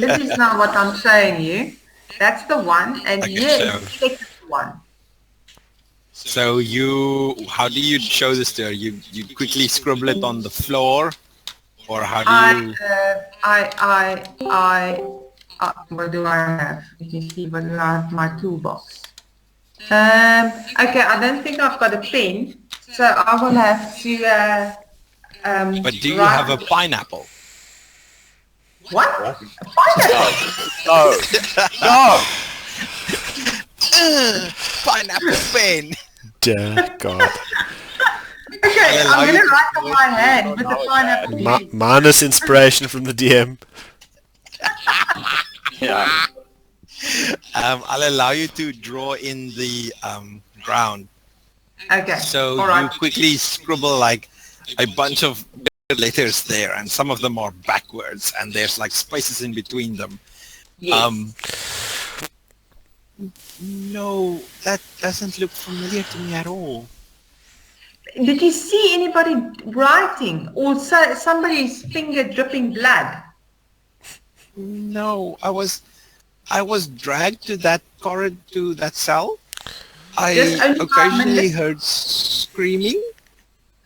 this is now what I'm showing you. That's the one, and
Okay,
here is the second one.
So how do you show this to her? You quickly scribble it on the floor, or how do you?
What do I have? Let me see what I have in my toolbox. Okay, I don't think I've got a pen, so I will have to.
But do you have a pineapple?
What? A pineapple?
No!
Pineapple pen.
Dear God.
Okay, I'm going to write on my hand with the pineapple.
Minus inspiration from the DM.
Yeah.
I'll allow you to draw in the ground.
Okay,
So
all right.
you quickly scribble like a bunch of letters there, and some of them are backwards, and there's like spaces in between them.
Yes.
No, that doesn't look familiar to me at all.
Did you see anybody writing, or somebody's finger dripping blood?
No, I was dragged to that corridor, to that cell.
Just
I
only 5
occasionally
minutes?
heard screaming,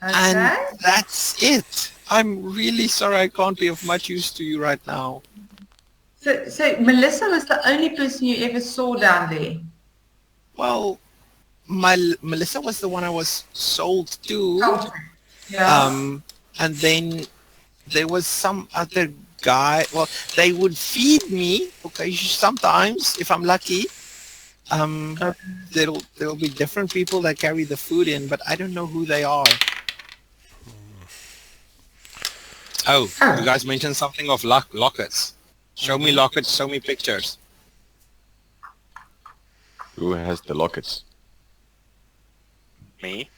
Okay.
and that's it. I'm really sorry I can't be of much use to you right now.
So Melissa was the only person you ever saw down there?
Well, Melissa was the one I was sold to.
Yeah.
And then there was some other guy. Well, they would feed me. Okay, sometimes if I'm lucky. There'll be different people that carry the food in, but I don't know who they are. Oh, you guys mentioned something of lockets. Show me lockets. Show me pictures.
Who has the lockets?
Me?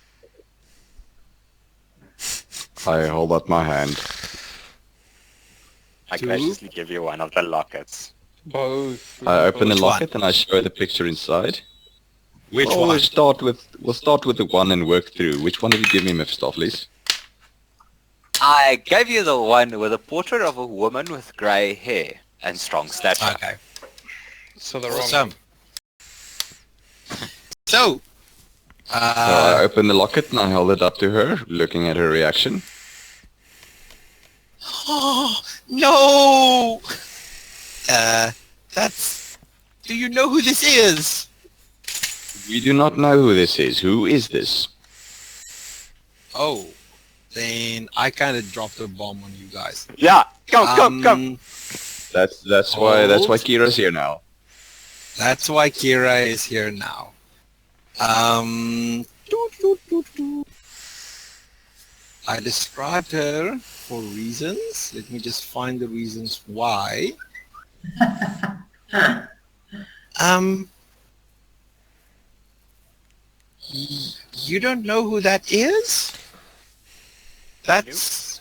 I hold up my hand.
I graciously give you one of the lockets.
Both.
I open the
Which
locket
one?
and I show the picture inside.
Which
Well,
one?
We'll start with the one and work through. Which one did you give me, Mephistopheles?
I gave you the one with a portrait of a woman with grey hair and strong stature.
Okay.
So they're wrong.
Awesome. So,
So I opened the locket and I held it up to her, looking at her reaction.
oh no! That's. Do you know who this is?
We do not know who this is. Who is this?
Oh, then I kind of dropped a bomb on you guys.
Yeah, go.
That's why Kira's here now.
That's why Kira is here now. I described her for reasons. Let me just find the reasons why. You don't know who that is? That's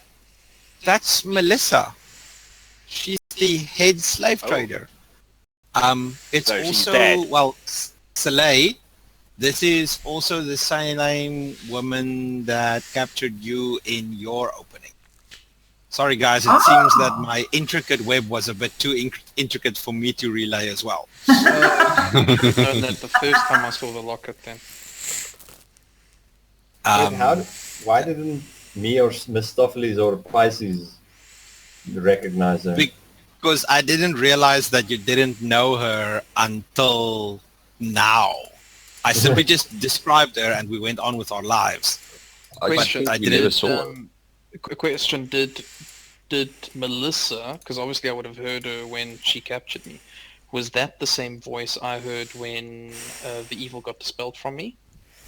Melissa. She's the head slave trader. It's
So she's
also
dead.
well, Soleil. This is also the same woman that captured you in your opening. Sorry guys, it seems that my intricate web was a bit too intricate for me to relay as well.
Known that the first time I saw the locket then.
Wait, why didn't me or Mephistopheles or Pisces recognize her?
Because I didn't realize that you didn't know her until now. I simply just described her and we went on with our lives.
Question.
I
We never
didn't.
saw her.
Quick question: Did Melissa? Because obviously I would have heard her when she captured me. Was that the same voice I heard when the evil got dispelled from me,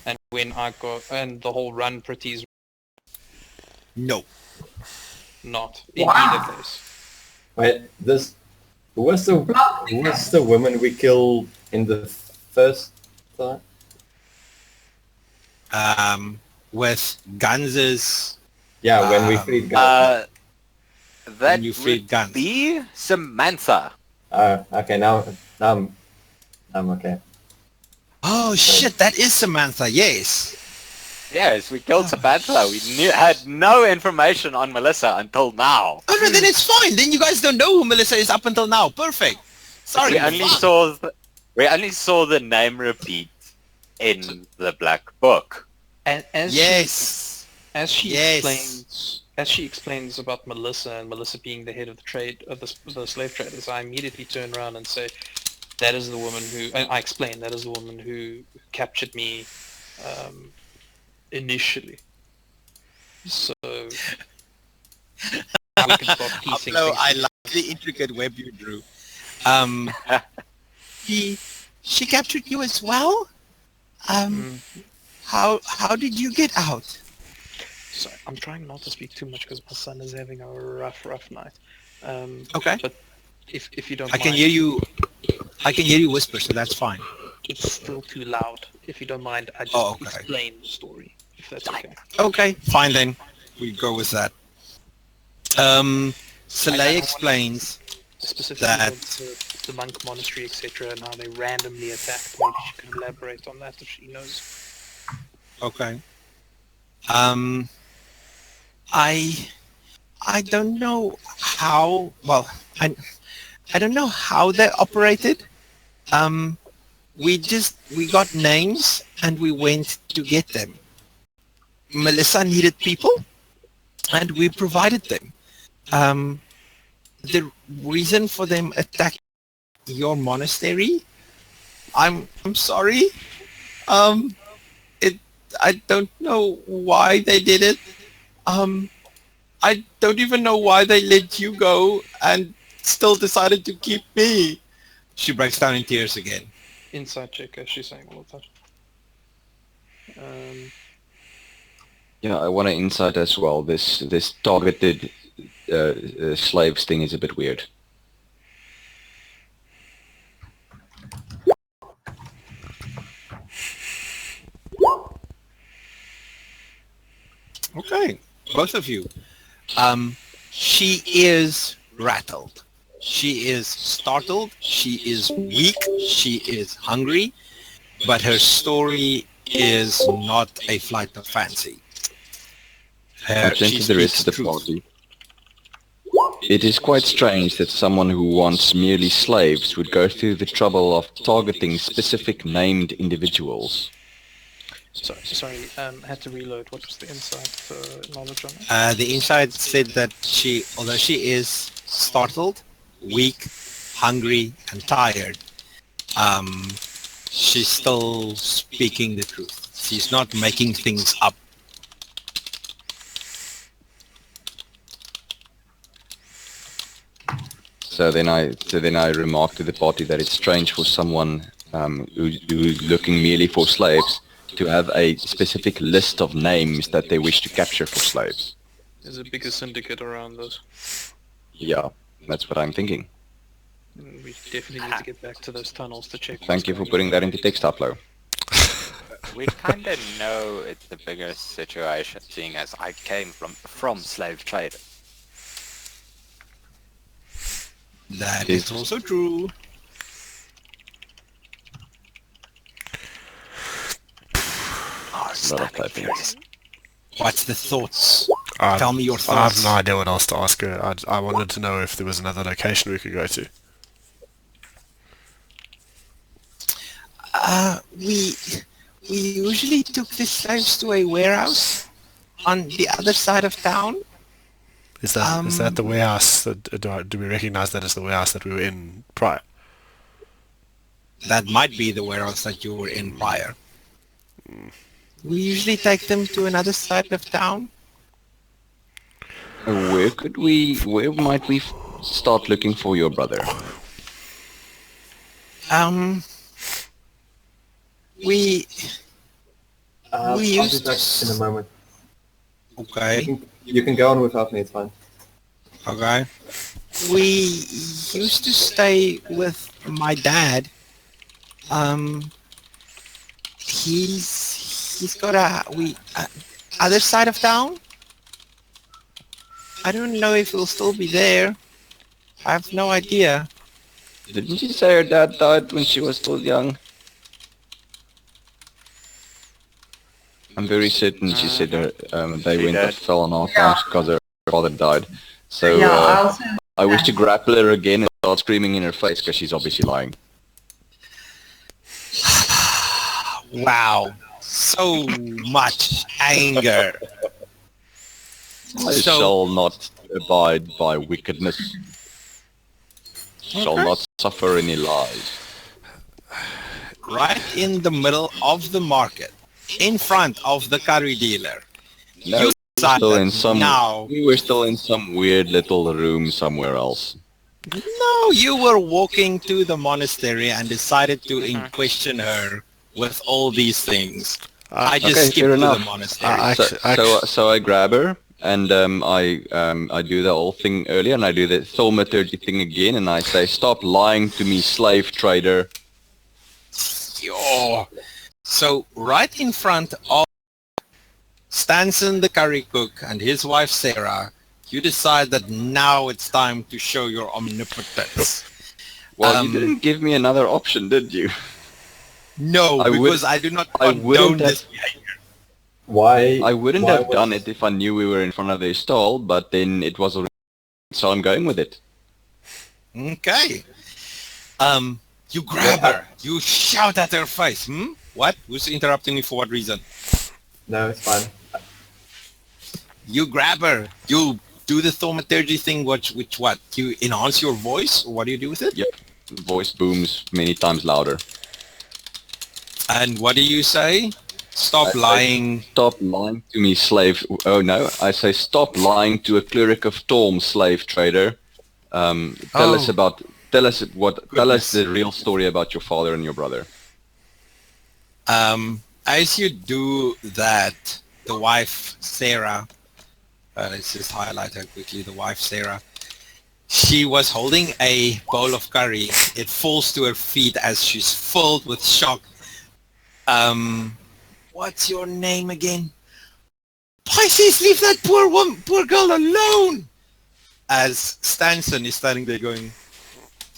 and when I got and the whole run pretties
No.
not in
Wow.
either case?
Wait, who was the woman we killed in the first time?
With Guns's.
Yeah, when we freed guys.
That
you freed
would
Guns.
be Samantha.
Okay, now I'm okay.
Oh shit, that is Samantha, yes.
Yes, we killed Samantha. We had no information on Melissa until now.
Oh no, then it's fine. Then you guys don't know who Melissa is up until now. Perfect. Sorry.
We only saw the name repeat in the black book.
And as
Yes.
she
Yes.
explains about Melissa and Melissa being the head of the trade of the slave traders, I immediately turn around and say, "That is the woman who." And I explain that is the woman who captured me initially. So now we can start piecing
Upload,
things
I
together.
like the intricate web you drew. She captured you as well? How did you get out?
So I'm trying not to speak too much because my son is having a rough night.
Okay.
But if you don't
I
mind,
can hear you whisper, so that's fine.
it's still too loud. If you don't mind, I just
Oh, okay.
explain the story, if that's okay.
Okay, fine then. We go with that. Soleil explains
Specifically
that
with the monk monastery, etc., and how they randomly attacked. Maybe she can elaborate on that if she knows.
okay. I don't know how well I don't know how they operated. We got names and we went to get them. Melissa needed people and we provided them. The reason for them attacking your monastery, I'm sorry. I don't know why they did it. I don't even know why they let you go and still decided to keep me. She breaks down in tears again.
Inside check, as she's saying all of that.
Yeah, I want to insight as well. This targeted slaves thing is a bit weird.
Okay, both of you. She is rattled. She is startled. She is weak. She is hungry. But her story is not a flight of fancy.
I think the rest of the party. It is quite strange that someone who wants merely slaves would go through the trouble of targeting specific named individuals.
Sorry, I had to reload. What was the insight knowledge on it?
The inside said that although she is startled, weak, hungry, and tired, she's still speaking the truth. She's not making things up.
So then I remarked to the party that it's strange for someone who's looking merely for slaves to have a specific list of names that they wish to capture for slaves.
There's a bigger syndicate around us.
Yeah, that's what I'm thinking.
We definitely need to get back to those tunnels to check.
Thank you for putting that into text upload.
We kind of know it's a bigger situation, seeing as I came from slave trade.
That is also true.
Lot of typing.
What's the thoughts? Tell me your
I
thoughts.
have no idea what else to ask her. I wanted to know if there was another location we could go to.
We usually took the slaves to a warehouse on the other side of town.
Is that the warehouse? Do we recognize that as the warehouse that we were in prior?
That might be the warehouse that you were in prior. We usually take them to another side of town.
Where might we start looking for your brother?
We
I'll be
used
back
to...
in a moment.
Okay.
You can go on without me, it's fine.
Okay. We used to stay with my dad. He's got other side of town. I don't know if he'll still be there. I have no idea.
Didn't you say her dad died when she was still young? I'm very certain she said they went and fell on our house because her father died. So I wish to grapple her again and start screaming in her face because she's obviously lying.
Wow. So much anger.
I shall not abide by wickedness. Shall not suffer any lies.
Right in the middle of the market, in front of the curry dealer.
No,
You
we were still in some weird little room somewhere else.
No, you were walking to the monastery and decided to question her with all these things. I just skipped to the monastery.
So I grab her and I do the whole thing earlier and I do the thaumaturgy thing again and I say, "Stop lying to me, slave trader."
So right in front of Stanson the curry cook and his wife Sarah, you decide that now it's time to show your omnipotence.
Well, you didn't give me another option, did you?
No, because I do not condone this behavior.
Why?
I wouldn't have done it if I knew we were in front of their stall, but then it was already, so I'm going with it.
Okay. You grab her. You shout at her face. What? Who's interrupting me for what reason?
No, it's fine.
You grab her. You do the thaumaturgy thing, which what? You enhance your voice? Or what do you do with it?
Yep. Voice booms many times louder.
And what do you say? Stop lying.
Stop lying to me, slave. Oh no, I say stop lying to a cleric of Torm, slave trader. Tell us the real story about your father and your brother.
As you do that, the wife, Sarah, let's just highlight her quickly, the wife, Sarah, she was holding a bowl of curry. It falls to her feet as she's filled with shock. What's your name again? Pisces, leave that poor girl alone! As Stanson is standing there going,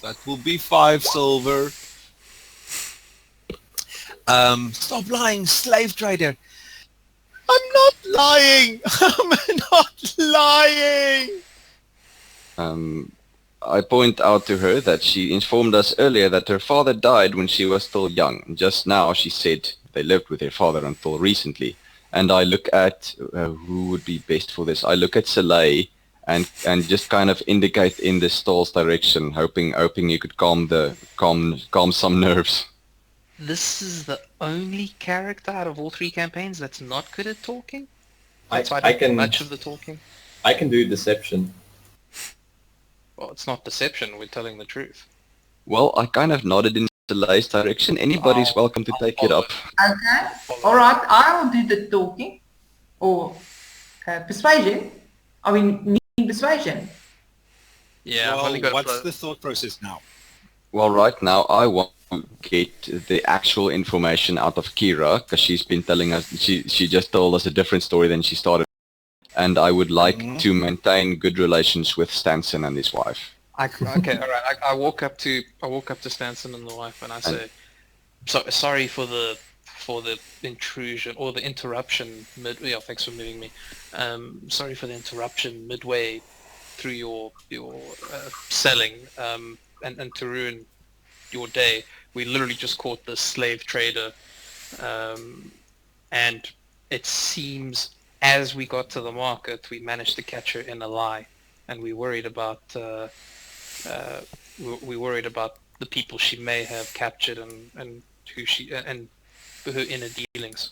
that will be 5 silver. Stop lying, slave trader. I'm not lying. I'm not lying.
I point out to her that she informed us earlier that her father died when she was still young. Just now she said they lived with their father until recently. And I look at who would be best for this. I look at Soleil and just kind of indicate in the stall's direction, hoping you could calm some nerves.
This is the only character out of all 3 campaigns that's not good at talking?
I
Outside
can
much of the talking?
I can do deception.
Well, it's not deception, we're telling the truth.
Well, I kind of nodded in Soleil's direction. Anybody's welcome to take it up.
Okay. All right. I will do the talking. Or persuasion. I mean persuasion.
Yeah, I've
Well,
only got
what's the thought process now?
Well, right now I want to get the actual information out of Kira because she's been telling us. She just told us a different story than she started, and I would like to maintain good relations with Stanson and his wife.
Okay, all right. I walk up to Stanson and the wife, and I say, "Sorry for the intrusion or the interruption Yeah, thanks for moving me. Sorry for the interruption midway through your selling and to ruin your day. We literally just caught this slave trader, and it seems as we got to the market, we managed to catch her in a lie, and we worried about the people she may have captured and who she and her inner dealings."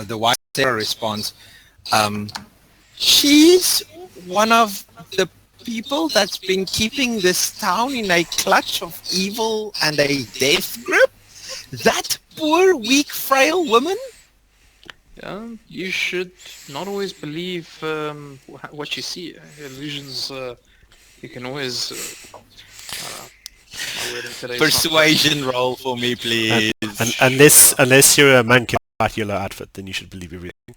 The wife Sarah responds, she's one of the people that's been keeping this town in a clutch of evil and a death grip? That poor, weak, frail woman?
You should not always believe what you see. Illusions, you can always...
Persuasion roll for me, please.
And unless you're a monkey in a white yellow outfit, then you should believe everything.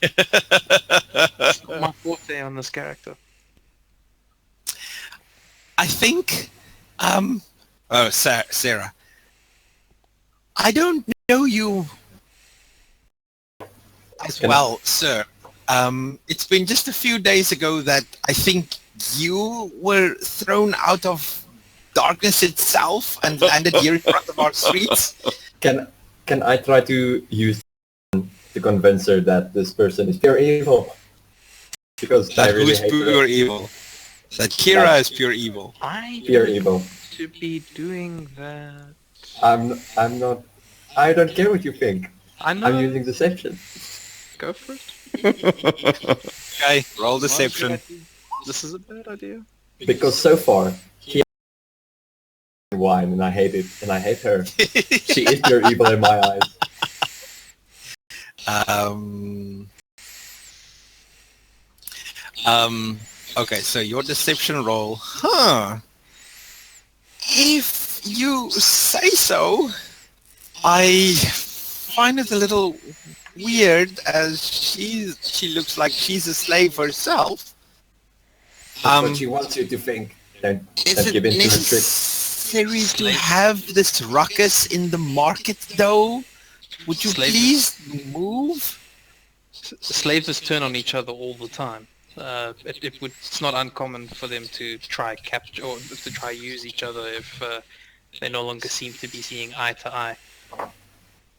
It's not my forte on this character.
I think... Sarah. I don't know you as well, sir. It's been just a few days ago that I think you were thrown out of darkness itself and landed here in front of our streets.
Can I try to use to convince her that this person is pure evil? Because
That
I really
who's
hate
pure
her.
evil? That Kira is pure evil.
Pure evil.
To be doing that.
I'm not. I don't care what you think.
I know.
I'm using deception.
Go for it.
Okay, roll deception.
This is a bad idea.
Because so far, he wine and I hate it, and I hate her. She is pure evil in my eyes.
Okay, so your deception roll. If you say so, I find it a little weird as she looks like she's a slave herself.
That's what she wants you to think. Don't
Is
give
it
in to her tricks.
necessary to have this ruckus in the market though? Would you please move?
Slaves turn on each other all the time. It's not uncommon for them to try capture or to try use each other if they no longer seem to be seeing eye to eye.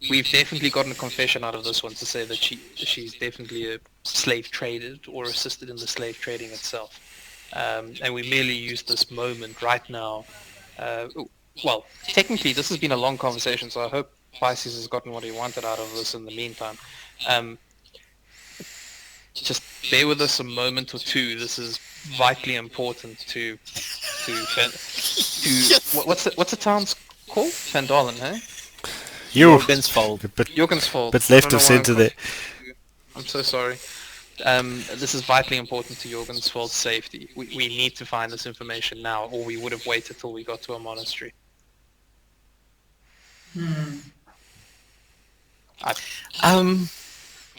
We've definitely gotten a confession out of this one to say that she's definitely a slave traded or assisted in the slave trading itself. And we merely use this moment right now. well, technically this has been a long conversation, so I hope Pisces has gotten what he wanted out of this in the meantime. Just bear with us a moment or two. This is vitally important to what's the town's called? Van Dalen, hey?
Yorgensfold.
Yorgensfold.
But left
I
of
don't know why I'm
centre there.
I'm so sorry. This is vitally important to Yorgensfold's safety. We need to find this information now, or we would have waited till we got to a monastery.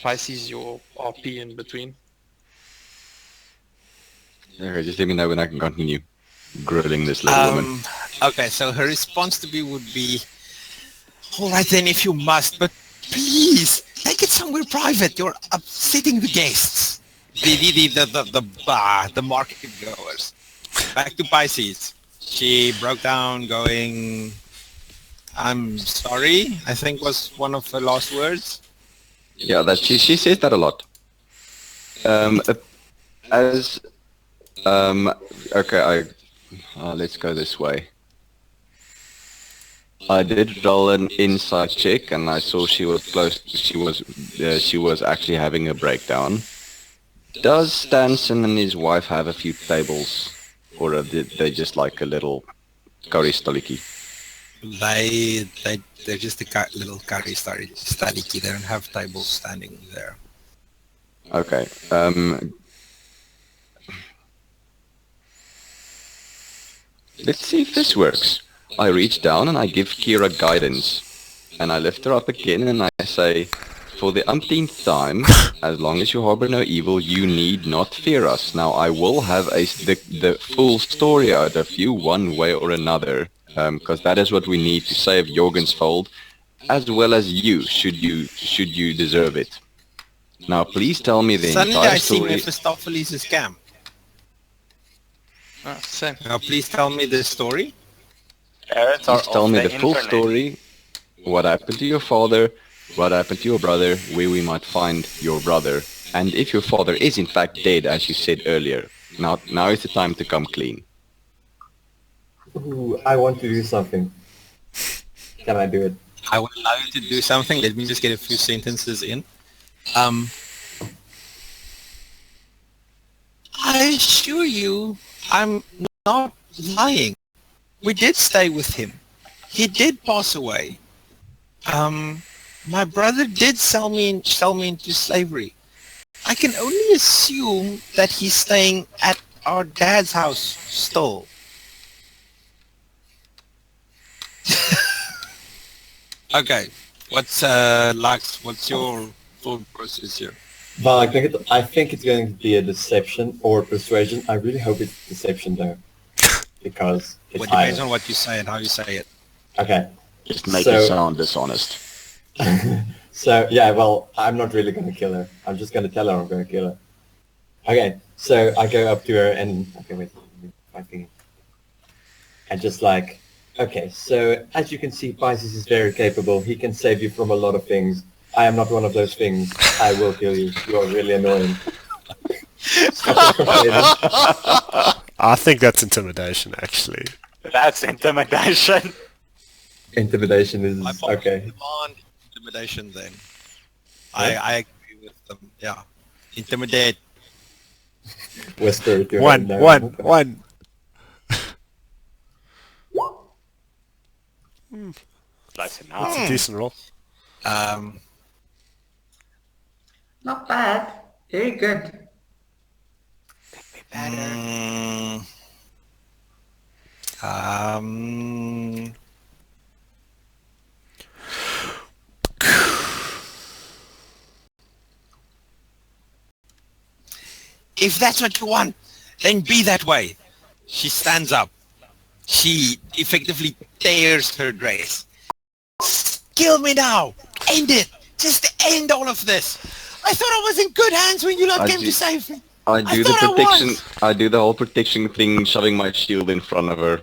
Pisces, your RP in between.
Okay, just let me know when I can continue grilling this little woman.
Okay, so her response to me would be, all right then, if you must, but please take it somewhere private. You're upsetting the guests, the market goers. Back to Pisces. She broke down, going, "I'm sorry," I think was one of her last words.
Yeah, that she says that a lot. Okay, let's go this way. I did roll an insight check, and I saw she was close. She was actually having a breakdown. Does Stanson and his wife have a few tables, or are they just like a little curry stoliki?
They're just a little curry stoliki. They don't have tables standing there.
Okay. Let's see if this works. I reach down and I give Kira guidance. And I lift her up again and I say, for the umpteenth time, as long as you harbor no evil, you need not fear us. Now I will have the full story out of you one way or another. Because that is what we need to save Yorgensfold, as well as you, should you deserve it. Now please tell me the
Suddenly
entire
I see
story.
Mephistopheles' scam.
Same.
Now please tell me the story.
Parents are
Please tell
off
me the full
internet.
story. What happened to your father? What happened to your brother? Where we might find your brother? And if your father is in fact dead, as you said earlier, now is the time to come clean.
Ooh, I want to do something. Can I do it?
I will allow you to do something. Let me just get a few sentences in. I assure you, I'm not lying. We did stay with him. He did pass away. My brother did sell me into slavery. I can only assume that he's staying at our dad's house still. Okay, what's Lux? What's your thought process here?
Well, I think it's going to be a deception or persuasion. I really hope it's deception though, because it's
Well, it depends
higher.
on what you say and how you say it.
Okay.
Just make
So-
it sound dishonest.
So yeah, well, I'm not really gonna kill her. I'm just gonna tell her I'm gonna kill her. Okay, so I go up to her and my thing. And just like, okay, so as you can see, Pisces is very capable. He can save you from a lot of things. I am not one of those things. I will kill you. You are really annoying.
I think that's intimidation, actually.
That's intimidation.
Intimidation is
I
okay.
demand intimidation then. I agree with them. Yeah. Intimidate.
Whisper to her.
One.
Close enough.
That's a decent roll.
Not bad. Very good.
mm, if that's what you want, then be that way. She stands up. She effectively tears her dress. Kill me now. End it. Just end all of this. I thought I was in good hands when you lot
I
came
do-
to save me.
I do the
thought I
protection.
was.
I do the whole protection thing, shoving my shield in front of her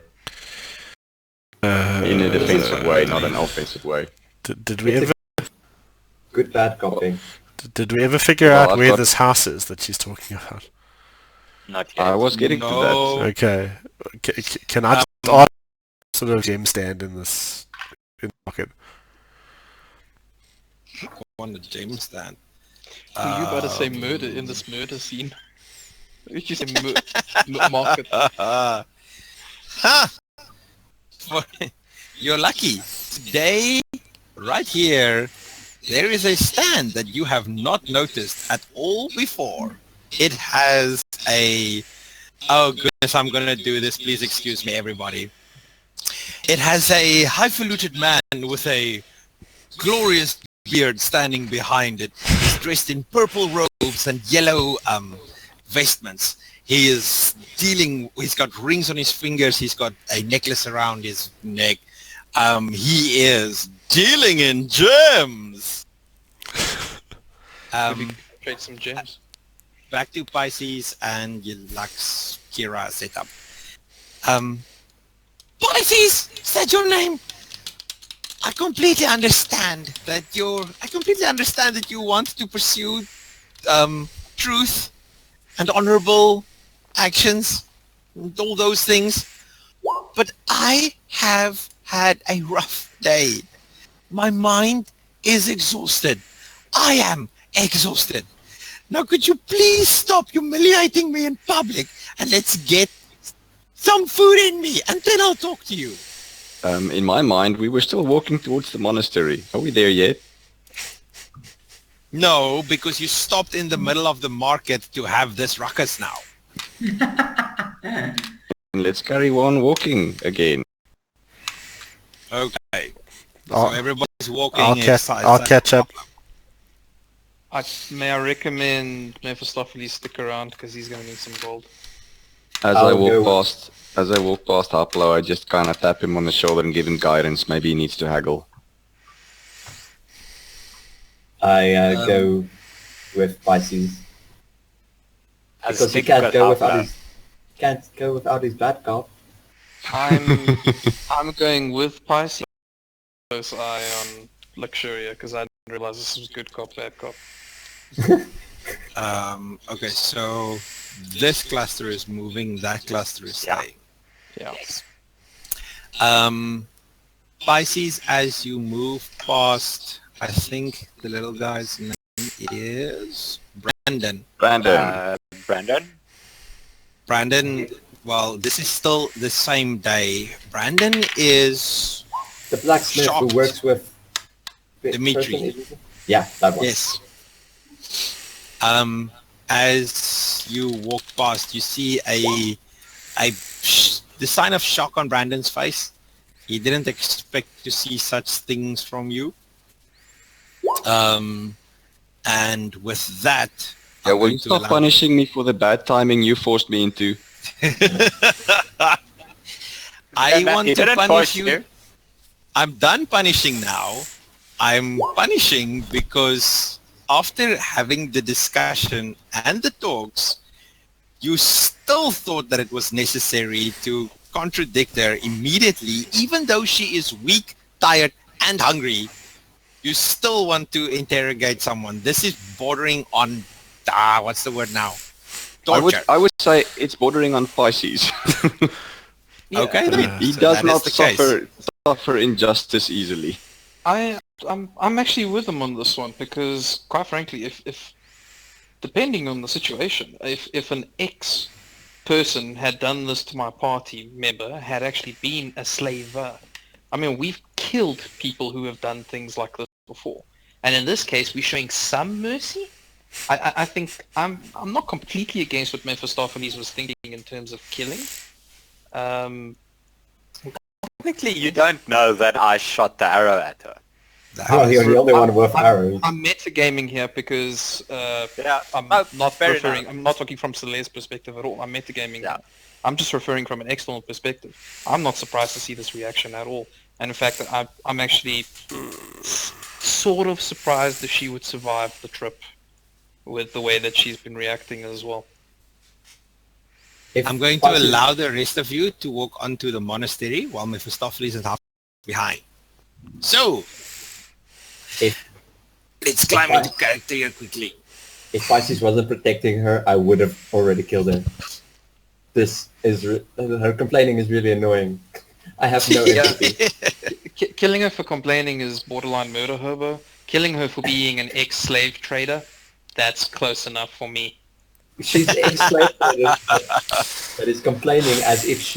in a defensive way, not an offensive way.
Did we ever
Good bad copying.
did we ever figure
Well,
out
I've
where
got-
this house is that she's talking about?
Not yet.
I was getting to that.
No.
Okay. Can I just ask sort of gem stand in this in the market?
On the gem stand.
Were you about to say murder in this murder scene? Did you say market?
You're lucky. Today, right here, there is a stand that you have not noticed at all before. It has a... Oh goodness, I'm gonna do this. Please excuse me, everybody. It has a highfalutin man with a glorious beard standing behind it. He's dressed in purple robes and yellow vestments. He is dealing... He's got rings on his fingers. He's got a necklace around his neck. He is dealing in gems.
Trade some gems.
Back to Pisces and Lux Kira setup. Pisces, is that your name? I completely understand that you want to pursue truth and honorable actions and all those things. But I have had a rough day. My mind is exhausted. I am exhausted. Now could you please stop humiliating me in public and let's get some food in me and then I'll talk to you.
In my mind, we were still walking towards the monastery. Are we there yet?
No, because you stopped in the middle of the market to have this ruckus now.
Let's carry on walking again.
Okay. So
I'll-
everybody's walking.
I'll catch up.
May I recommend Mephistopheles stick around because he's going to need some gold.
As
I'll
I
go.
walk past Haplo, I just kind of tap him on the shoulder and give him guidance. Maybe he needs to haggle.
I go with Pisces. Because he can't go without his bad cop.
I'm going with Pisces. Close eye on Luxuria because I didn't realize this was good cop, bad cop.
Okay, so this cluster is moving, that cluster is staying.
Yeah.
Pisces, as you move past, I think the little guy's name is Brandon. Brandon, well, this is still the same day. Brandon is...
The blacksmith
Shocked.
who works with...
Dimitri.
Yeah, that one.
Yes. As you walk past, you see the sign of shock on Brandon's face. He didn't expect to see such things from you. And with that,
Yeah,
I'm
will
going
you
to
stop
allow-
punishing me for the bad timing you forced me into?
I want
He
to
didn't
punish
force
you. I'm done punishing now. I'm punishing because after having the discussion and the talks, you still thought that it was necessary to contradict her immediately, even though she is weak, tired, and hungry. You still want to interrogate someone. This is bordering on, what's the word now? Torture.
I would say it's bordering on Pisces.
Okay, then.
He
So
does
that is
not
the case.
suffer injustice easily.
I'm actually with him on this one because, quite frankly, if depending on the situation, if an ex person had done this to my party member, had actually been a slaver, I mean, we've killed people who have done things like this before, and in this case, we're showing some mercy. I think I'm not completely against what Mephistopheles was thinking in terms of killing.
Technically, you don't know that I shot the arrow at her.
Oh, you're the only one with arrows.
I'm metagaming here because
Yeah.
I'm
Oh,
not
fair
referring.
enough.
I'm not talking from Celeste's perspective at all. I'm metagaming.
Yeah.
I'm just referring from an external perspective. I'm not surprised to see this reaction at all. And in fact, I'm actually sort of surprised that she would survive the trip with the way that she's been reacting as well.
If
I'm going to
Pisces-
allow the rest of you to walk onto the monastery while Mephistopheles is half behind. So,
If
let's climb into character here quickly.
If Pisces wasn't protecting her, I would have already killed her. Her complaining is really annoying. I have no empathy.
Killing her for complaining is borderline murder, hobo. Killing her for being an ex-slave trader, that's close enough for me.
She's ex-slave that is complaining as if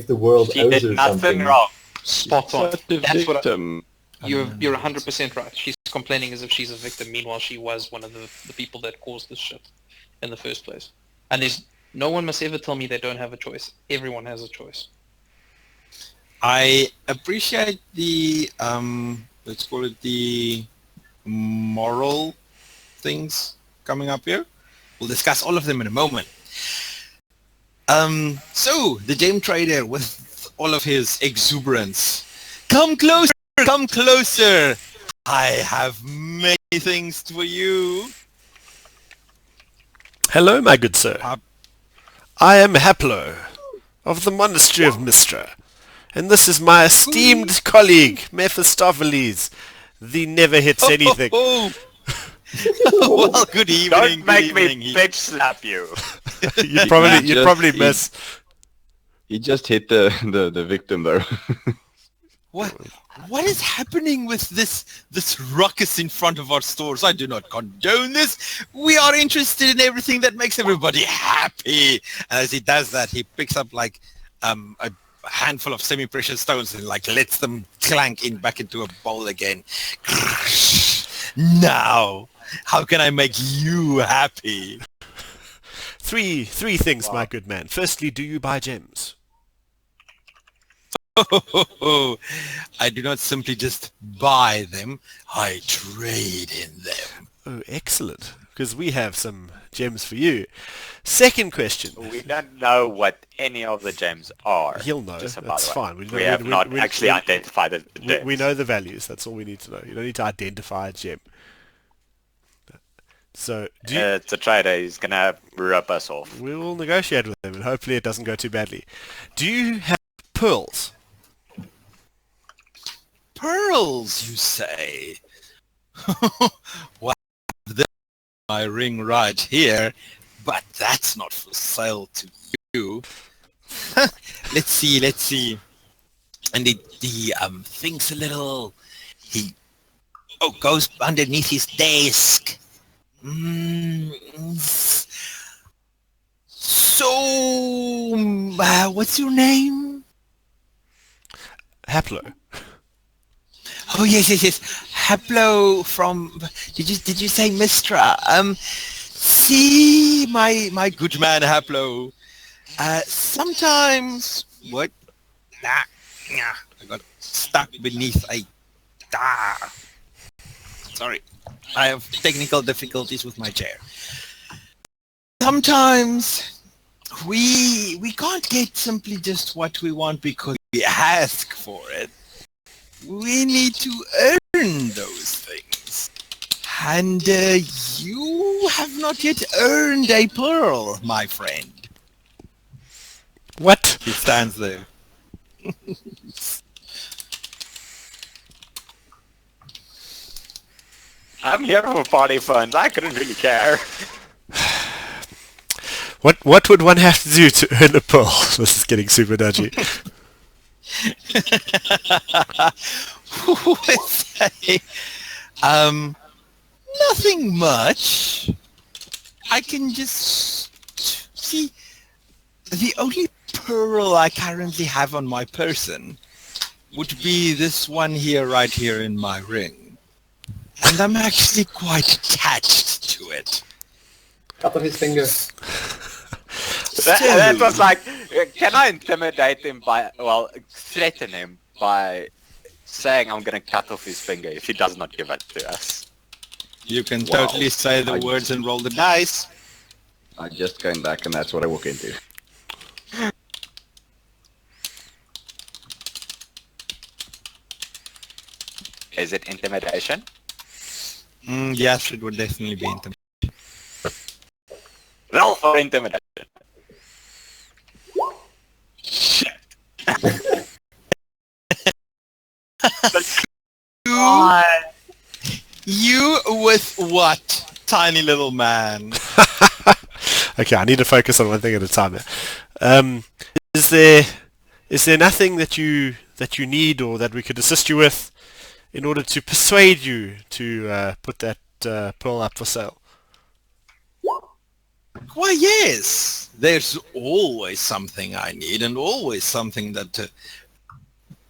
the world
She
owes
did
her
nothing
something.
wrong.
Spot on.
But the
That's what
victim.
you're 100% right. She's complaining as if she's a victim. Meanwhile, she was one of the people that caused this shit in the first place. And there's no one must ever tell me they don't have a choice. Everyone has a choice.
I appreciate the let's call it the moral things coming up here. We'll discuss all of them in a moment. So the gem trader with all of his exuberance. Come closer, come closer. I have many things for you.
Hello, my good sir. I am Haplo, of the Monastery of Mystra, and this is my esteemed colleague, Mephistopheles, the never hits anything.
Well, good evening.
Don't make
good evening.
me bitch slap you.
You'd probably miss.
He just hit the victim though.
What is happening with this ruckus in front of our stores? I do not condone this. We are interested in everything that makes everybody happy. And as he does that, he picks up like a handful of semi-precious stones and like lets them clank back into a bowl again. Now, how can I make you happy?
Three things, my good man. Firstly, do you buy gems?
I do not simply just buy them, I trade in them.
Oh, excellent. Because we have some gems for you. Second question.
We don't know what any of the gems are.
He'll know.
Just by
That's
the way.
fine.
We have not actually identified the gems.
We know the values. That's all we need to know. You don't need to identify a gem. So,
It's a trader. He's going to rip us off.
we will negotiate with him, and hopefully it doesn't go too badly. Do you have pearls?
Pearls, you say? Well, this is my ring right here, but that's not for sale to you. Let's see. And he thinks a little. He goes underneath his desk. So, what's your name?
Haplo.
Oh yes. Haplo from. Did you say Mistra? See, my good man Haplo. Sometimes what? Nah. I got stuck beneath a. Sorry, I have technical difficulties with my chair. Sometimes we can't get simply just what we want because we ask for it. We need to earn those things. And you have not yet earned a pearl, my friend.
What?
He stands there.
I'm here for party fun. I couldn't really care.
What would one have to do to earn a pearl? This is getting super dodgy.
Nothing much. I can just see the only pearl I currently have on my person would be this one here, right here in my ring. And I'm actually quite attached to it.
Cut off his finger.
That was like, can I intimidate him threaten him by saying I'm gonna cut off his finger if he does not give it to us?
You can totally say the words and roll the dice.
I'm just going back and that's what I walk into.
Is it intimidation?
Yes, it would definitely be intimidation.
Roll for intimidation.
You with what, tiny little man?
Okay, I need to focus on one thing at a time. Is there Is there nothing that you need or that we could assist you with in order to persuade you to put that pearl up for sale?
Why, yes. There's always something I need and always something that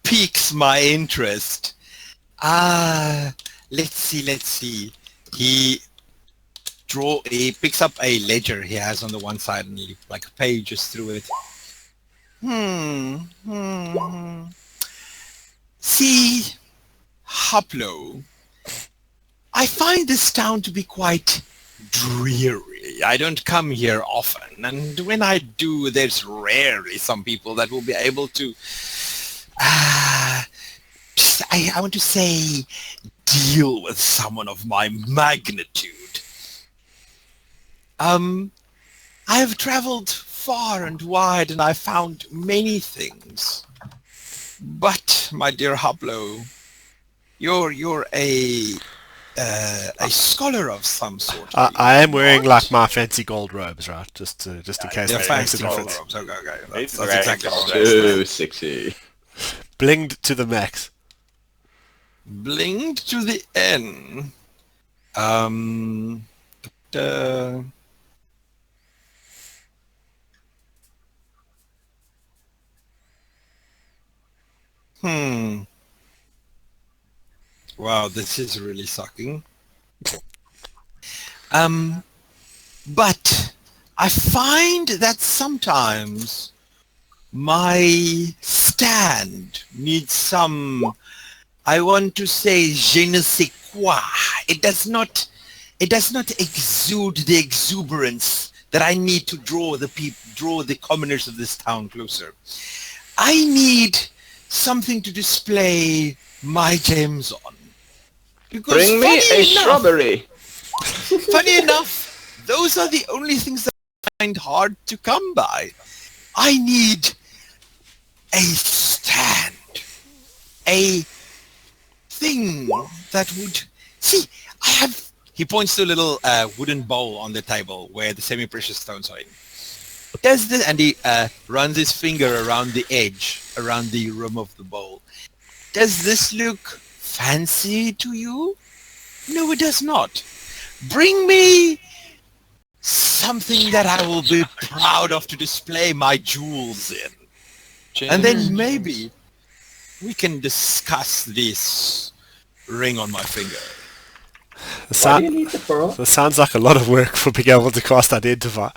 piques my interest. Let's see. He picks up a ledger he has on the one side and he pages through it. See, Hoplo, I find this town to be quite dreary. I don't come here often, and when I do, there's rarely some people that will be able to, I want to say, deal with someone of my magnitude. I have traveled far and wide, and I found many things. But, my dear Hoplo, you're a scholar of some sort.
I am wearing my fancy gold robes, right? Just in case that makes a difference.
Robes. Okay.
It's
That's
very
exactly
gold
what
robes.
So sexy.
Blinged to the max.
Blinged to the N. Wow, this is really sucking. But I find that sometimes my stand needs some, I want to say, je ne sais quoi. It does not exude the exuberance that I need to draw the commoners of this town closer. I need something to display my gems on. Because
Bring me a strawberry.
Funny enough, those are the only things that I find hard to come by. I need a stand. A thing that would... See, I have... He points to a little wooden bowl on the table where the semi-precious stones are in. Does this... And he runs his finger around the edge, around the rim of the bowl. Does this look fancy to you? No, it does not. Bring me something that I will be proud of to display my jewels in. And then maybe we can discuss this ring on my finger.
Why do you need the pearl?
This sounds like a lot of work for being able to cast Identify.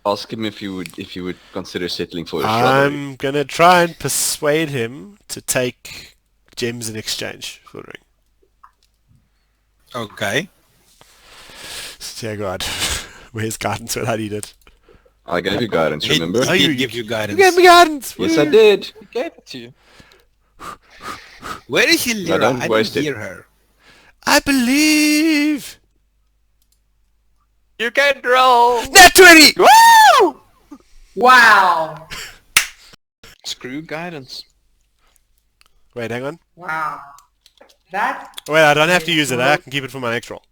Ask him if you would consider settling for a strawberry.
I'm gonna try and persuade him to take gems in exchange for the ring.
Okay.
Dear God, where's guidance when I need it?
I gave you guidance, remember?
He did give you guidance.
You gave me guidance!
Yes, I did.
I gave it to you.
Where is Lyra?
don't
I
waste
didn't
it.
hear her.
I believe!
You can roll.
Nat 20!
Woo!
Wow.
Screw guidance.
Wait, hang on.
Wow. That
Wait, I don't have to use it. I can keep it for my next roll.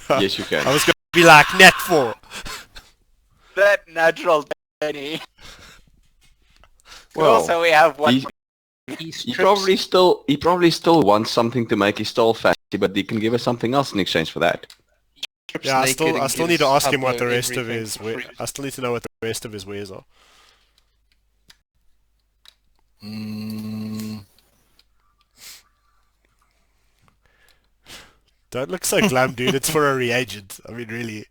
Yes, you can.
I was going to be like, Nat 4.
That natural 20.
Well,
Also, we have one.
He probably still wants something to make his stall fancy, but he can give us something else in exchange for that.
Yeah, I still need to ask him what the rest of his... I still need to know what the rest of his wares are. Don't look so glum, dude. It's for a reagent. I mean, really.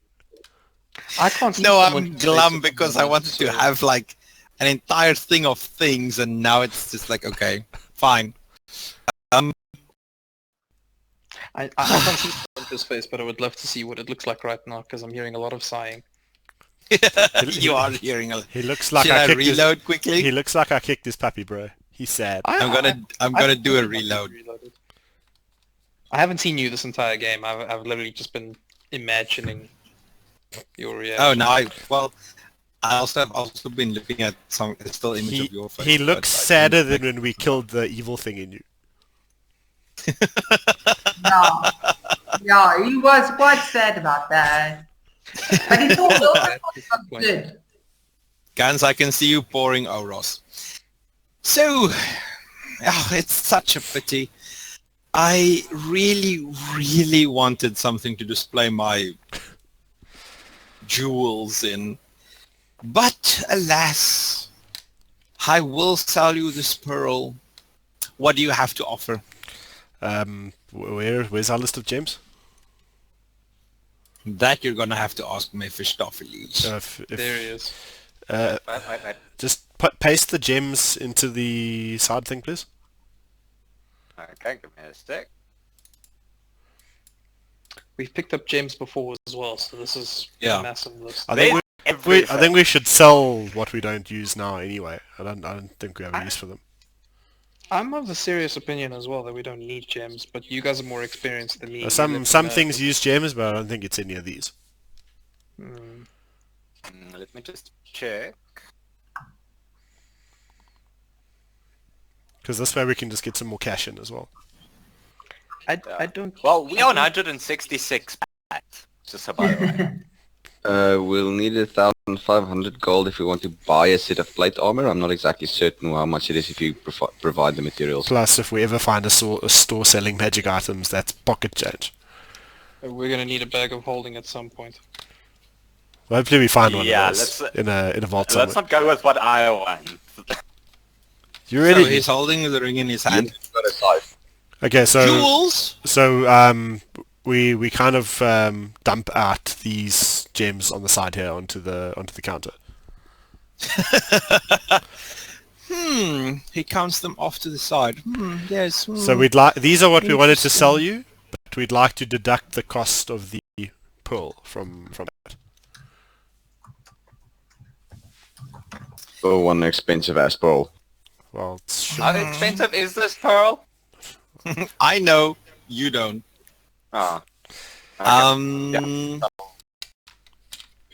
I can't see
No,
someone
I'm
who
glum
takes it
because
from
I
the
wanted to
store.
have like an entire thing of things, and now it's just like, okay, fine.
I can't see his face, but I would love to see what it looks like right now because I'm hearing a lot of sighing.
You are hearing a...
He looks like
Should I
kicked his...
reload quickly?
He looks like I kicked his puppy, bro. He's sad.
I'm gonna do a reload.
I haven't seen you this entire game. I've literally just been imagining your reaction.
Oh, no, I've also been looking at some still image of your face.
He
but
looks
I
sadder
didn't-
than when we killed the evil thing in you.
no. Yeah, he was quite sad about that. But he thought it was good.
Gans, I can see you pouring Oros. So, it's such a pity. I really, really wanted something to display my jewels in. But alas, I will sell you this pearl. What do you have to offer?
Where's our list of gems?
That you're gonna have to ask Mephistopheles.
There he is.
Wait.
Just paste the gems into the side thing, please.
Okay, give me a sec.
We've picked up gems before as well, so this is
Yeah.
a massive list.
I think I think we should sell what we don't use now anyway. I don't think we have a use for them.
I'm of the serious opinion as well that we don't need gems, but you guys are more experienced than me.
Some things use gems, but I don't think it's any of these.
Let me just check.
Because this way we can just get some more cash in as well.
I don't.
Well, we are 166 just about right.
We'll need 1,500 gold if we want to buy a set of plate armor. I'm not exactly certain how much it is if you provide the materials.
Plus, if we ever find a store selling magic items, that's pocket change.
We're gonna need a bag of holding at some point.
Well, hopefully we find one
Yeah,
of those
let's,
in a vault somewhere.
let's not go with what I want.
You really?
So he's holding the ring in his hand.
Okay, so
Jewels?
we kind of dump out these gems on the side here onto the counter.
He counts them off to the side. Yes.
So these are what we wanted to sell you, but we'd like to deduct the cost of the pearl from that.
Oh, one expensive ass pearl.
Well,
How expensive is this pearl?
I know, you don't.
Ah.
Um,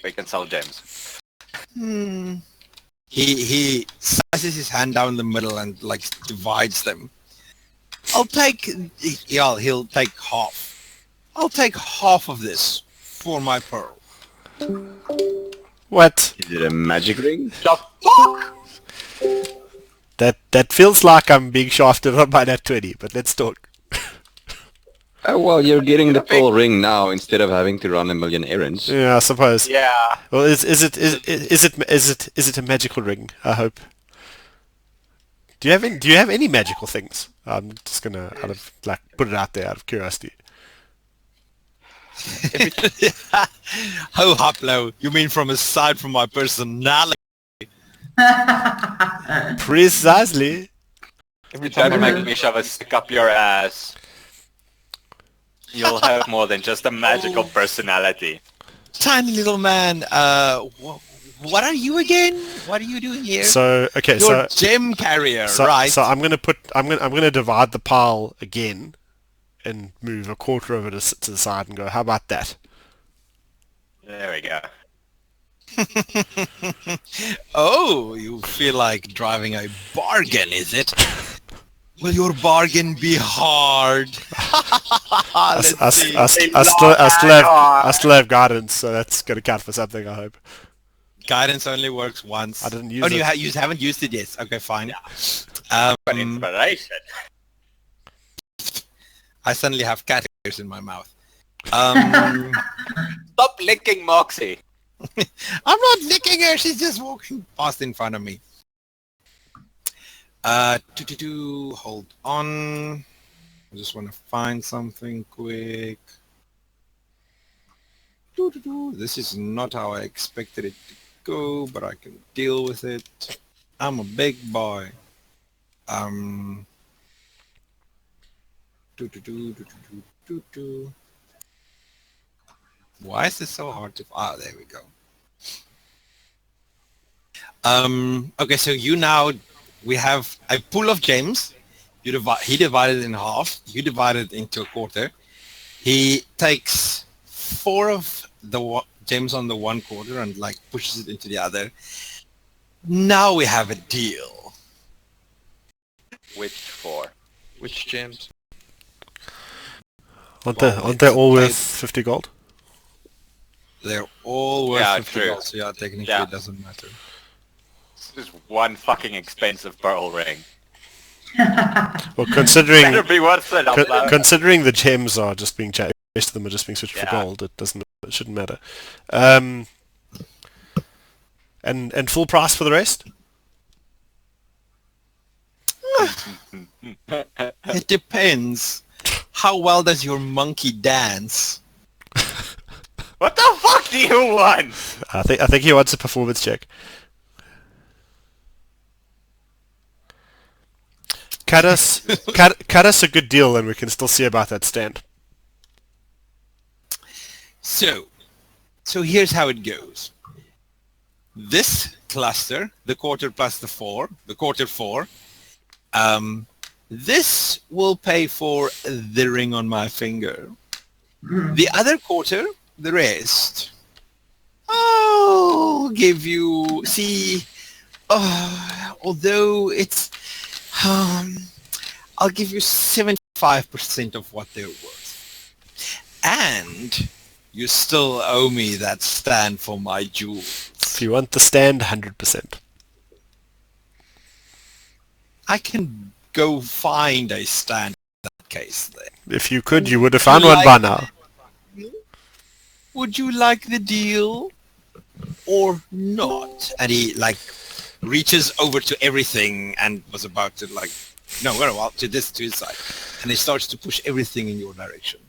We can sell gems.
He slices his hand down the middle and like divides them. He'll take half. I'll take half of this for my pearl.
what?
Is it a magic ring?
That feels like I'm being shafted on by that 20, but let's talk.
Oh, well, you're getting the full ring now instead of having to run a million errands.
Yeah, I suppose.
Yeah.
Well, is it a magical ring? I hope. Do you have any magical things? I'm just gonna put it out there out of curiosity.
Oh, Hoplo, you mean from aside from my personality?
Precisely.
Every
Try
time
to
I
make me shove a stick up your ass. You'll have more than just a magical personality.
Tiny little man, what are you again? What are you doing here?
So okay,
You're gem carrier, right?
So I'm gonna divide the pile again, and move a quarter of it to the side and go. How about that?
There we go.
Oh, you feel like driving a bargain, is it? Will your bargain be hard?
I still have guidance, so that's gonna count for something. I hope.
Guidance only works once.
I didn't use it.
You haven't used it yet. Okay, fine.
But inspiration.
I suddenly have cat ears in my mouth.
Stop licking Moxie.
I'm not licking her. She's just walking past in front of me. Hold on. I just want to find something quick. This is not how I expected it to go, but I can deal with it. I'm a big boy. Why is this so hard to... Ah, there we go. Okay, so we have a pool of gems. He divided it in half. You divided it into a quarter. He takes 4 of the gems on the one quarter and like pushes it into the other. Now we have a deal.
Which 4?
Which gems?
Aren't they all worth 50 gold?
They're all worth
Yeah,
50
true.
gold, so yeah, technically
Yeah.
it doesn't matter.
This is one fucking expensive pearl ring.
Well, considering
Better be worth it.
considering the gems are just being changed, the rest of them are just being switched for
Yeah.
gold. It shouldn't matter. And full price for the rest?
It depends. How well does your monkey dance?
What the fuck do you want?
I think he wants a performance check. Cut us a good deal, and we can still see about that stand.
So here's how it goes. This cluster, the quarter plus the quarter 4, this will pay for the ring on my finger. The other quarter, the rest, I'll give you, although it's, I'll give you 75% of what they're worth. And you still owe me that stand for my jewels.
If you want the stand, 100%.
I can go find a stand in that case then.
If you could, you would have found one by now.
Would you like the deal or not? And he reaches over to everything and was about to to his side. And he starts to push everything in your direction.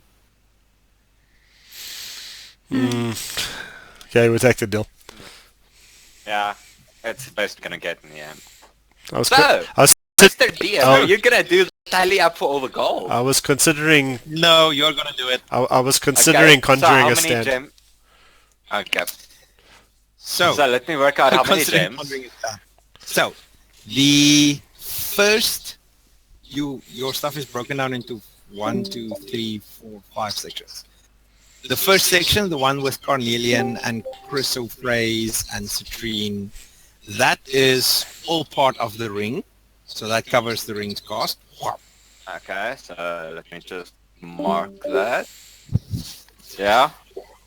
Okay, we'll take the deal.
Yeah, it's the best gonna get in the end.
I was
Mr. DM, you're gonna do the tally up for all the gold.
I was considering.
No, you're gonna do it.
I was considering conjuring
how
a
many
stand.
Okay.
So
let me work out how many
considering
gems.
conjuring a stand. So the first, your stuff is broken down into 1, 2, 3, 4, 5 sections. The first section, the one with Carnelian and Chrysoprase and Citrine, that is all part of the ring. So that covers the ring's cost.
Okay, so let me just mark that. Yeah.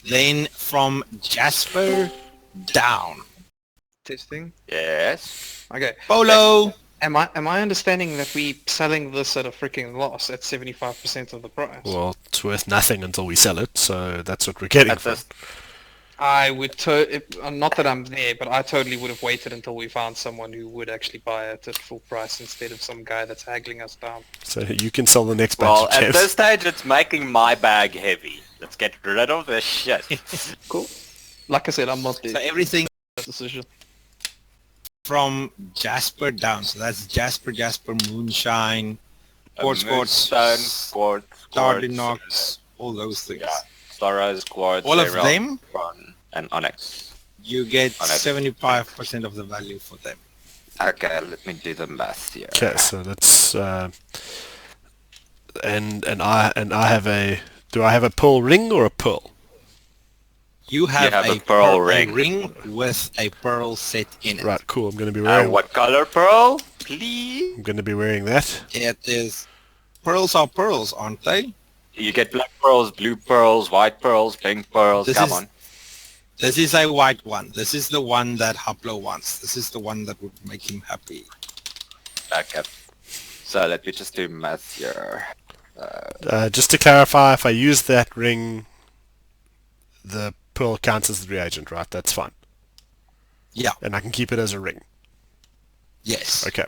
Then from Jasper down.
Testing.
Yes.
Okay.
Polo!
Am I understanding that we selling this at a freaking loss at 75% of the price?
Well, it's worth nothing until we sell it, so that's what we're getting
At
for.
this,
I would not that I'm there, but I totally would have waited until we found someone who would actually buy it at full price instead of some guy that's haggling us down.
So you can sell the next
well,
batch of
at
gems.
this stage, it's making my bag heavy. Let's get rid of this shit.
Cool. Like I said, I'm not there.
So everything
Decision.
from Jasper down. So that's Jasper, Moonshine, Quartz,
Moonstone, quartz,
Tardinox, all those things.
yeah, Starrose, quartz,
All of
Emerald,
them,
Bron, and onyx.
you get
Onyx.
75% of the value for them.
Okay, let me do the math here.
Okay, so that's and I have a. Do I have a pearl ring or a pearl?
You have,
a pearl ring.
with a pearl set in it.
Right, cool. I'm going to be wearing.
What color pearl? Please.
I'm going to be wearing that.
It is. Pearls are pearls, aren't they?
You get black pearls, blue pearls, white pearls, pink pearls.
This
Come
is-
on.
This is a white one. This is the one that Haplo wants. This is the one that would make him happy.
Okay. So let me just do math here.
Just to clarify, if I use that ring, the pearl counts as the reagent, right? That's fine.
Yeah.
And I can keep it as a ring.
Yes.
Okay.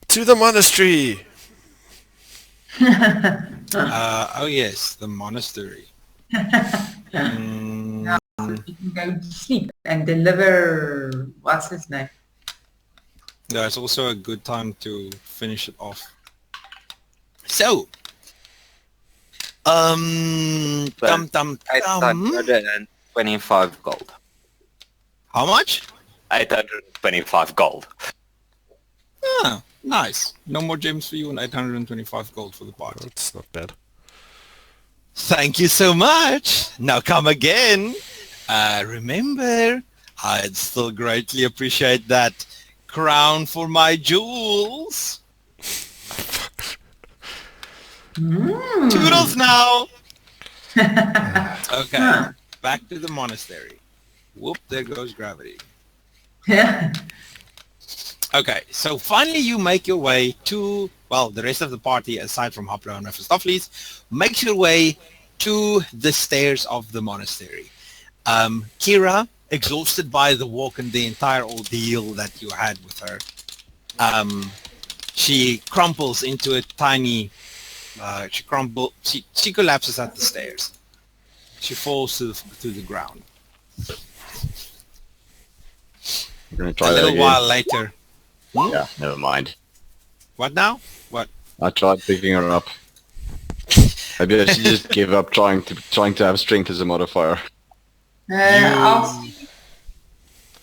To the monastery!
Oh yes, the monastery.
Now you can go to sleep and deliver, what's his name?
Yeah, it's also a good time to finish it off. So, dum dum dum.
825 gold.
How much?
825 gold.
Ah, nice. No more gems for you and 825 gold for the party.
That's not bad.
Thank you so much. Now come again. Remember, I'd still greatly appreciate that crown for my jewels. Toodles now. Okay, back to the monastery. Whoop, there goes gravity.
Yeah.
Okay, so finally you make your way to, well, the rest of the party, aside from Hoplo and Mephistopheles, makes your way to the stairs of the monastery. Kira, exhausted by the walk and the entire ordeal that you had with her, she crumples into a tiny, she collapses at the stairs. She falls to the ground.
We're gonna
A
try that
little
again.
while later.
Yeah, never mind.
What now? What?
I tried picking her up. Maybe I should just give up trying to have strength as a modifier.
I'll see.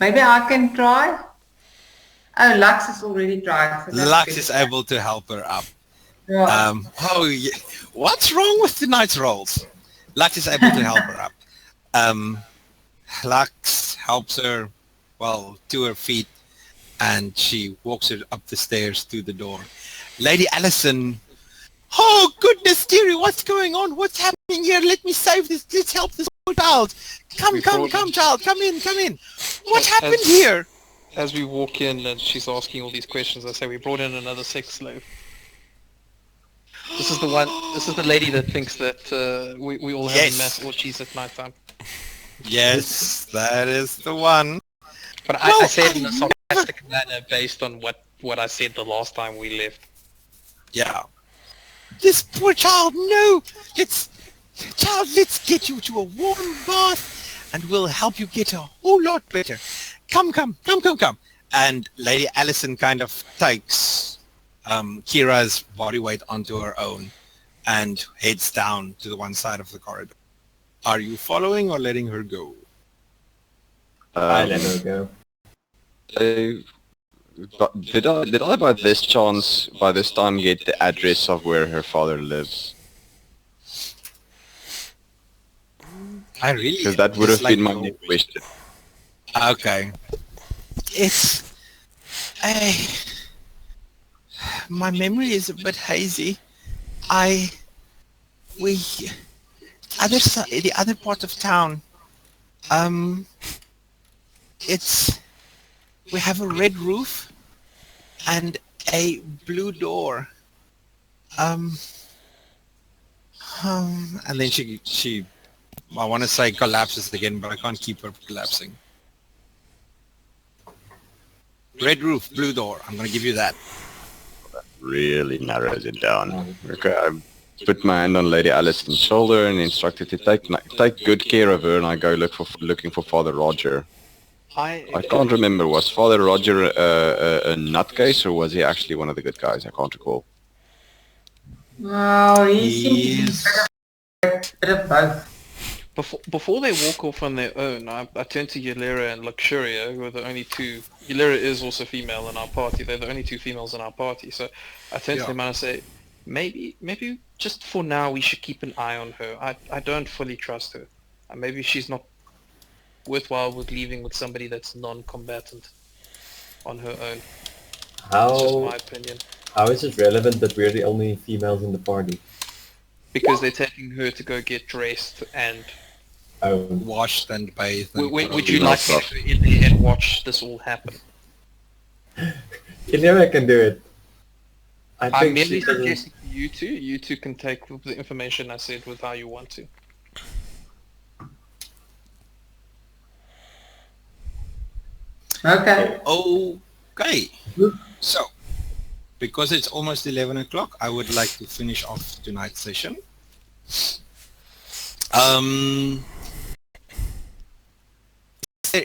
Maybe I can try. Oh, Lux has already tried. So that's
Lux
good.
is able to help her up.
Right.
What's wrong with tonight's rolls? Lux is able to help her up. Lux helps her, to her feet, and she walks her up the stairs to the door. Lady Allison, oh goodness dearie, what's going on? What's happening here? Let me save this. Let's help this poor child. Come, child. Come in. What happened here?
As we walk in and she's asking all these questions, I say we brought in another sex slave. This is the one. This is the lady that thinks that we all have
Yes.
mass orgies at night time.
Yes, that is the one.
But I said in a sarcastic manner based on what I said the last time we left.
Yeah. This poor child, no! Let's get you to a warm bath and we'll help you get a whole lot better. Come. And Lady Allison kind of takes Kira's body weight onto her own and heads down to the one side of the corridor. Are you following or letting her go?
I let her go.
Did I by this time get the address of where her father lives?
I really...
Because that would have been my
dislike
next question.
Okay. It's... my memory is a bit hazy. The other part of town, we have a red roof and a blue door. And then she I want to say collapses again, but I can't keep her collapsing. Red roof, blue door. I'm going to give you that.
Really narrows it down. Okay, I put my hand on Lady Allison's shoulder and instruct her to take good care of her, and I go looking for Father Roger. I can't remember, was Father Roger a nutcase, or was he actually one of the good guys? I can't recall.
Oh, he seems to be a bit of both.
Before they walk off on their own, I turn to Ylera and Luxuria, who are the only two. Ylera is also female in our party. They're the only two females in our party. So I turn to them and I say, maybe just for now we should keep an eye on her. I don't fully trust her. Maybe she's not worthwhile with leaving with somebody that's non-combatant on her own. That's just my opinion.
How is it relevant that we're the only females in the party?
Because they're taking her to go get dressed and
washed and bathed.
Would you like to go in there and watch this all happen?
Ylera can do it.
I'm merely suggesting to you two. You two can take the information I said with how you want to.
Okay.
Okay. So, because it's almost 11 o'clock, I would like to finish off tonight's session. Is there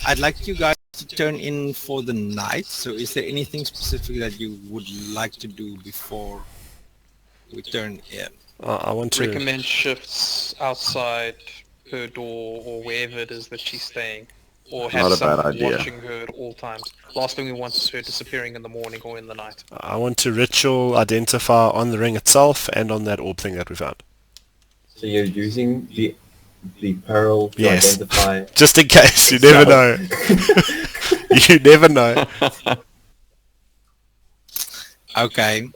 I'd like you guys to turn in for the night. So is there anything specific that you would like to do before we turn in?
I want to
recommend shifts outside her door or wherever it is that she's staying, or have someone watching her at all times. Last thing we want is her disappearing in the morning or in the night.
I want to ritual identify on the ring itself and on that orb thing that we found.
So you're using the the peril to
Yes.
identify.
Just in case, you never know. You never know.
Okay.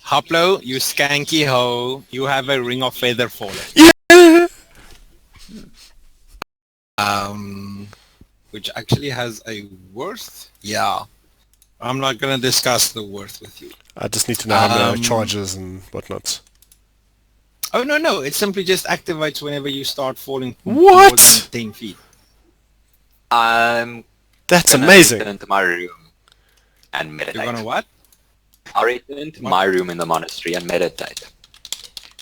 Hoplo, you skanky hoe, you have a ring of feather falling.
Yeah.
Which actually has a worth. Yeah. I'm not gonna discuss the worth with you.
I just need to know how many charges and whatnot.
Oh no, it simply just activates whenever you start falling more
What?
than 10 feet.
I'm
That's
gonna
amazing.
return to my room and meditate.
You're gonna what?
I'll return to my room in the monastery and meditate.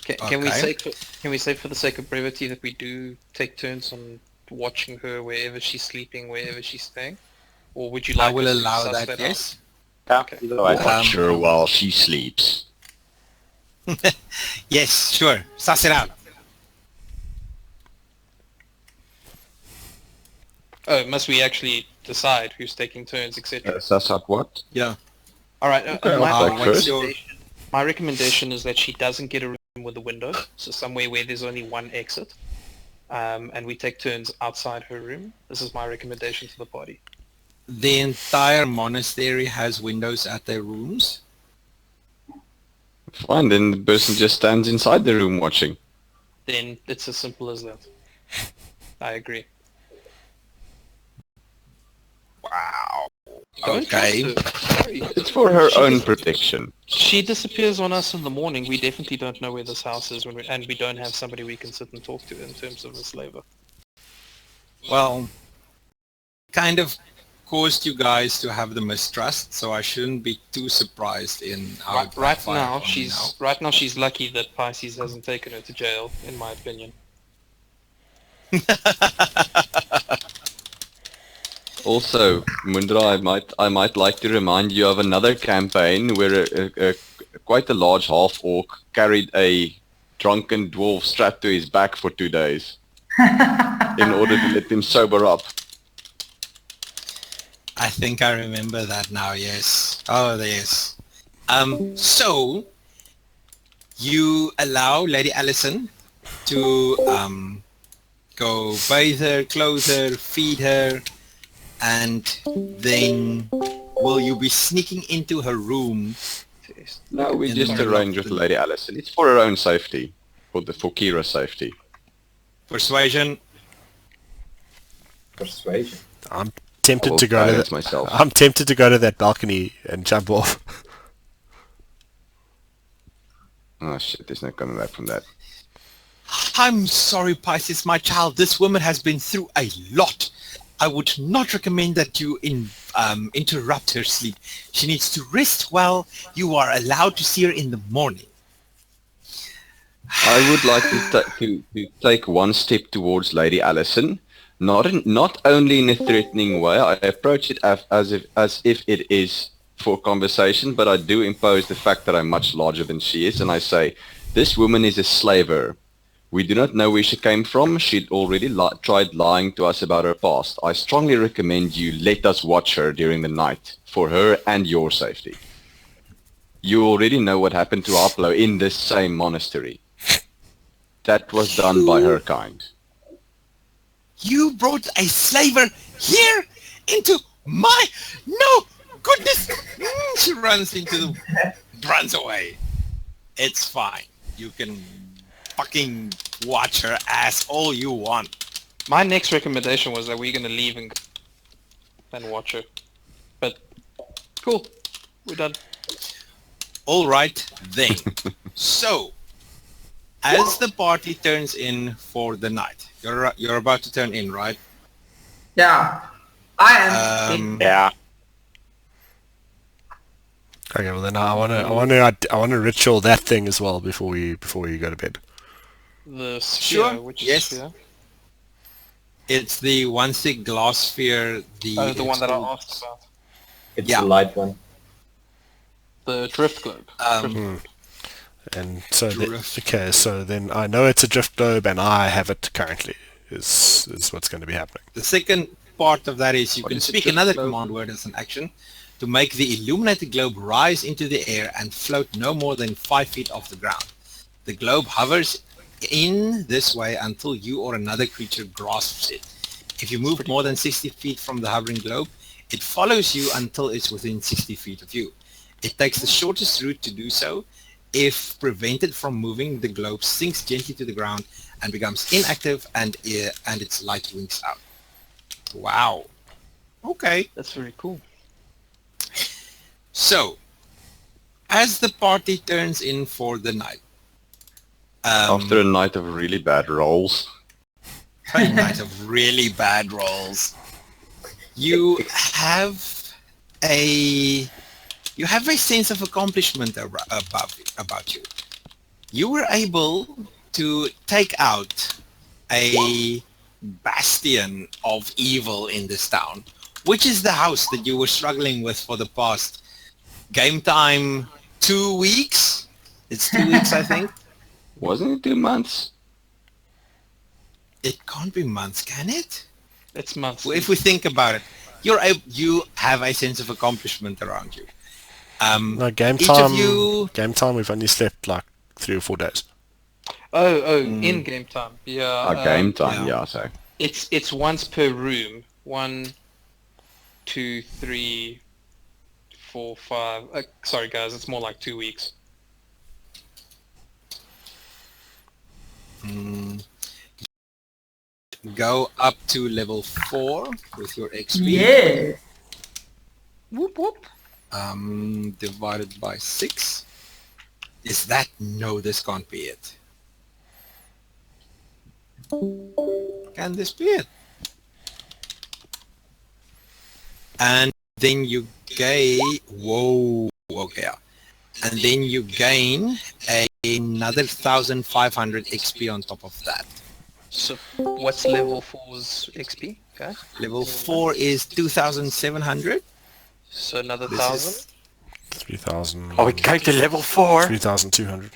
Can we
Okay.
say for the sake of brevity that we do take turns on watching her wherever she's sleeping, wherever she's staying? Or would you like
I will
us to
allow
suss
that,
out?
yes.
Yeah,
Okay.
either way.
Watch her while she sleeps.
Yes, sure. Suss it out.
Oh, must we actually decide who's taking turns, etc.?
Suss out what?
Yeah.
All right.
I'll take first.
My recommendation is that she doesn't get a room with a window, so somewhere where there's only one exit, and we take turns outside her room. This is my recommendation to the party.
The entire monastery has windows at their rooms.
Fine, then the person just stands inside the room watching.
Then it's as simple as that. I agree.
Wow.
Don't
Okay.
trust her. Sorry.
It's for her own protection.
She disappears on us in the morning. We definitely don't know where this house is, and we don't have somebody we can sit and talk to in terms of the slaver.
Well, kind of caused you guys to have the mistrust, so I shouldn't be too surprised in how it
Right
backfired
now,
on me
she's lucky that Pisces hasn't taken her to jail, in my opinion.
Also, Mundra, I might like to remind you of another campaign where quite a large half-orc carried a drunken dwarf strapped to his back for 2 days in order to let him sober up.
I think I remember that now, yes. Oh, yes. So, you allow Lady Allison to go bathe her, clothe her, feed her, and then will you be sneaking into her room?
No, we
In
just
the-
arrange with Lady Allison. It's for her own safety, for Kira's safety.
Persuasion.
Persuasion.
I'm
I
tempted
will
to go to
guidance
that.
myself.
I'm tempted to go to that balcony and jump off.
Oh shit, there's no coming back from that.
I'm sorry, Pisces, my child. This woman has been through a lot. I would not recommend that you interrupt her sleep. She needs to rest well. You are allowed to see her in the morning.
I would like to take one step towards Lady Allison, not only in a threatening way. I approach it as if it is for conversation, but I do impose the fact that I'm much larger than she is, and I say, this woman is a slaver. We do not know where she came from. She'd already tried lying to us about her past. I strongly recommend you let us watch her during the night, for her and your safety. You already know what happened to Aplo in this same monastery. That was done by her kind.
You brought a slaver here into my... No! Goodness! She runs runs away. It's fine. You can fucking watch her ass all you want.
My next recommendation was that we're going to leave and watch her. But, cool. We're done.
All right, then. So, as the party turns in for the night, you're about to turn in, right?
Yeah. I am.
Yeah.
Okay, well then I want to ritual that thing as well before you go to bed.
The sphere,
Sure,
which
yes.
is sphere?
It's the one stick glass sphere.
The one that I asked about.
It's
Yeah.
the light one.
The drift globe.
And so
Drift.
okay, so then I know it's a drift globe and I have it currently. Is what's going to be happening.
The second part of that is you
What
can
is a
speak
drift
another
globe?
command word as an action to make the illuminated globe rise into the air and float no more than 5 feet off the ground. The globe hovers in this way until you or another creature grasps it. If you move more than 60 feet from the hovering globe, it follows you until it's within 60 feet of you. It takes the shortest route to do so. If prevented from moving, the globe sinks gently to the ground and becomes inactive, and its light winks out. Wow. Okay.
That's very cool.
So, as the party turns in for the night,
After a night of really bad rolls.
a night of really bad rolls, you have a sense of accomplishment about you. You were able to take out a bastion of evil in this town, which is the house that you were struggling with for the past game time 2 weeks. It's 2 weeks, I think.
Wasn't it 2 months?
It can't be months, can it?
It's months.
If we think about it, you have a sense of accomplishment around you.
No, game
each
time.
of you,
Game time. We've only slept like 3 or 4 days.
In game time. Yeah.
Game time, yeah, so.
It's once per room. 1, 2, 3, 4, 5. Sorry guys, it's more like 2 weeks.
go up to level 4 with your XP.
Yes.
Whoop whoop.
Divided by 6. Is that? No, this can't be it. Can this be it? And then you gain... Whoa. Okay. Yeah. And then you gain another 1,500 XP on top of that.
So what's level 4's XP, guys?
Level 4 is 2,700.
So another
This
1,000?
is
3,000.
Oh, we're going to level 4.
3,200.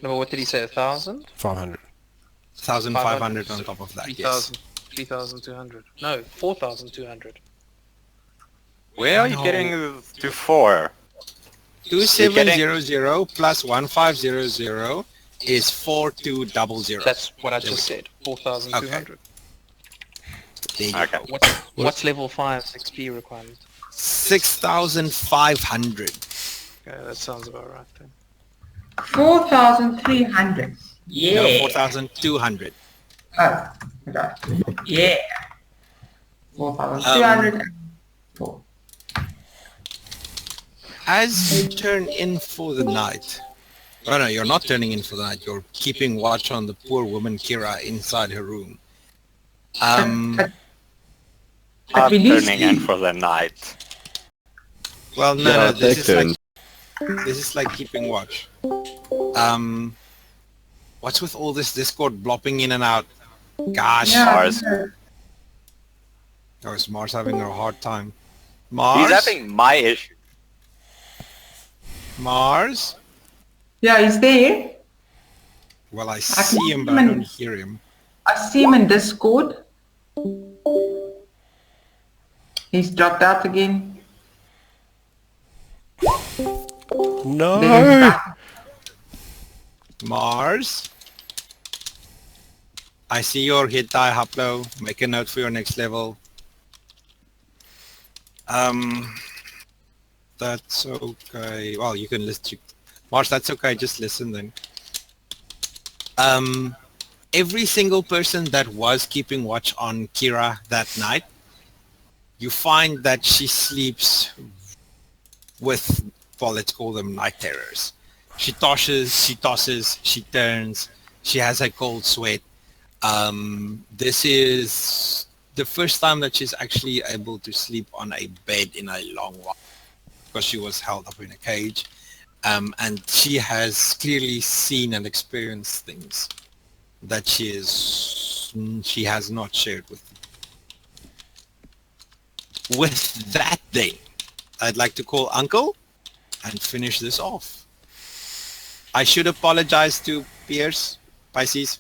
No, but what did he say? 1,000?
500.
1,500 on top of that, yes.
3,200. No, 4,200.
Where are you
No.
getting to 4?
2700 plus 1500 is 4200.
That's what I just said. 4,200.
There you
Okay.
go.
What's level 5's XP requirement?
6,500.
Okay, that sounds about right then.
4,300.
No,
Yeah.
4,200.
Oh, okay. Yeah. 4,200. Four.
As you turn in for the night, oh no, you're not turning in for the night. You're keeping watch on the poor woman Kira inside her room.
But
I'm
we need
turning in
sleep.
for the night.
Well, no,
Yeah,
no, this
take
is like
turns.
this is like keeping watch. What's with all this Discord blopping in and out? Gosh,
Yeah,
Mars.
yeah.
oh, is Mars having a hard time? Mars,
He's having my issue.
Mars.
Yeah, he's there.
Well, I
can
see him, but I
see him.
don't hear him.
I see him in Discord. He's dropped out again. Then he's
No!
back.
Mars. I see your hit die, Haplo. Make a note for your next level. That's okay. Well, you can listen. Mars, that's okay. Just listen then. Every single person that was keeping watch on Kira that night, you find that she sleeps with, well, let's call them night terrors. She tosses, she turns, she has a cold sweat. This is the first time that she's actually able to sleep on a bed in a long while because she was held up in a cage. And she has clearly seen and experienced things that she has not shared with you. With that then, I'd like to call Uncle and finish this off. I should apologize to Pisces,